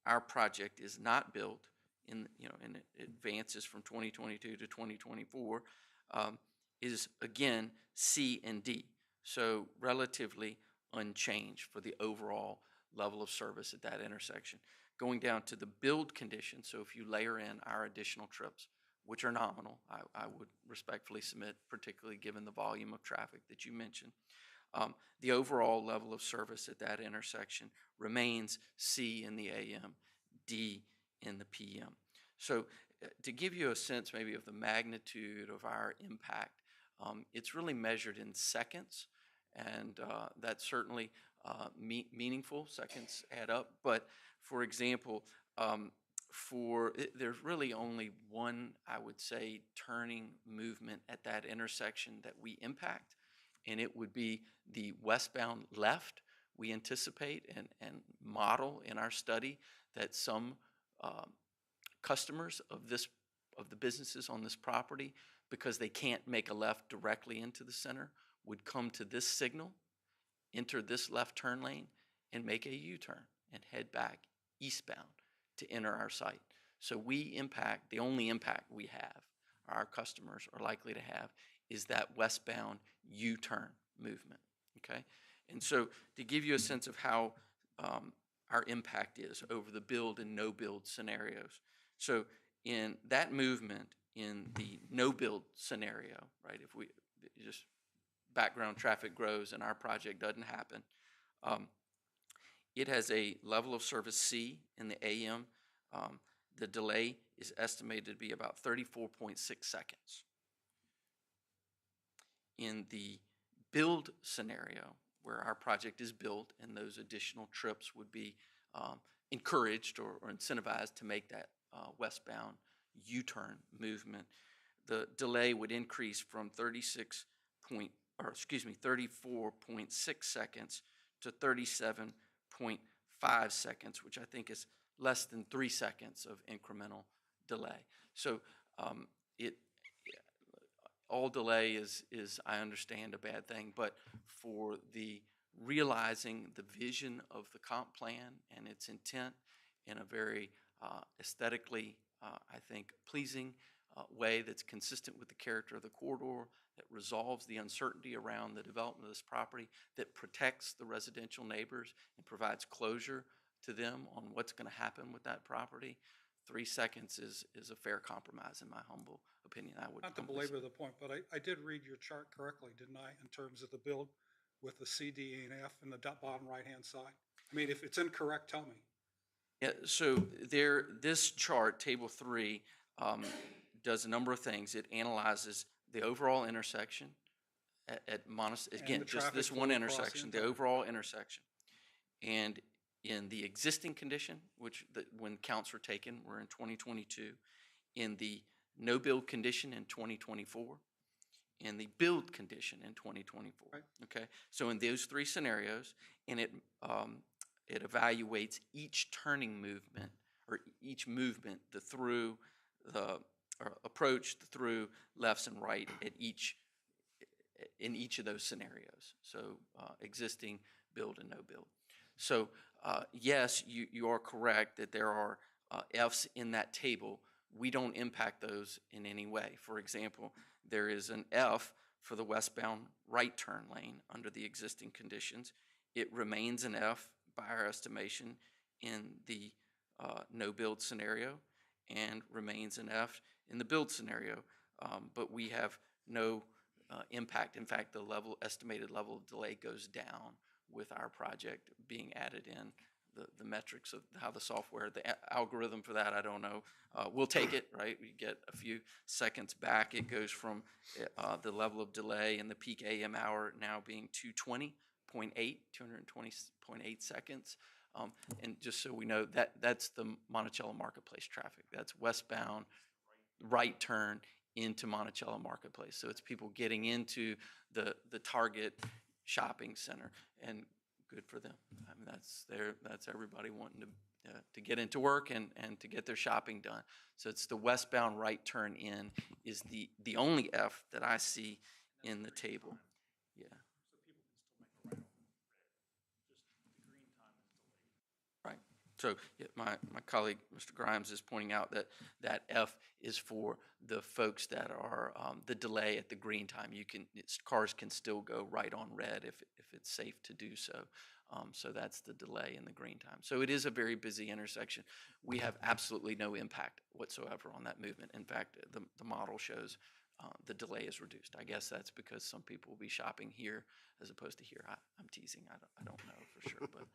our project is not built and it advances from 2022 to 2024, is again C and D. So relatively unchanged for the overall level of service at that intersection. Going down to the build conditions, so if you layer in our additional trips, which are nominal, I would respectfully submit, particularly given the volume of traffic that you mentioned, the overall level of service at that intersection remains C in the AM, D in the PM. So to give you a sense maybe of the magnitude of our impact, it's really measured in seconds, and that's certainly meaningful. Seconds add up. But for example, there's really only one, I would say, turning movement at that intersection that we impact, and it would be the westbound left. We anticipate and model in our study that some customers of the businesses on this property, because they can't make a left directly into the center, would come to this signal, enter this left turn lane, and make a U-turn and head back eastbound to enter our site. So the only impact we have, or our customers are likely to have, is that westbound U-turn movement, okay? And so to give you a sense of how our impact is over the build and no build scenarios. So in that movement, in the no build scenario, right, if we just background traffic grows and our project doesn't happen, it has a level of service C in the AM. The delay is estimated to be about 34.6 seconds. In the build scenario, where our project is built and those additional trips would be encouraged or incentivized to make that westbound U-turn movement, the delay would increase from 34.6 seconds to 37.5 seconds, which I think is less than 3 seconds of incremental delay. So all delay is, I understand, a bad thing, but for the realizing the vision of the comp plan and its intent in a very aesthetically, I think, pleasing way that's consistent with the character of the corridor, that resolves the uncertainty around the development of this property, that protects the residential neighbors and provides closure to them on what's going to happen with that property. 3 seconds is a fair compromise, in my humble opinion. I would Not to belabor the point, but I did read your chart correctly, didn't I, in terms of the build with the C, D, E, and F in the bottom right-hand side? I mean, if it's incorrect, tell me. Yeah, so this chart, Table 3, does a number of things. It analyzes the overall intersection at Monticello, again, just this one intersection, the overall intersection. And in the existing condition, when counts were taken, we're in 2022, in the no build condition in 2024, in the build condition in 2024. Right. Okay, so in those 3 scenarios, and it evaluates each turning movement, or each movement, the through, the approach, the through, lefts and right in each of those scenarios. So existing, build, and no build. So yes, you are correct that there are Fs in that table. We don't impact those in any way. For example, there is an F for the westbound right turn lane under the existing conditions. It remains an F by our estimation in the no build scenario, and remains an F in the build scenario, but we have no impact. In fact, the estimated level of delay goes down with our project being added in. The metrics of how the software, the algorithm for that, I don't know. We'll take it, right? We get a few seconds back. It goes from the level of delay in the peak AM hour now being 220.8 seconds. And just so we know, that's the Monticello Marketplace traffic. That's westbound right turn into Monticello Marketplace. So it's people getting into the Target shopping center, and good for them. I mean, that's everybody wanting to get into work and to get their shopping done. So it's the westbound right turn in is the only F that I see in the table. Yeah. Right. So yeah, my colleague, Mr. Grimes, is pointing out that F is for the folks that are the delay at the green time. Cars can still go right on red if it's safe to do so. So that's the delay in the green time. So it is a very busy intersection. We have absolutely no impact whatsoever on that movement. In fact, the model shows the delay is reduced. I guess that's because some people will be shopping here as opposed to here. I'm teasing. I don't know for sure, but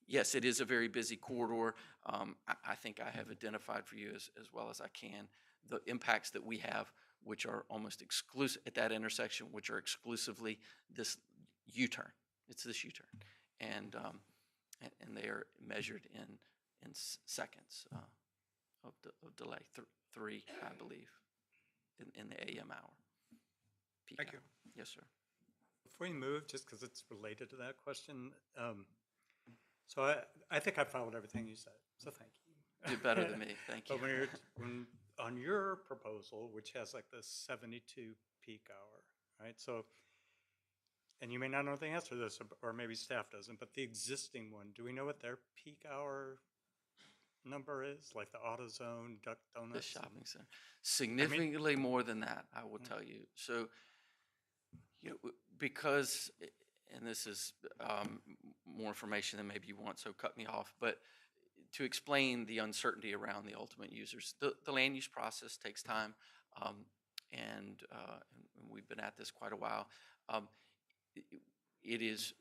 yes, it is a very busy corridor. I think I have identified for you as well as I can the impacts that we have, which are almost exclusive at that intersection, which are exclusively this U-turn. It's this U-turn, and they are measured in seconds of delay, 3, I believe, in the AM hour. Thank you. Yes, sir. Before you move, just because it's related to that question, so I think I followed everything you said, so thank you. You did better than me, thank you. But when on your proposal, which has like the 72 peak hour, right? So and you may not know the answer to this, or maybe staff doesn't, but the existing one, do we know what their peak hour number is? Like the AutoZone, Duck Donuts? The shopping center. Significantly more than that, I will tell you. So, because, and this is more information than maybe you want, so cut me off, but to explain the uncertainty around the ultimate users, the land use process takes time, and we've been at this quite a while. It is,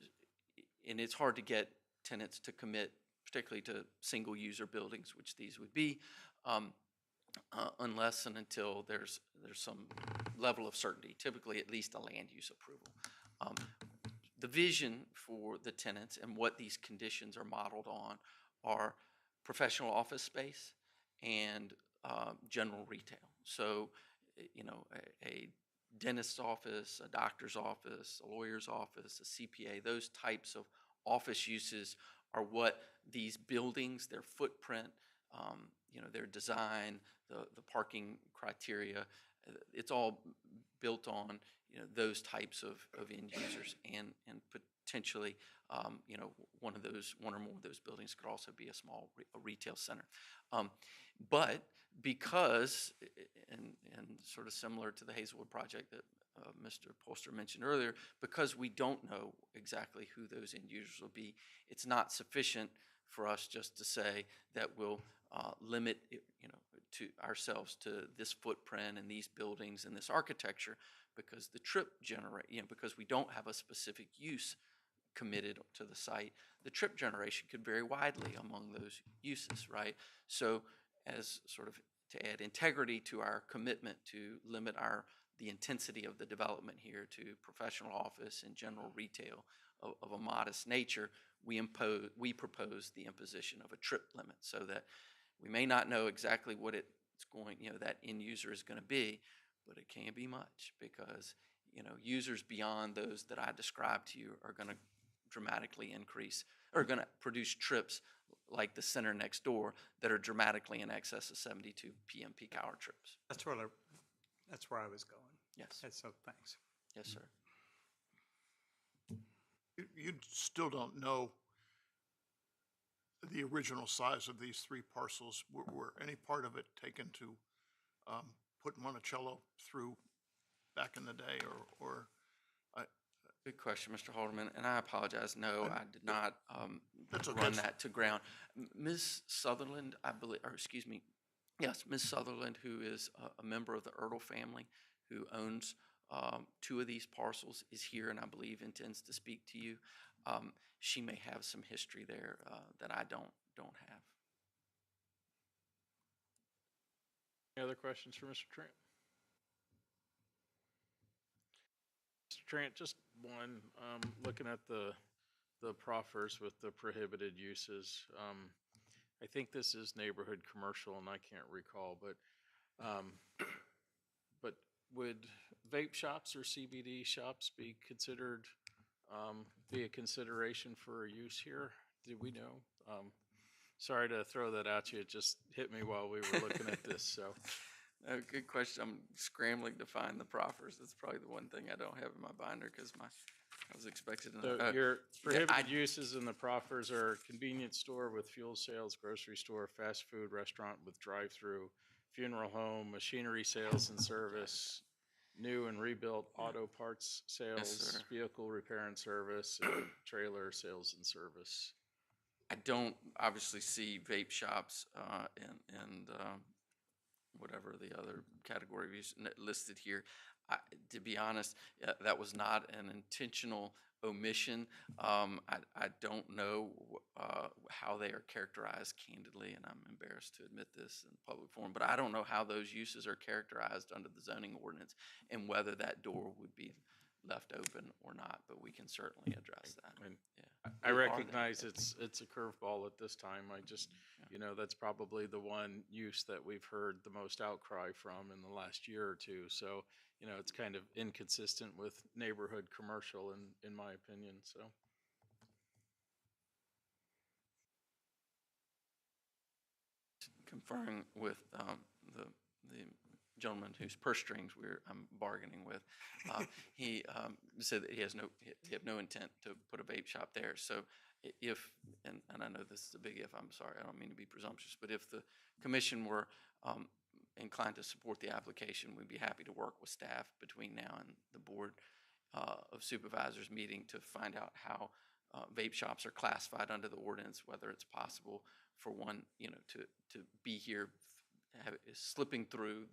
and it's hard to get tenants to commit, particularly to single user buildings, which these would be, unless and until there's some level of certainty, typically at least a land use approval. The vision for the tenants and what these conditions are modeled on are professional office space and general retail. So, a dentist's office, a doctor's office, a lawyer's office, a CPA, those types of office uses are what these buildings, their footprint, their design, the parking criteria, it's all built on those types of end users, and potentially one or more of those buildings could also be a small retail center. But because, and sort of similar to the Hazelwood project that Mr. Polster mentioned earlier, because we don't know exactly who those end users will be, it's not sufficient for us just to say that we'll limit to ourselves to this footprint and these buildings and this architecture, because the trip because we don't have a specific use committed to the site, the trip generation could vary widely among those uses, right? So as sort of to add integrity to our commitment to limit the intensity of the development here to professional office and general retail of a modest nature, we propose the imposition of a trip limit, so that we may not know exactly what it's going, that end user is going to be, but it can be much, because users beyond those that I described to you are going to dramatically increase, or going to produce trips like the center next door that are dramatically in excess of 72 p.m. peak hour trips. That's where I was going. Yes. So thanks. Yes, sir. You still don't know the original size of these three parcels. Were any part of it taken to put Monticello through back in the day, or Good question, Mr. Haldeman, and I apologize. No, I did not That's okay. run that to ground. Ms. Sutherland, I believe, or excuse me, yes, Ms. Sutherland, who is a member of the Ertl family, who owns two of these parcels, is here, and I believe intends to speak to you. She may have some history there that I don't have. Any other questions for Mr. Trent? Mr. Trent, just one, looking at the proffers with the prohibited uses. I think this is neighborhood commercial, and I can't recall, but would vape shops or CBD shops be considered, be a consideration for a use here? Did we know? Sorry to throw that at you. It just hit me while we were looking at this, so. Good question. I'm scrambling to find the proffers. That's probably the one thing I don't have in my binder, because I was expecting to. So your prohibited uses in the proffers are convenience store with fuel sales, grocery store, fast food restaurant with drive-through, funeral home, machinery sales and service, new and rebuilt auto parts sales, vehicle repair and service, and trailer sales and service. I don't obviously see vape shops and whatever the other category listed here. To be honest, that was not an intentional omission. I don't know how they are characterized candidly, and I'm embarrassed to admit this in public forum, but I don't know how those uses are characterized under the zoning ordinance and whether that door would be left open or not, but we can certainly address that. I recognize it's a curveball at this time. I just, that's probably the one use that we've heard the most outcry from in the last year or two. So, it's kind of inconsistent with neighborhood commercial in my opinion, so. Conferring with the gentleman whose purse strings I'm bargaining with, he said that he had no intent to put a vape shop there. So if, and I know this is a big if, I'm sorry, I don't mean to be presumptuous, but if the commission were inclined to support the application, we'd be happy to work with staff between now and the Board of Supervisors meeting to find out how vape shops are classified under the ordinance, whether it's possible for one, to be here, slipping through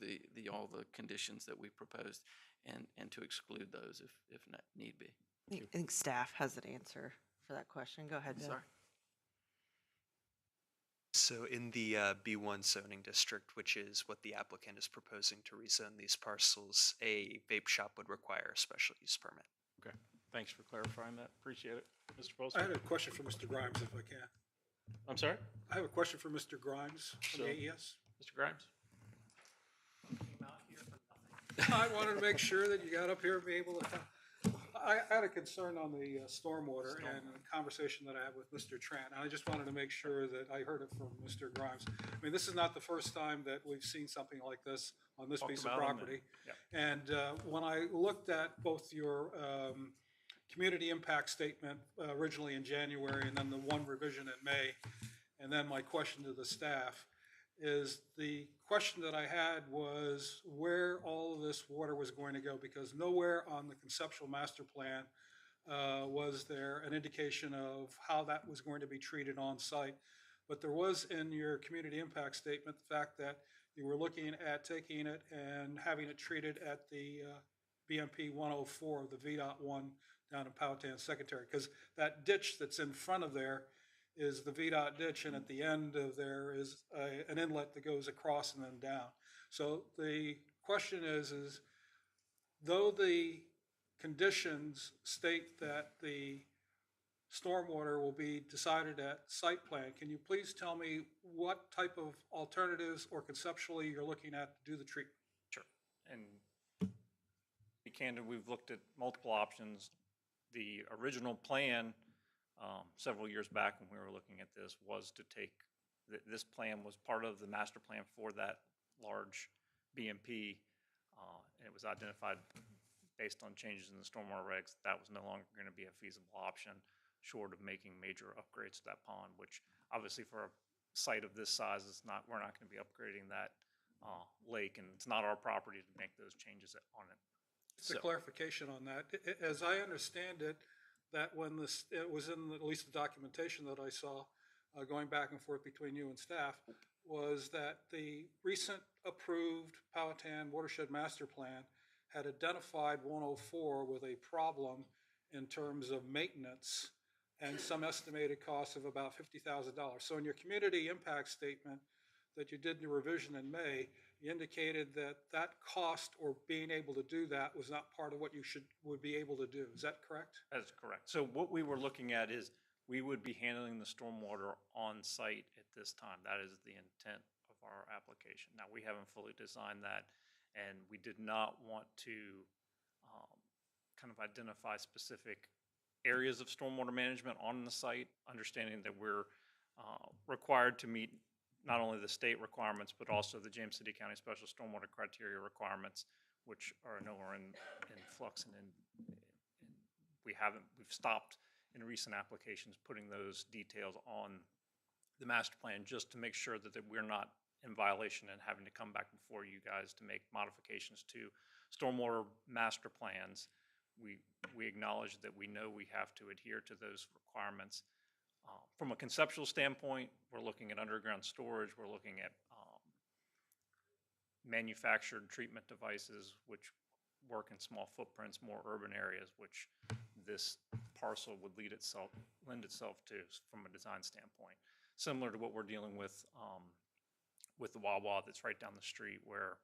all the conditions that we proposed, and to exclude those if need be. I think staff has an answer for that question. Go ahead, Bill. Sorry. So in the B1 zoning district, which is what the applicant is proposing to rezone these parcels, a vape shop would require a special use permit. Okay, thanks for clarifying that. Appreciate it. Mr. Postma? I had a question for Mr. Grimes, if I can. I'm sorry? I have a question for Mr. Grimes from the AES. Mr. Grimes? I wanted to make sure that you got up here and be able to. I had a concern on the stormwater and a conversation that I had with Mr. Trant. And I just wanted to make sure that I heard it from Mr. Grimes. I mean, this is not the first time that we've seen something like this on this piece of property. And when I looked at both your community impact statement originally in January and then the one revision in May, and then my question to the staff, is the question that I had was where all of this water was going to go, because nowhere on the conceptual master plan was there an indication of how that was going to be treated on site. But there was in your community impact statement the fact that you were looking at taking it and having it treated at the BMP 104, the VDOT 1 down in Powhatan Secretary, because that ditch that's in front of there is the VDOT ditch, and at the end of there is an inlet that goes across and then down. So the question is though the conditions state that the stormwater will be decided at site plan, can you please tell me what type of alternatives or conceptually you're looking at to do the treatment? Sure. And to be candid, we've looked at multiple options. The original plan several years back when we were looking at this was to take, this plan was part of the master plan for that large BMP, and it was identified based on changes in the stormwater regs that was no longer going to be a feasible option short of making major upgrades to that pond, which obviously for a site of this size, we're not going to be upgrading that lake, and it's not our property to make those changes on it. Just a clarification on that. As I understand it, that when it was in at least the documentation that I saw going back and forth between you and staff, was that the recent approved Powhatan Watershed Master Plan had identified 104 with a problem in terms of maintenance and some estimated costs of about $50,000. So in your community impact statement that you did in the revision in May, you indicated that that cost or being able to do that was not part of what you would be able to do. Is that correct? That's correct. So what we were looking at is we would be handling the stormwater on site at this time. That is the intent of our application. Now, we haven't fully designed that, and we did not want to kind of identify specific areas of stormwater management on the site, understanding that we're required to meet not only the state requirements, but also the James City County Special Stormwater Criteria requirements, which are nowhere in flux, and we've stopped in recent applications putting those details on the master plan just to make sure that we're not in violation and having to come back before you guys to make modifications to stormwater master plans. We acknowledge that we know we have to adhere to those requirements. From a conceptual standpoint, we're looking at underground storage, we're looking at manufactured treatment devices, which work in small footprints, more urban areas, which this parcel would lend itself to from a design standpoint. Similar to what we're dealing with the Wawa that's right down the street, where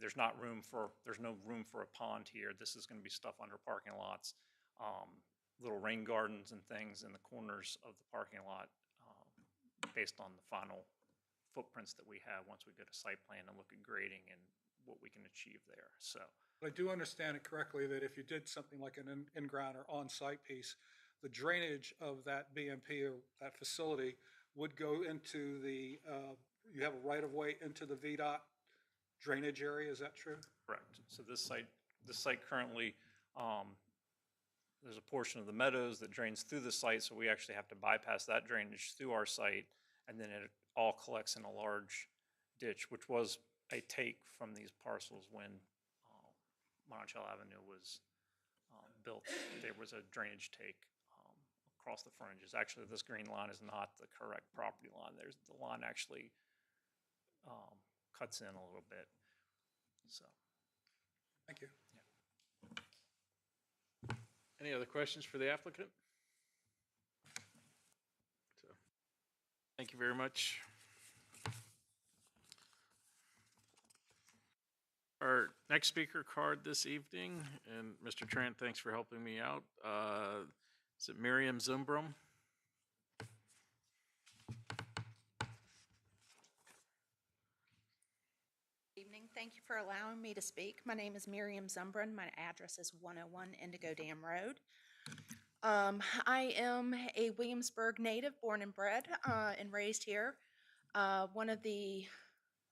there's no room for a pond here. This is going to be stuff under parking lots. Little rain gardens and things in the corners of the parking lot based on the final footprints that we have once we get a site plan and look at grading and what we can achieve there. So I do understand it correctly that if you did something like an in-ground or on-site piece, the drainage of that BMP or that facility would go into the, you have a right-of-way into the VDOT drainage area, is that true? Correct. So this site currently, there's a portion of the meadows that drains through the site, so we actually have to bypass that drainage through our site, and then it all collects in a large ditch, which was a take from these parcels when Monticello Avenue was built. There was a drainage take across the frontages. Actually, this green line is not the correct property line. The line actually cuts in a little bit. So, Thank you. Any other questions for the applicant? So, thank you very much. Our next speaker card this evening, and Mr. Trent, thanks for helping me out. Is it Miriam Zumbrum? Evening. Thank you for allowing me to speak. My name is Miriam Zumbrin. My address is 101 Indigo Dam Road. I am a Williamsburg native, born and bred, and raised here. One of the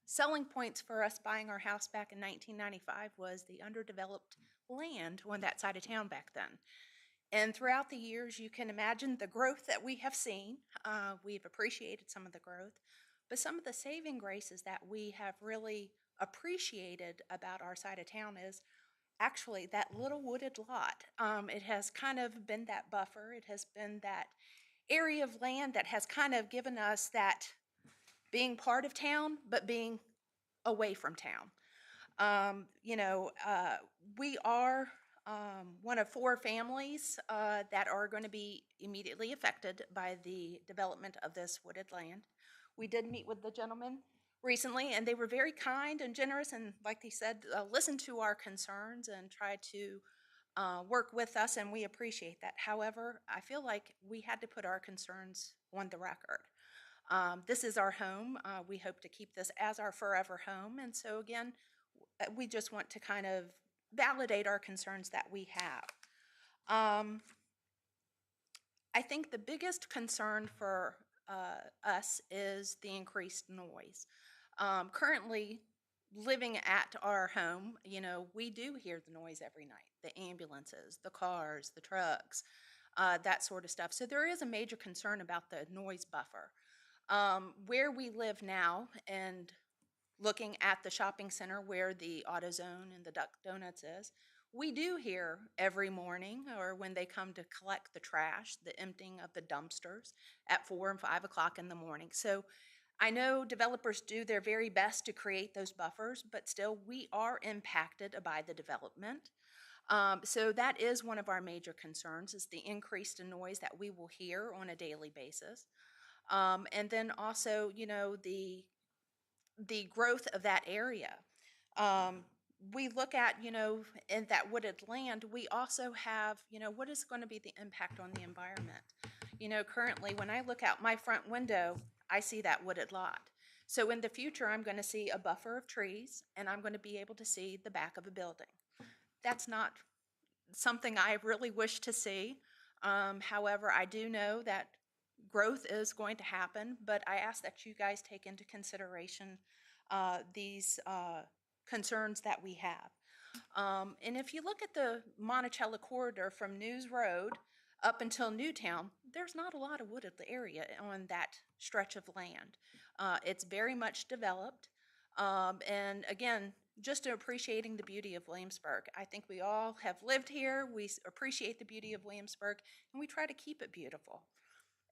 selling points for us buying our house back in 1995 was the underdeveloped land on that side of town back then. And throughout the years, you can imagine the growth that we have seen. We've appreciated some of the growth, but some of the saving graces that we have really appreciated about our side of town is actually that little wooded lot. It has kind of been that buffer. It has been that area of land that has kind of given us that being part of town, but being away from town. We are one of 4 families that are going to be immediately affected by the development of this wooded land. We did meet with the gentleman recently, and they were very kind and generous, and like they said, listened to our concerns and tried to work with us, and we appreciate that. However, I feel like we had to put our concerns on the record. This is our home. We hope to keep this as our forever home, and so again, we just want to kind of validate our concerns that we have. I think the biggest concern for us is the increased noise. Currently, living at our home, we do hear the noise every night, the ambulances, the cars, the trucks, that sort of stuff. So there is a major concern about the noise buffer. Where we live now, and looking at the shopping center where the AutoZone and the Duck Donuts is, we do hear every morning, or when they come to collect the trash, the emptying of the dumpsters at 4 and 5 o'clock in the morning. So I know developers do their very best to create those buffers, but still we are impacted by the development. So that is one of our major concerns, is the increased noise that we will hear on a daily basis. And then also, the growth of that area. We look at, in that wooded land, we also have, what is going to be the impact on the environment? Currently, when I look out my front window, I see that wooded lot. So in the future, I'm going to see a buffer of trees, and I'm going to be able to see the back of a building. That's not something I really wish to see. However, I do know that growth is going to happen, but I ask that you guys take into consideration these concerns that we have. And if you look at the Monticello corridor from News Road up until Newtown, there's not a lot of wooded area on that stretch of land. It's very much developed. And again, just appreciating the beauty of Williamsburg. I think we all have lived here. We appreciate the beauty of Williamsburg, and we try to keep it beautiful.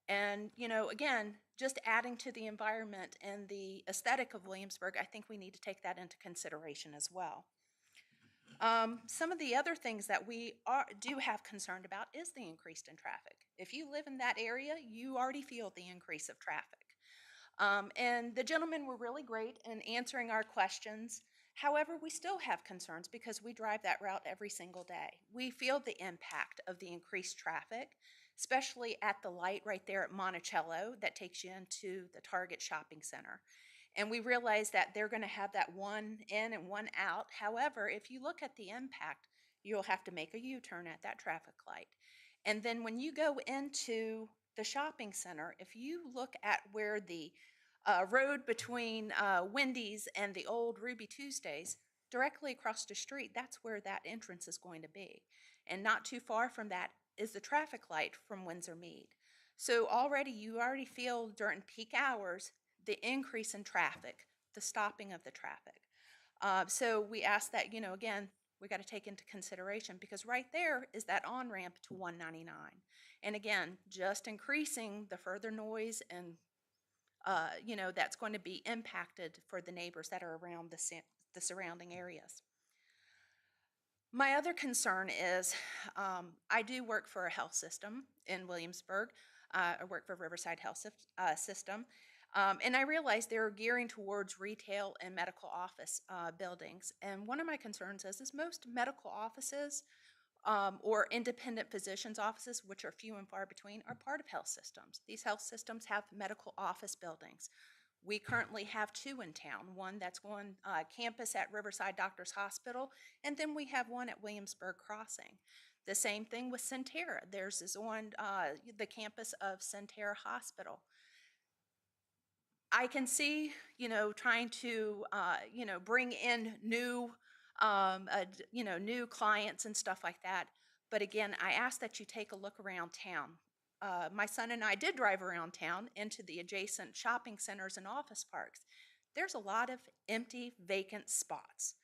And, again, just adding to the environment and the aesthetic of Williamsburg, I think we need to take that into consideration as well. Some of the other things that we do have concerned about is the increase in traffic. If you live in that area, you already feel the increase of traffic. And the gentlemen were really great in answering our questions. However, we still have concerns because we drive that route every single day. We feel the impact of the increased traffic, especially at the light right there at Monticello that takes you into the Target shopping center. And we realize that they're going to have that one in and one out. However, if you look at the impact, you'll have to make a U-turn at that traffic light. And then when you go into the shopping center, if you look at where the road between Wendy's and the old Ruby Tuesdays, directly across the street, that's where that entrance is going to be. And not too far from that is the traffic light from Windsor Mead. So you already feel during peak hours the increase in traffic, the stopping of the traffic. So we ask that, again, we got to take into consideration because right there is that on-ramp to 199. And again, just increasing the further noise and, that's going to be impacted for the neighbors that are around the surrounding areas. My other concern is I do work for a health system in Williamsburg. I work for Riverside Health System. And I realize they're gearing towards retail and medical office buildings. And one of my concerns is most medical offices or independent physicians' offices, which are few and far between, are part of health systems. These health systems have medical office buildings. We currently have 2 in town, one that's on campus at Riverside Doctors Hospital, and then we have one at Williamsburg Crossing. The same thing with Centera. Theirs is on the campus of Centera Hospital. I can see, trying to, bring in new, new clients and stuff like that. But again, I ask that you take a look around town. My son and I did drive around town into the adjacent shopping centers and office parks. There's a lot of empty, vacant spots.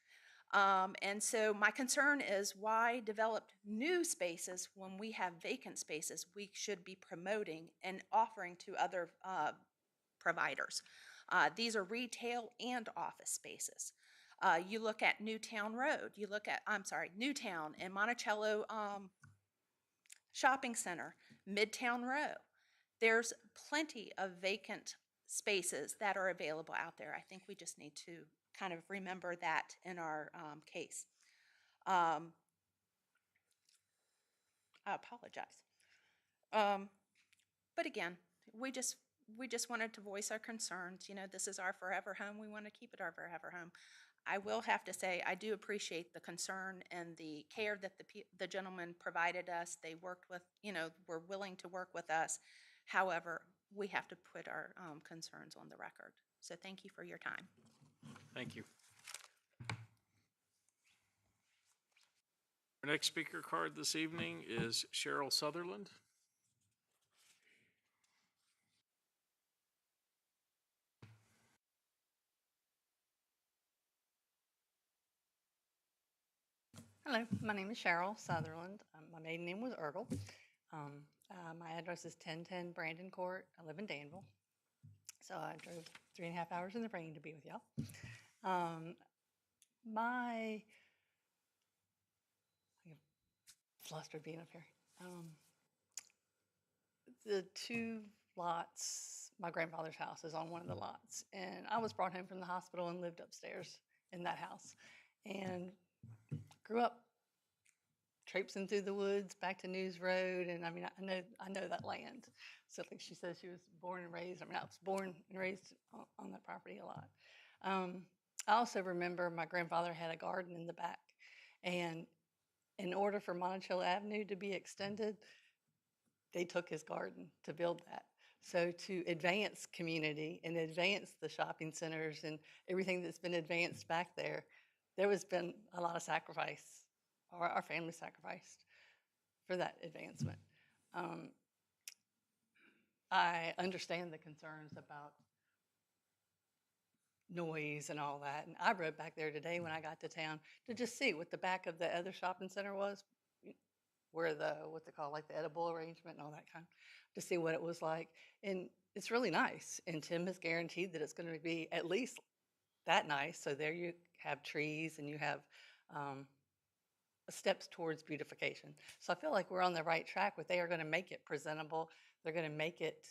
And so my concern is why develop new spaces when we have vacant spaces we should be promoting and offering to other providers. These are retail and office spaces. You look at Newtown Road, Newtown and Monticello Shopping Center, Midtown Row. There's plenty of vacant spaces that are available out there. I think we just need to kind of remember that in our case. I apologize. But again, we just wanted to voice our concerns. This is our forever home. We want to keep it our forever home. I will have to say I do appreciate the concern and the care that the gentleman provided us. They worked with, were willing to work with us. However, we have to put our concerns on the record. So thank you for your time. Thank you. Our next speaker card this evening is Cheryl Sutherland. Hello, my name is Cheryl Sutherland. My maiden name was Ergel. My address is 1010 Brandon Court. I live in Danville. So I drove 3.5 hours in the rain to be with y'all. I'm flustered being up here. The 2 lots, my grandfather's house is on one of the lots. And I was brought home from the hospital and lived upstairs in that house. And grew up traipsing through the woods back to News Road, and I know that land. So like she says, she was born and raised. I was born and raised on that property a lot. I also remember my grandfather had a garden in the back, and in order for Monticello Avenue to be extended, they took his garden to build that. So to advance community and advance the shopping centers and everything that's been advanced back there, there has been a lot of sacrifice, or our family sacrificed for that advancement. I understand the concerns about noise and all that. And I rode back there today when I got to town to just see what the back of the other shopping center was, where what they call like the edible arrangement and all that kind, to see what it was like. And it's really nice. And Tim has guaranteed that it's going to be at least that nice. So there you have trees and you have steps towards beautification. So I feel like we're on the right track, but they are going to make it presentable. They're going to make it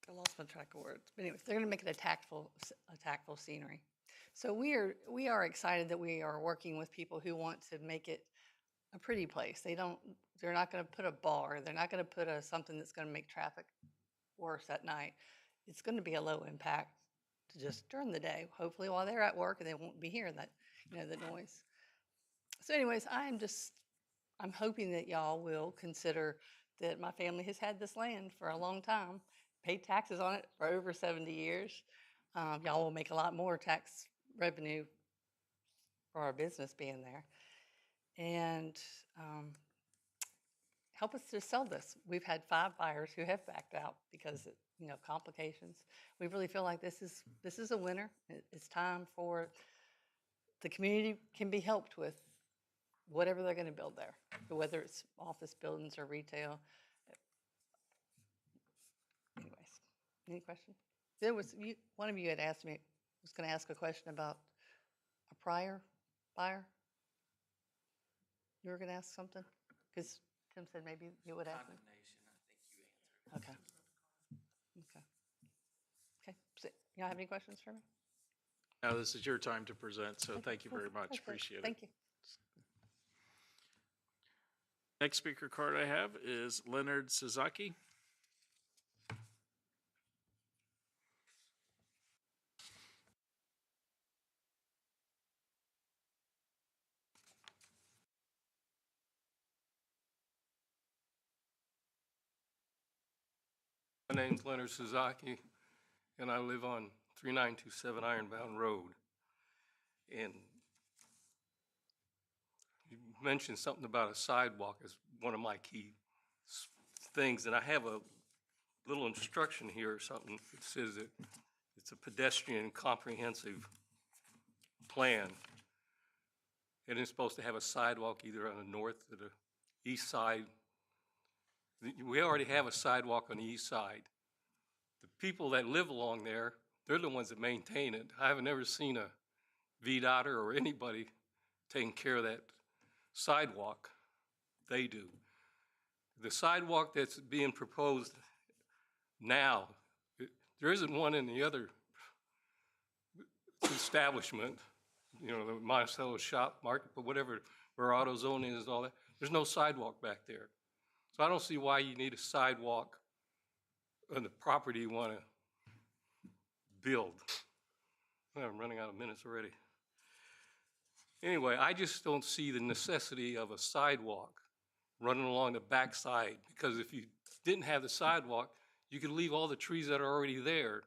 I lost my track of words. But anyways, they're going to make it a tactful scenery. So we are excited that we are working with people who want to make it a pretty place. They're not going to put a bar. They're not going to put something that's going to make traffic worse at night. It's going to be a low impact just during the day, hopefully while they're at work and they won't be hearing that, the noise. So anyways, I'm hoping that y'all will consider that my family has had this land for a long time, paid taxes on it for over 70 years. Y'all will make a lot more tax revenue for our business being there. And help us to sell this. We've had 5 buyers who have backed out because of, complications. We really feel like this is a winner. It's time for the community can be helped with whatever they're going to build there, whether it's office buildings or retail. Anyways, any questions? There was one of you had asked me, was going to ask a question about a prior buyer. You were going to ask something? Because Tim said maybe you would ask me. Okay. Okay. Okay. So, y'all have any questions for me? Now, this is your time to present, so thank you very much. Appreciate it. Thank you. Next speaker card I have is Leonard Suzuki. My name's Leonard Suzuki, and I live on 3927 Ironbound Road. And you mentioned something about a sidewalk as one of my key things, and I have a little instruction here or something that says that it's a pedestrian comprehensive plan, and it's supposed to have a sidewalk either on the north or the east side. We already have a sidewalk on the east side. The people that live along there, they're the ones that maintain it. I haven't ever seen a VDOT or anybody taking care of that sidewalk. They do. The sidewalk that's being proposed now, there isn't one in the other establishment, the Monticello shop market, but whatever, where AutoZone is, all that. There's no sidewalk back there. So I don't see why you need a sidewalk on the property you want to build. I'm running out of minutes already. Anyway, I just don't see the necessity of a sidewalk running along the backside, because if you didn't have the sidewalk, you could leave all the trees that are already there.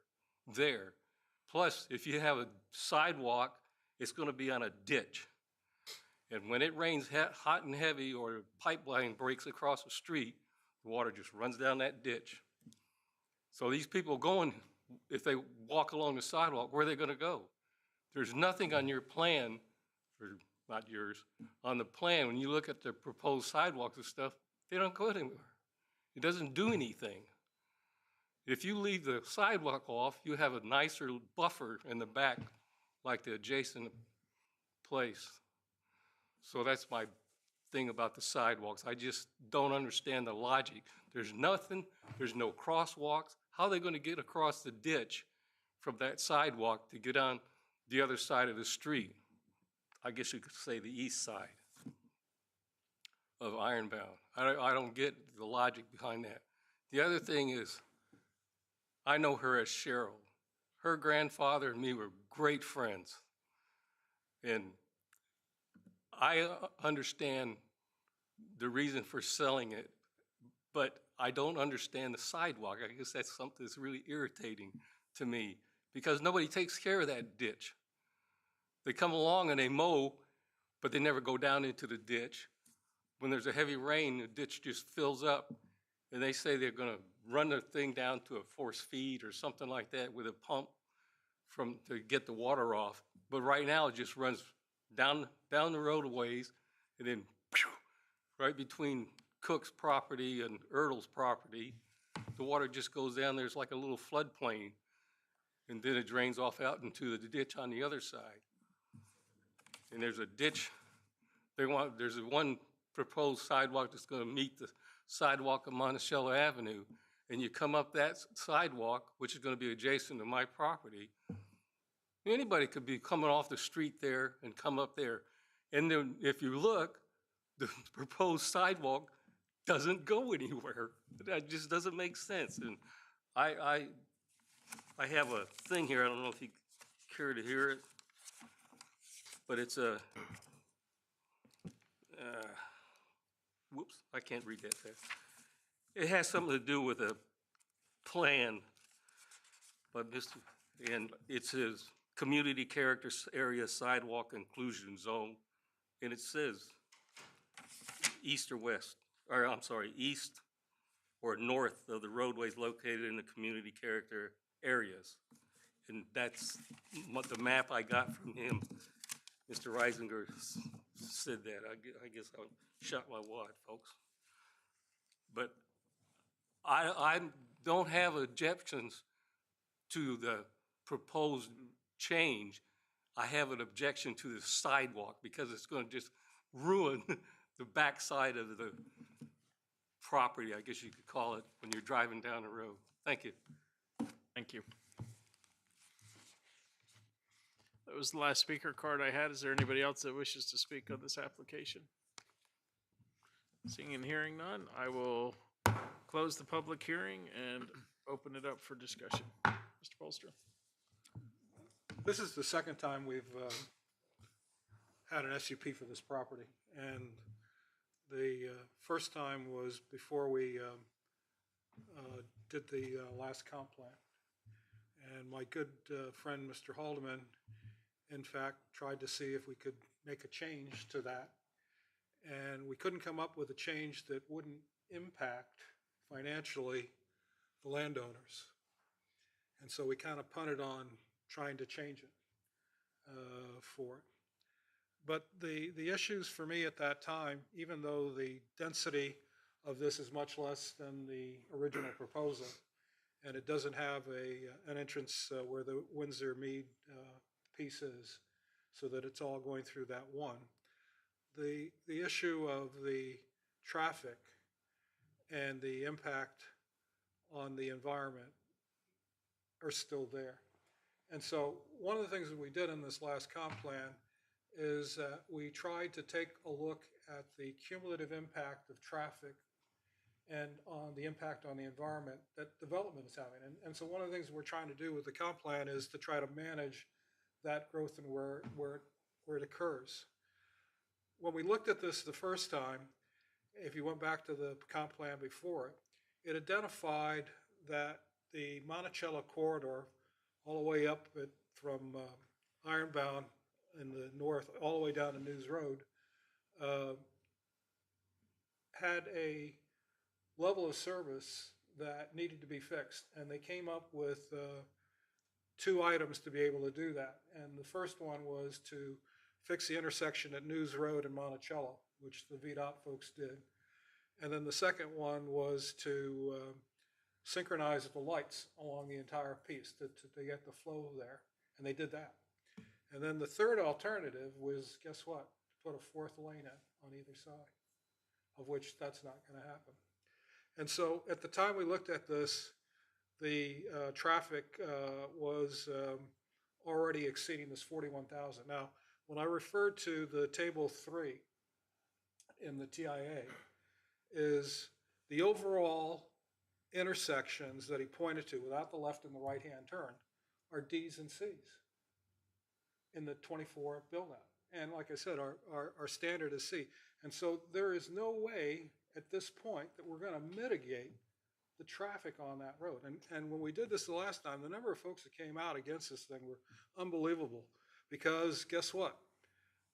Plus, if you have a sidewalk, it's going to be on a ditch. And when it rains hot and heavy or a pipeline breaks across the street, the water just runs down that ditch. So these people going, if they walk along the sidewalk, where are they going to go? There's nothing on your plan, or not yours, on the plan. When you look at the proposed sidewalks and stuff, they don't go anywhere. It doesn't do anything. If you leave the sidewalk off, you have a nicer buffer in the back, like the adjacent place. So that's my thing about the sidewalks. I just don't understand the logic. There's nothing, there's no crosswalks. How are they going to get across the ditch from that sidewalk to get on the other side of the street? I guess you could say the east side of Ironbound. I don't get the logic behind that. The other thing is, I know her as Cheryl. Her grandfather and me were great friends. And I understand the reason for selling it, but I don't understand the sidewalk. I guess that's something that's really irritating to me, because nobody takes care of that ditch. They come along and they mow, but they never go down into the ditch. When there's a heavy rain, the ditch just fills up, and they say they're going to run the thing down to a force feed or something like that with a pump to get the water off. But right now it just runs down the roadways, and then right between Cook's property and Ertle's property, the water just goes down. There's like a little floodplain, and then it drains off out into the ditch on the other side. And there's a ditch. There's one proposed sidewalk that's going to meet the sidewalk of Monticello Avenue, and you come up that sidewalk, which is going to be adjacent to my property. Anybody could be coming off the street there and come up there. And then if you look, the proposed sidewalk doesn't go anywhere. That just doesn't make sense. And I have a thing here. I don't know if you care to hear it, but it's a, whoops, I can't read that fast. It has something to do with a plan, but and it says community character area sidewalk inclusion zone, and it says east or west, or I'm sorry, east or north of the roadways located in the community character areas. And that's the map I got from him. Mr. Reisinger said that. I guess I shot my wad, folks. But I don't have objections to the proposed change. I have an objection to the sidewalk because it's going to just ruin the backside of the property, I guess you could call it, when you're driving down the road. Thank you. Thank you. That was the last speaker card I had. Is there anybody else that wishes to speak on this application? Seeing and hearing none, I will close the public hearing and open it up for discussion. Mr. Polster. This is the second time we've had an SUP for this property. And the first time was before we did the last comp plan. And my good friend, Mr. Haldeman, in fact, tried to see if we could make a change to that. And we couldn't come up with a change that wouldn't impact financially the landowners. And so we kind of punted on trying to change it for it. But the issues for me at that time, even though the density of this is much less than the original proposal, and it doesn't have an entrance where the Windsor Mead piece is, so that it's all going through that one. The issue of the traffic and the impact on the environment are still there. And so one of the things that we did in this last comp plan is that we tried to take a look at the cumulative impact of traffic and on the impact on the environment that development is having. And so one of the things we're trying to do with the comp plan is to try to manage that growth and where it occurs. When we looked at this the first time, if you went back to the comp plan before it, it identified that the Monticello corridor, all the way up from Ironbound in the north, all the way down to News Road, had a level of service that needed to be fixed. And they came up with 2 items to be able to do that. And the first one was to fix the intersection at News Road and Monticello, which the VDOT folks did. And then the second one was to synchronize the lights along the entire piece to get the flow there. And they did that. And then the third alternative was, guess what? To put a 4th lane in on either side, of which that's not going to happen. And so at the time we looked at this, the traffic was already exceeding this 41,000. Now, when I referred to the table 3 in the TIA, is the overall intersections that he pointed to without the left and the right-hand turn are D's and C's in the 24 build out. And like I said, our standard is C. And so there is no way at this point that we're going to mitigate the traffic on that road. And when we did this the last time, the number of folks that came out against this thing were unbelievable, because guess what?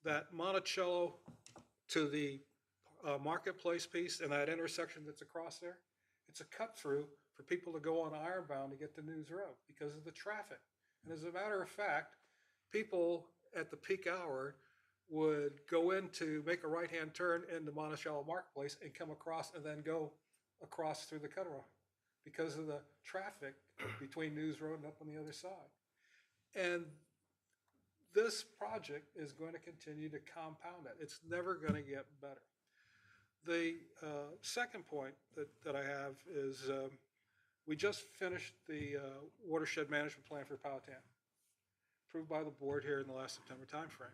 That Monticello to the marketplace piece and that intersection that's across there, it's a cut through for people to go on Ironbound to get to News Road because of the traffic. And as a matter of fact, people at the peak hour would go in to make a right-hand turn into Monticello Marketplace and come across and then go across through the cutoff because of the traffic between News Road and up on the other side. And this project is going to continue to compound that. It's never going to get better. The second point that I have is we just finished the watershed management plan for Powhatan, approved by the board here in the last September timeframe.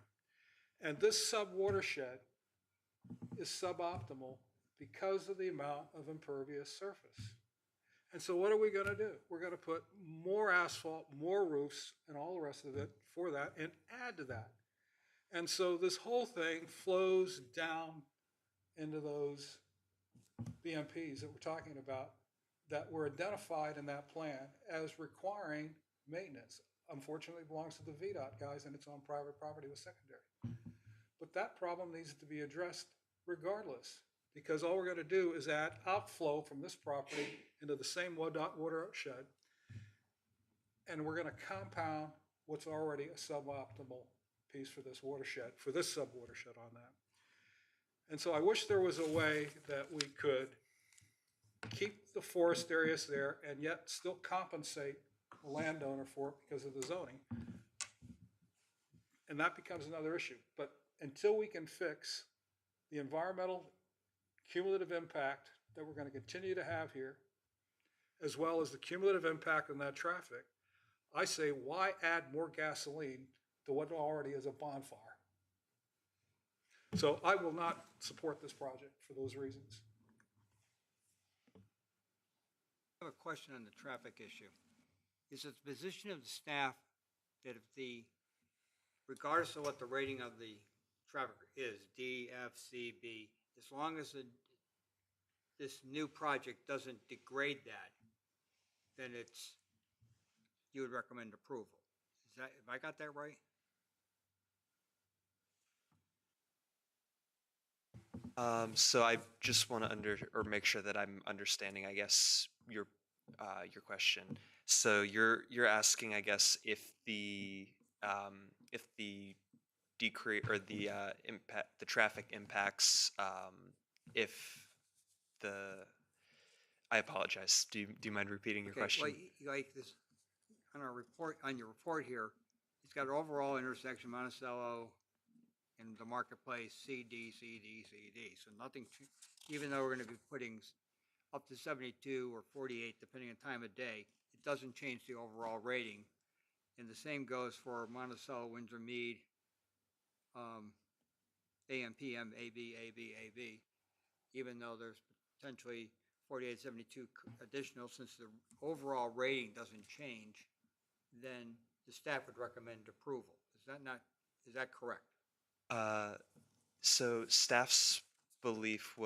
And this sub-watershed is suboptimal because of the amount of impervious surface. And so what are we going to do? We're going to put more asphalt, more roofs, and all the rest of it for that, and add to that. And so this whole thing flows down into those BMPs that we're talking about that were identified in that plan as requiring maintenance. Unfortunately, it belongs to the VDOT guys, and it's on private property with secondary. But that problem needs to be addressed regardless, because all we're going to do is add outflow from this property into the same watershed, and we're going to compound what's already a suboptimal piece for this watershed, for this sub-watershed on that. And so I wish there was a way that we could keep the forest areas there and yet still compensate the landowner for it because of the zoning. And that becomes another issue. But until we can fix the environmental cumulative impact that we're going to continue to have here, as well as the cumulative impact on that traffic, I say, why add more gasoline to what already is a bonfire? So I will not support this project for those reasons. I have a question on the traffic issue. Is it the position of the staff that if regardless of what the rating of the traffic is, D, F, C, B, as long as this new project doesn't degrade that, then you would recommend approval? Have I got that right? So I just want to make sure that I'm understanding, I guess, your question. So you're asking, I guess, if the decrease or the traffic impacts, if the I apologize. Do you mind repeating your question? Like this on your report here, it's got overall intersection Monticello and the marketplace CD, CD, CD. So nothing, even though we're going to be putting up to 72 or 48, depending on time of day, it doesn't change the overall rating. And the same goes for Monticello, Windsor, Mead, AM, PM, AB, AB, AB. Even though there's potentially 48, 72 additional, since the overall rating doesn't change, then the staff would recommend approval. Is that correct? So staff's belief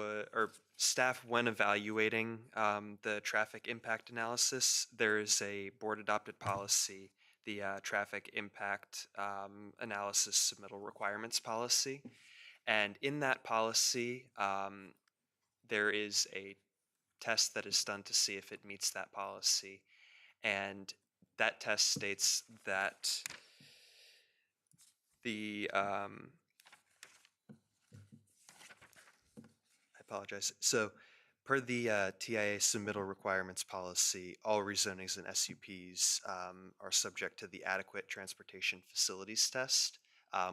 staff, when evaluating the traffic impact analysis, there is a board adopted policy, the traffic impact analysis submittal requirements policy. And in that policy, there is a test that is done to see if it meets that policy. And that test states that I apologize. So per the TIA submittal requirements policy, all rezonings and SUPs are subject to the adequate transportation facilities test,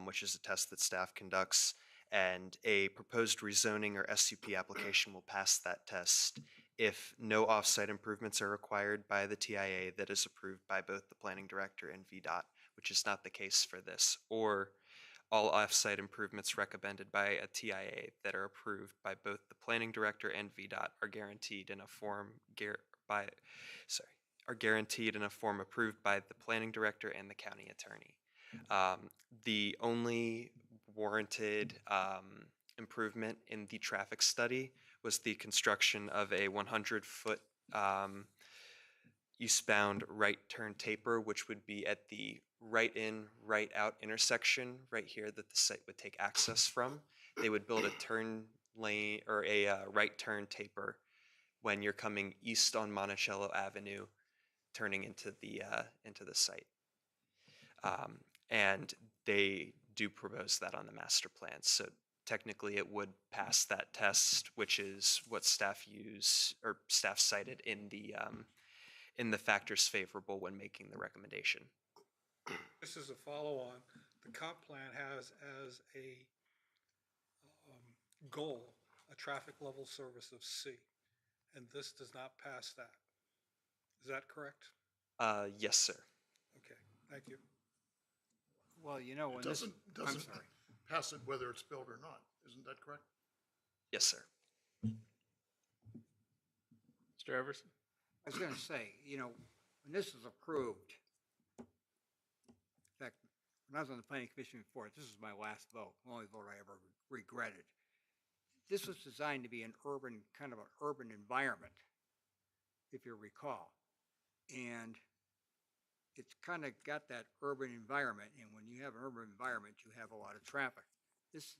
which is a test that staff conducts, and a proposed rezoning or SUP application will pass that test if no off-site improvements are required by the TIA that is approved by both the planning director and VDOT, which is not the case for this, or all off-site improvements recommended by a TIA that are approved by both the planning director and VDOT are guaranteed in a form approved by the planning director and the county attorney. The only warranted improvement in the traffic study was the construction of a 100-foot eastbound right turn taper, which would be at the right in, right out intersection right here that the site would take access from. They would build a turn lane or a right turn taper when you're coming east on Monticello Avenue, turning into the site. And they do propose that on the master plan. So technically it would pass that test, which is what staff cited in the factors favorable when making the recommendation. This is a follow-on. The comp plan has as a goal a traffic level service of C, and this does not pass that. Is that correct? Yes, sir. Okay, thank you. Well, you know, when It doesn't pass it whether it's built or not. Isn't that correct? Yes, sir. Mr. Everson? I was going to say, you know, when this is approved, in fact, when I was on the planning commission before, this is my last vote, the only vote I ever regretted. this was designed to be an urban, kind of an urban environment, if you recall. And it's kind of got that urban environment, and when you have an urban environment, you have a lot of traffic. This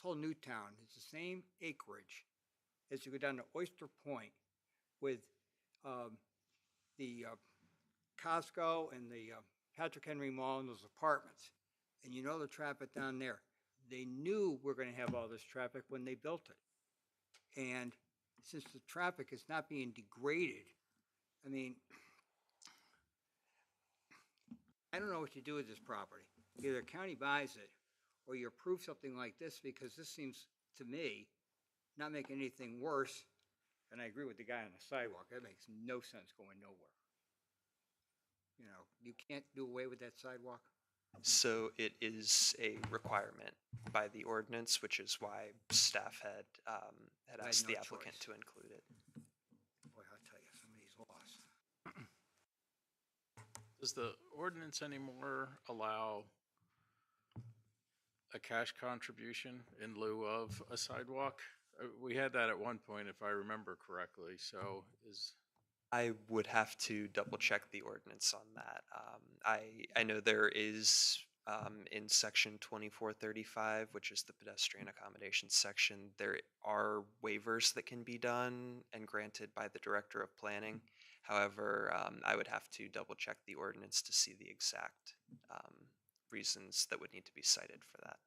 whole new town is the same acreage as you go down to Oyster Point with the Costco and the Patrick Henry Mall and those apartments. And you know the traffic down there. They knew we're going to have all this traffic when they built it. And since the traffic is not being degraded, I mean, I don't know what you do with this property. Either the county buys it or you approve something like this, because this seems to me not making anything worse. And I agree with the guy on the sidewalk. That makes no sense going nowhere. You know, you can't do away with that sidewalk. So it is a requirement by the ordinance, which is why staff had asked no the applicant choice. to include it. Boy, I'll tell you, somebody's lost. Does the ordinance anymore allow a cash contribution in lieu of a sidewalk? We had that at one point, if I remember correctly, so is... I would have to double check the ordinance on that. I know there is in section 2435, which is the pedestrian accommodations section, there are waivers that can be done and granted by the director of planning. However, I would have to double check the ordinance to see the exact reasons that would need to be cited for that.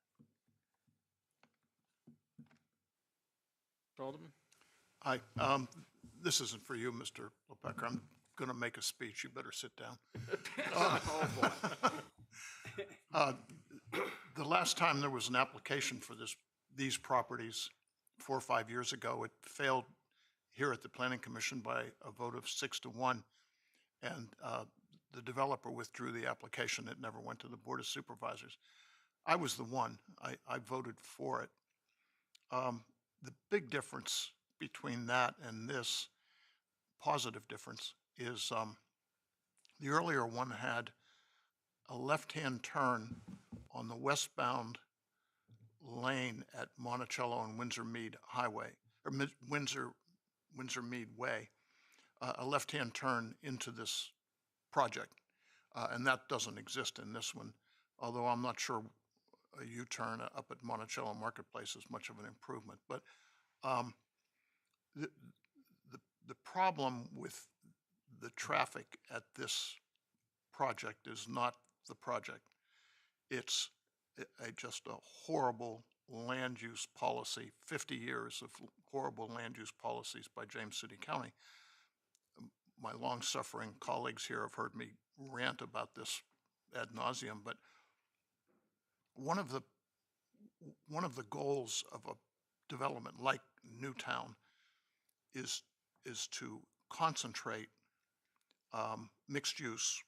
Alderman? Hi. This isn't for you, Mr. Lepecker. I'm going to make a speech. You better sit down. The last time there was an application for these properties 4 or 5 years ago, it failed here at the Planning Commission by a vote of 6-1. And the developer withdrew the application. It never went to the Board of Supervisors. I was the one. I voted for it. The big difference between that and this, positive difference, is the earlier one had a left-hand turn on the westbound lane at Monticello and Windsor Mead Highway, or Windsor Mead Way, a left-hand turn into this project. And that doesn't exist in this one, although I'm not sure a U-turn up at Monticello Marketplace is much of an improvement. But the problem with the traffic at this project is not the project. It's just a horrible land use policy, 50 years of horrible land use policies by James City County. My long-suffering colleagues here have heard me rant about this ad nauseum, but one of the goals of a development like Newtown is to concentrate mixed-use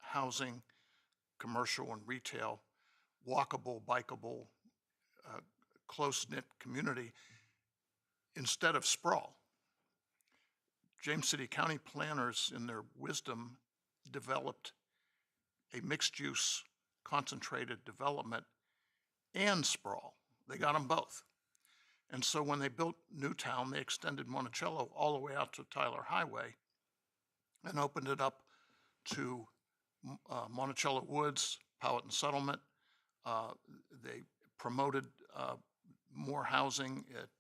housing, commercial and retail, walkable, bikeable, close-knit community instead of sprawl. James City County planners, in their wisdom, developed a mixed-use concentrated development and sprawl. They got them both. And so when they built Newtown, they extended Monticello all the way out to Tyler Highway and opened it up to Monticello Woods, Powhatan Settlement. They promoted more housing at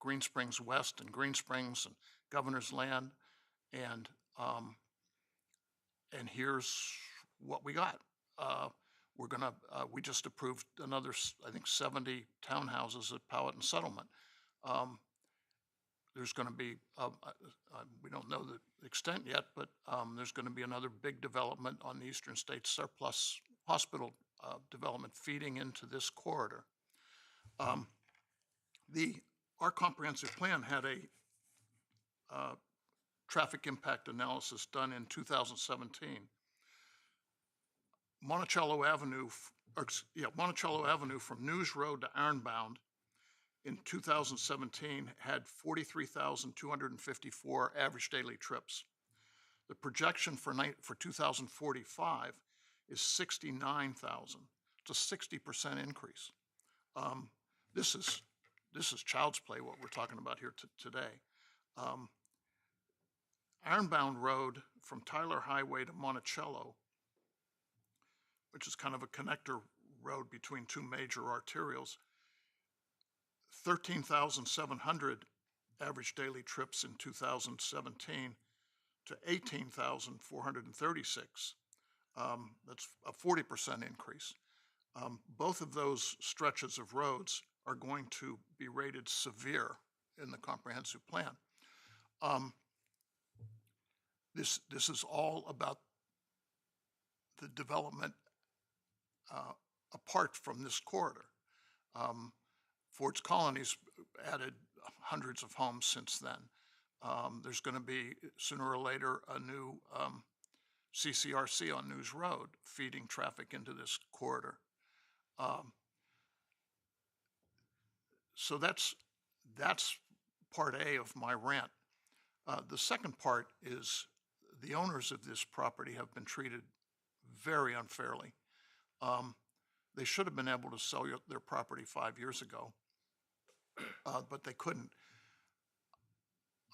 Green Springs West and Green Springs and Governor's Land. And here's what we got. We just approved another, I think, 70 townhouses at Powhatan Settlement. There's going to be, we don't know the extent yet, but there's going to be another big development on the Eastern States Surplus Hospital development feeding into this corridor. Our comprehensive plan had a traffic impact analysis done in 2017. Monticello Avenue from News Road to Ironbound in 2017 had 43,254 average daily trips. The projection for 2045 is 69,000. It's a 60% increase. This is this is child's play, what we're talking about here today. Ironbound Road from Tyler Highway to Monticello, which is kind of a connector road between two major arterials, 13,700 average daily trips in 2017 to 18,436. That's a 40% increase. Both of those stretches of roads are going to be rated severe in the comprehensive plan. This is all about the development apart from this corridor. Ford's Colony's added hundreds of homes since then. There's going to be, sooner or later, a new CCRC on News Road feeding traffic into this corridor. So that's part A of my rant. The second part is the owners of this property have been treated very unfairly. They should have been able to sell their property 5 years ago, but they couldn't.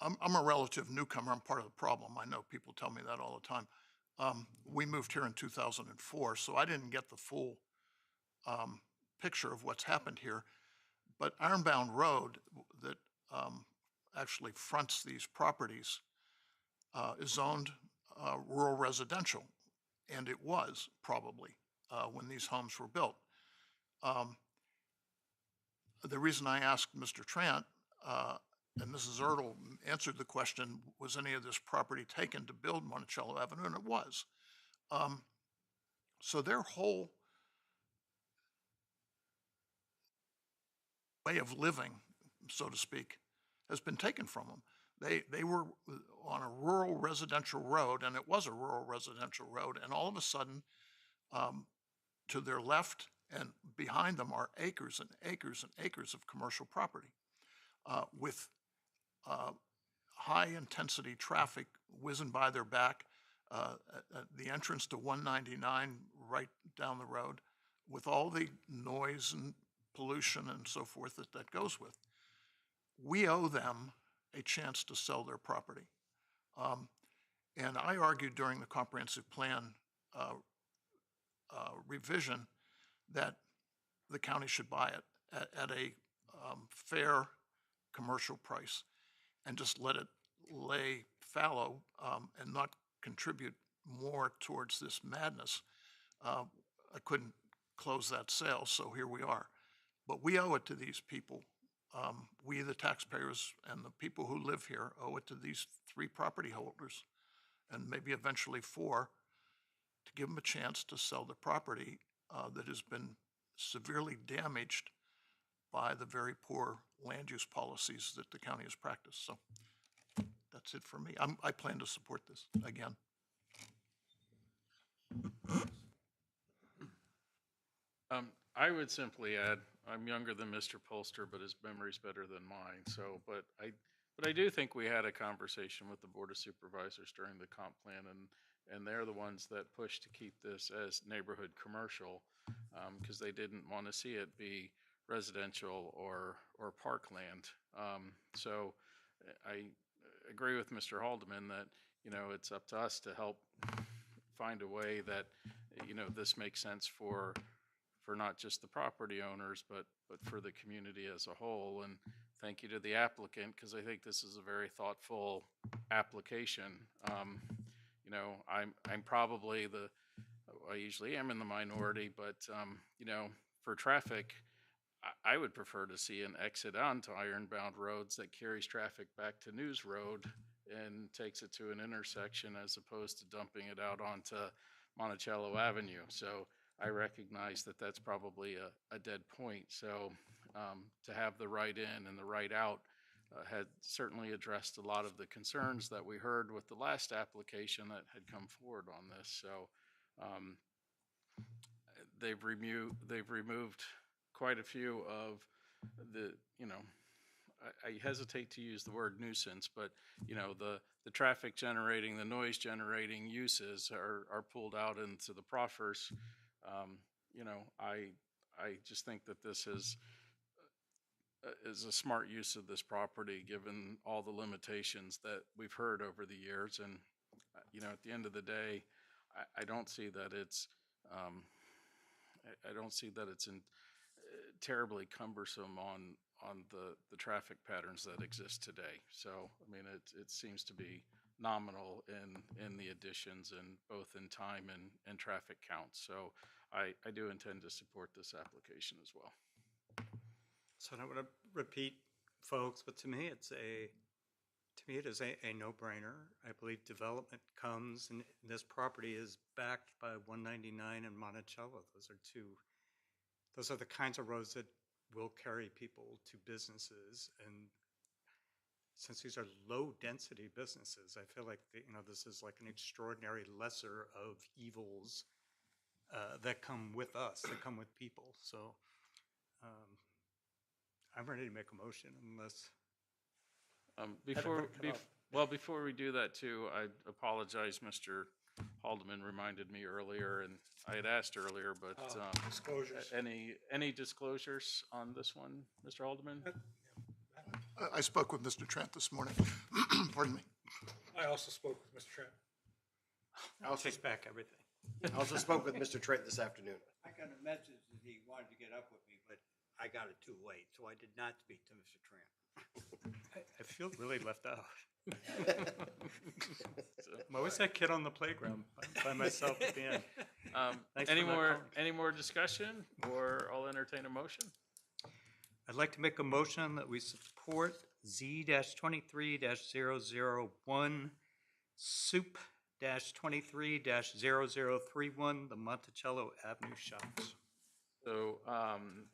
I'm a relative newcomer. I'm part of the problem. I know people tell me that all the time. We moved here in 2004, so I didn't get the full picture of what's happened here. But Ironbound Road that actually fronts these properties is zoned rural residential, and it was probably when these homes were built. The reason I asked Mr. Trant and Mrs. Ertl answered the question, was any of this property taken to build Monticello Avenue? And it was. So their whole way of living, so to speak, has been taken from them. They were on a rural residential road, and it was a rural residential road, and all of a sudden, to their left and behind them are acres and acres and acres of commercial property with high-intensity traffic whizzing by their back, the entrance to 199 right down the road, with all the noise and pollution and so forth that goes with. We owe them a chance to sell their property. And I argued during the comprehensive plan revision that the county should buy it at a fair commercial price and just let it lay fallow and not contribute more towards this madness. I couldn't close that sale, so here we are. But we owe it to these people. We, the taxpayers, and the people who live here owe it to these 3 property holders, and maybe eventually 4, to give them a chance to sell the property that has been severely damaged by the very poor land use policies that the county has practiced. So that's it for me. I plan to support this again. I would simply add, I'm younger than Mr. Polster, but his memory's better than mine. So, but I do think we had a conversation with the Board of Supervisors during the comp plan, and they're the ones that pushed to keep this as neighborhood commercial because they didn't want to see it be residential or parkland. So I agree with Mr. Haldeman that, you know, it's up to us to help find a way that, you know, this makes sense for not just the property owners, but for the community as a whole. And thank you to the applicant, because I think this is a very thoughtful application. You know, I'm probably I usually am in the minority, but, you know, for traffic, I would prefer to see an exit onto ironbound roads that carries traffic back to News Road and takes it to an intersection as opposed to dumping it out onto Monticello Avenue. So I recognize that that's probably a dead point. So to have the right in and the right out had certainly addressed a lot of the concerns that we heard with the last application that had come forward on this. So they've removed quite a few of the, you know, I hesitate to use the word nuisance, but, you know, the traffic generating, the noise generating uses are pulled out into the proffers. You know, I just think that this is is a smart use of this property, given all the limitations that we've heard over the years. And, at the end of the day, I don't see that it's, I don't see that it's terribly cumbersome on the traffic patterns that exist today. So, I mean, it seems to be nominal in the additions, and both in time and traffic counts. So I do intend to support this application as well. So I don't want to repeat, folks, but to me, it is a no-brainer. I believe development comes, and this property is backed by 199 and Monticello. Those are the kinds of roads that will carry people to businesses. And since these are low-density businesses, I feel like, this is like an extraordinary lesser of evils that come with us, that come with people. So I'm ready to make a motion unless... Before we do that too, I apologize, Mr. Haldeman reminded me earlier, and I had asked earlier, but disclosures. Any disclosures on this one, Mr. Haldeman? I spoke with Mr. Trent this morning. Pardon me. I also spoke with Mr. Trent. I'll take back everything. I also spoke with Mr. Trent this afternoon. I got a message that he wanted to get up with me, but I got it too late, so I did not speak to Mr. Trent. I feel really left out. I'm always that kid on the playground by myself at the end. Any more discussion, or I'll entertain a motion? I'd like to make a motion that we support Z-23-0001, SOUP-23-0031, the Monticello Avenue Shops. So,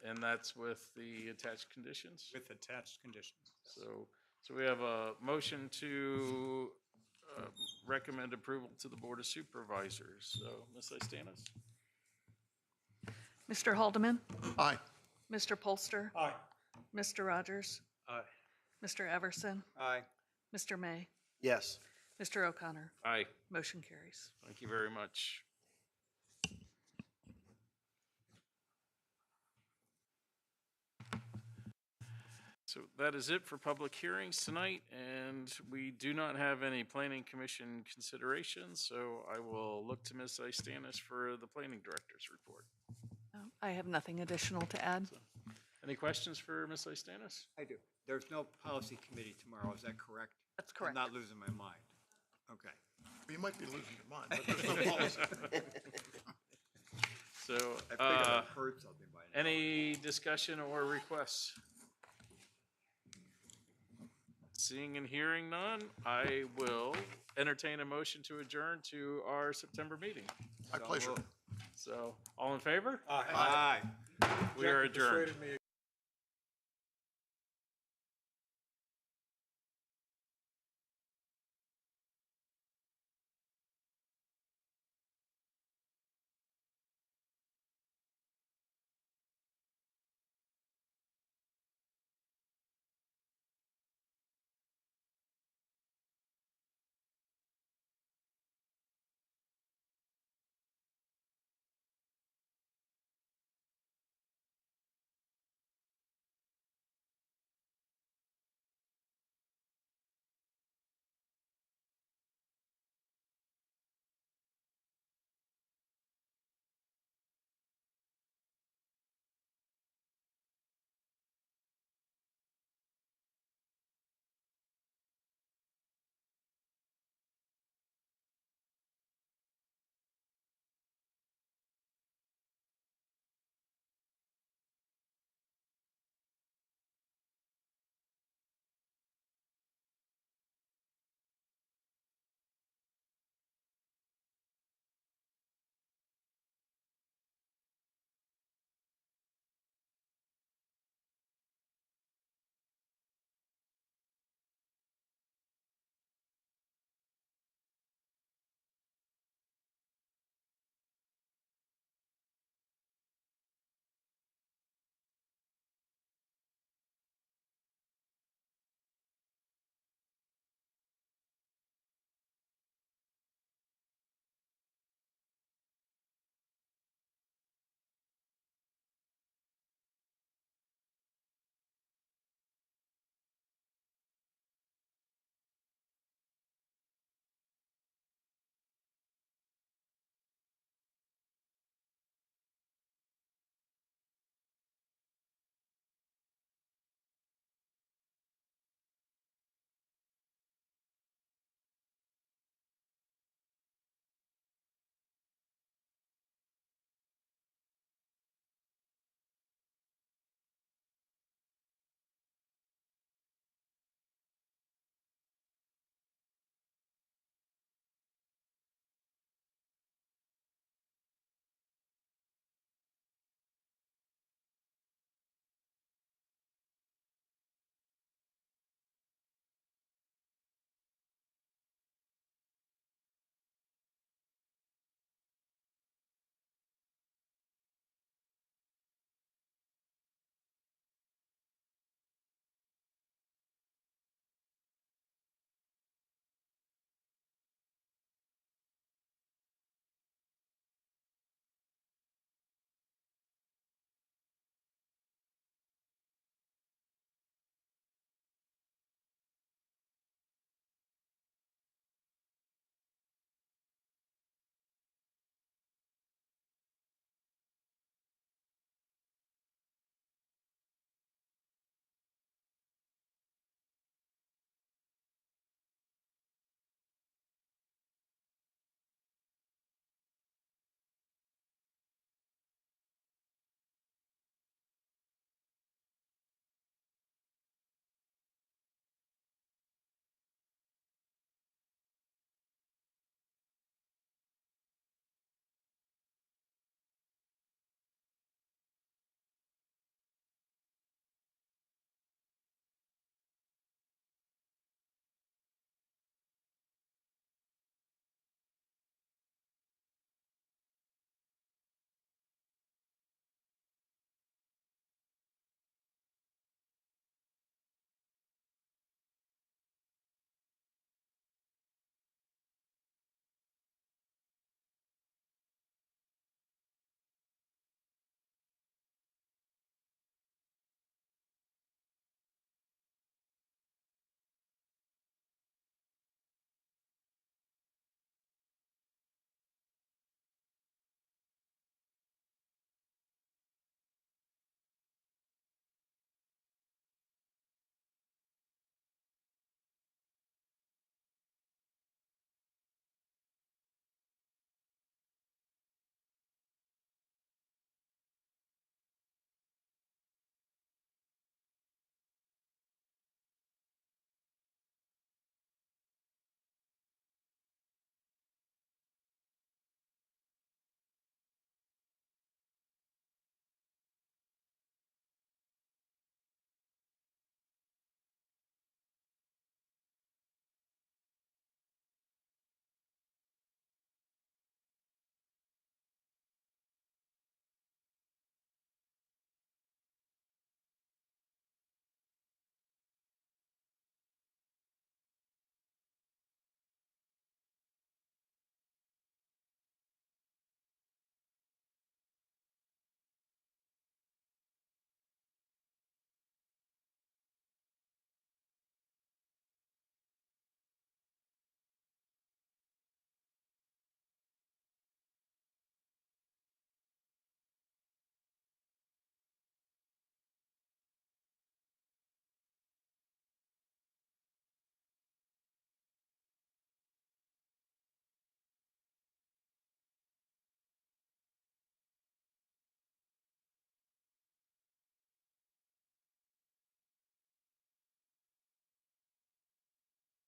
and that's with the attached conditions? With attached conditions. So we have a motion to recommend approval to the Board of Supervisors. So, Ms. Istanis? Mr. Haldeman? Aye. Mr. Polster? Aye. Mr. Rogers? Aye. Mr. Everson? Aye. Mr. May? Yes. Mr. O'Connor? Aye. Motion carries. Thank you very much. So that is it for public hearings tonight, and we do not have any planning commission considerations, so I will look to Ms. Istanis for the planning director's report. I have nothing additional to add. Any questions for Ms. Istanis? I do. There's no policy committee tomorrow, is that correct? That's correct. I'm not losing my mind. Okay. You might be losing your mind, but there's no policy. So, I figured I've heard something by now. any discussion or requests? Seeing and hearing none, I will entertain a motion to adjourn to our September meeting. My pleasure. So, all in favor? Aye. We are Jack persuaded adjourned. me